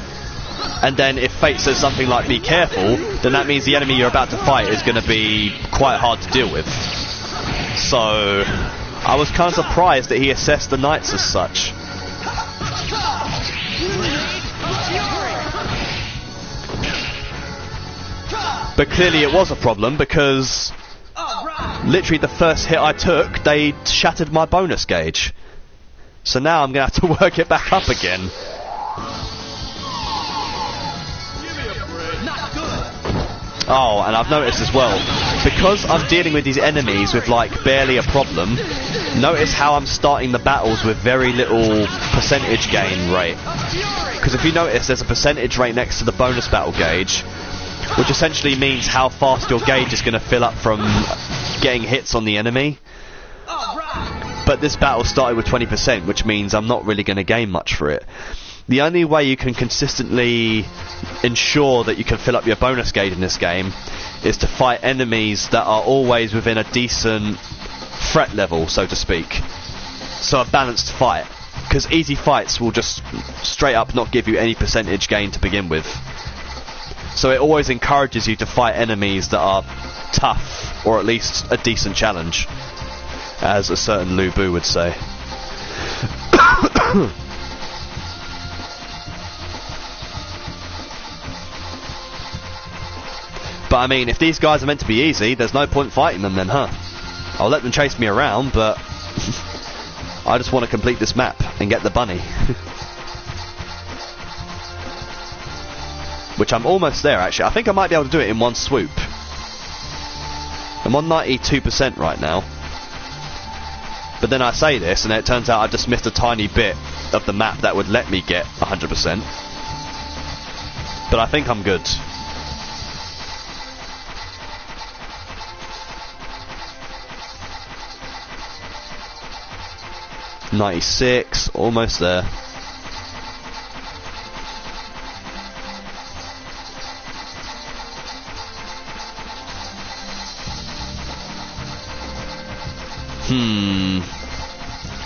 And then if Fate says something like, be careful, then that means the enemy you're about to fight is going to be quite hard to deal with. So I was kind of surprised that he assessed the knights as such. But clearly it was a problem, because literally the first hit I took, they shattered my bonus gauge. So now I'm going to have to work it back up again. Oh, and I've noticed as well, because I'm dealing with these enemies with, like, barely a problem, notice how I'm starting the battles with very little percentage gain rate. Because if you notice, there's a percentage rate next to the bonus battle gauge, which essentially means how fast your gauge is going to fill up from getting hits on the enemy. but this battle started with 20%, which means I'm not really going to gain much for it. The only way you can consistently ensure that you can fill up your bonus gauge in this game is to fight enemies that are always within a decent threat level, so to speak. So a balanced fight, because easy fights will just straight up not give you any percentage gain to begin with. So it always encourages you to fight enemies that are tough, or at least a decent challenge, as a certain Lu Bu would say. But I mean, if these guys are meant to be easy, there's no point fighting them then, huh? I'll let them chase me around, but I just want to complete this map and get the bunny. Which I'm almost there, actually. I think I might be able to do it in one swoop. I'm on 92% right now. But then I say this, and it turns out I just missed a tiny bit of the map that would let me get 100%. But I think I'm good. .96, almost there.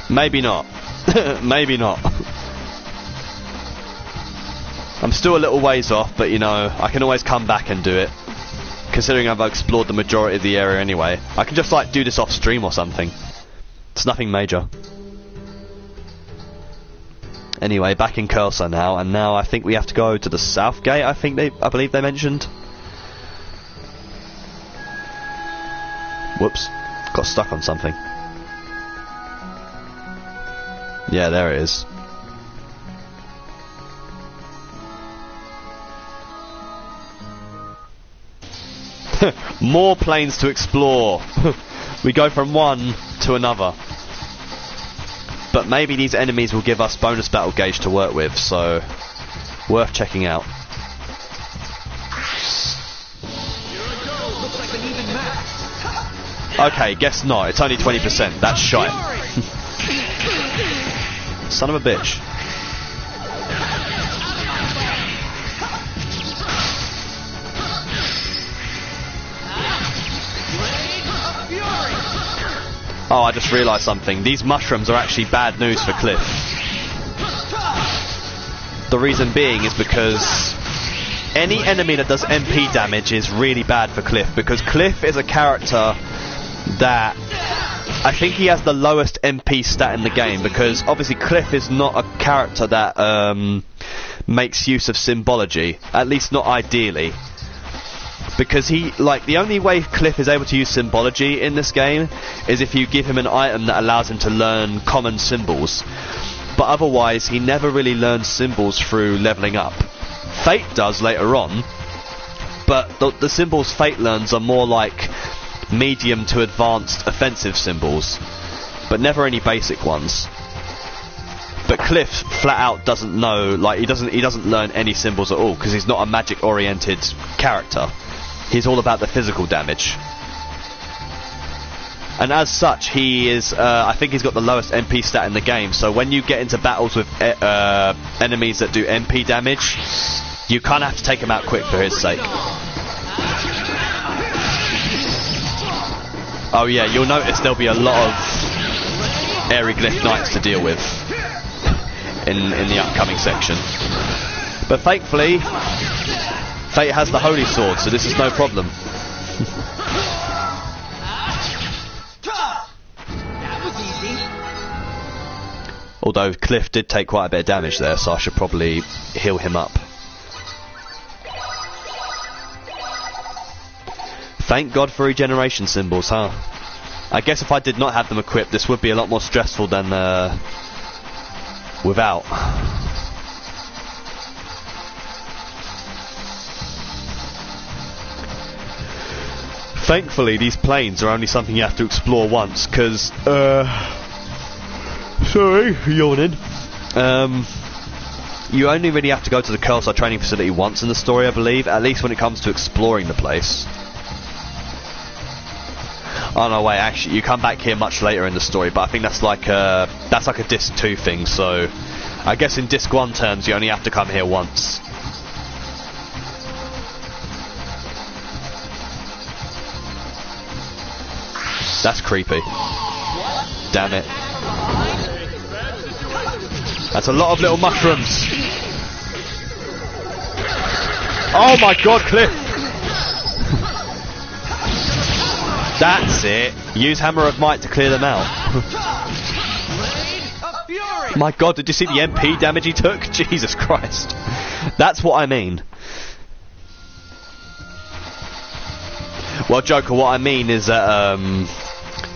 Maybe not. Maybe not. I'm still a little ways off, but you know, I can always come back and do it. Considering I've explored the majority of the area anyway. I can just like do this off stream or something. It's nothing major. Anyway, back in Cursa now, and now I think we have to go to the south gate. I believe they mentioned. Whoops, got stuck on something. Yeah, there it is. More planes to explore. We go from one to another. But maybe these enemies will give us bonus battle gauge to work with, so worth checking out. Okay, guess not. It's only 20%. That's shite. Son of a bitch. Oh, I just realised something. These mushrooms are actually bad news for Cliff. The reason being is because any enemy that does MP damage is really bad for Cliff, because Cliff is a character that I think he has the lowest MP stat in the game, because obviously Cliff is not a character that makes use of symbology, at least not ideally. Because he, like, the only way Cliff is able to use symbology in this game is if you give him an item that allows him to learn common symbols. But otherwise, he never really learns symbols through leveling up. Fate does later on, but the symbols Fate learns are more like medium to advanced offensive symbols, but never any basic ones. But Cliff flat out doesn't know, like, he doesn't learn any symbols at all, because he's not a magic oriented character. He's all about the physical damage. And as such, he is, I think he's got the lowest MP stat in the game, so when you get into battles with enemies that do MP damage, you kind of have to take him out quick for his sake. Oh yeah, you'll notice there'll be a lot of Aeroglyph Knights to deal with in the upcoming section. But thankfully, Fate has the Holy Sword, so this is no problem. That was easy. Although Cliff did take quite a bit of damage there, so I should probably heal him up. Thank God for regeneration symbols, huh? I guess if I did not have them equipped, this would be a lot more stressful than without. Thankfully, these planes are only something you have to explore once, because, sorry, yawning. You only really have to go to the Cursa training facility once in the story, I believe, at least when it comes to exploring the place. Oh no, wait, actually, you come back here much later in the story, but I think that's like a Disc 2 thing, so I guess in Disc 1 terms, you only have to come here once. That's creepy. Damn it. That's a lot of little mushrooms. Oh my god, Cliff! That's it. Use Hammer of Might to clear them out. My god, did you see the MP damage he took? Jesus Christ. That's what I mean. Well, Joker, what I mean is that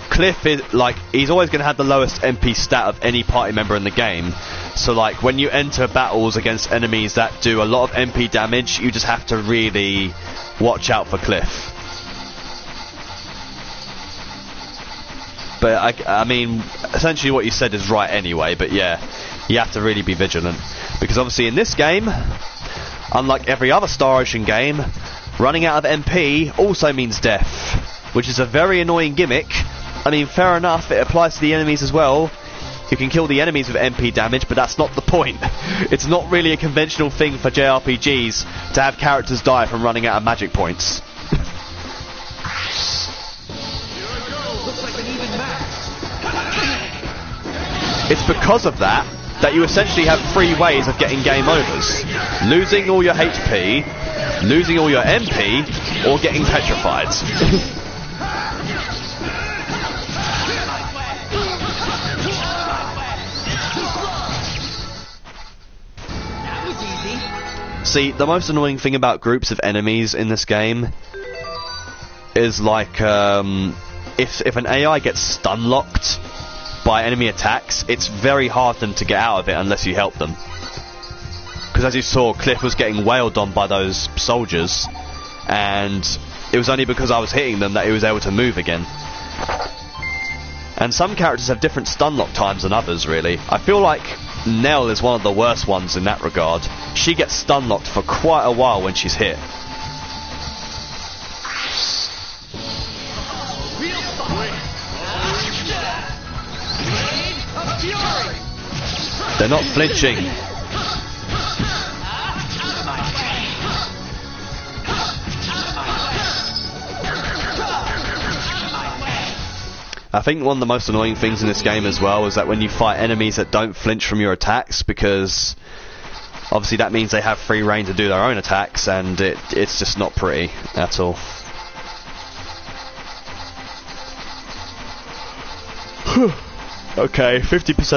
Cliff is like, he's always going to have the lowest MP stat of any party member in the game. So like when you enter battles against enemies that do a lot of MP damage, you just have to really watch out for Cliff. But I mean, essentially what you said is right anyway, but yeah, you have to really be vigilant. Because obviously in this game, unlike every other Star Ocean game, running out of MP also means death, which is a very annoying gimmick. I mean, fair enough, it applies to the enemies as well. You can kill the enemies with MP damage, but that's not the point. It's not really a conventional thing for JRPGs to have characters die from running out of magic points. It's because of that you essentially have 3 ways of getting game overs. Losing all your HP, losing all your MP, or getting petrified. See, the most annoying thing about groups of enemies in this game is like, if an AI gets stun locked by enemy attacks, it's very hard for them to get out of it unless you help them. Because as you saw, Cliff was getting wailed on by those soldiers, and it was only because I was hitting them that he was able to move again. And some characters have different stun lock times than others, really. I feel like Nell is one of the worst ones in that regard. She gets stun locked for quite a while when she's hit. They're not flinching. I think one of the most annoying things in this game as well is that when you fight enemies that don't flinch from your attacks, because obviously that means they have free reign to do their own attacks, and it's just not pretty at all. Okay, 50%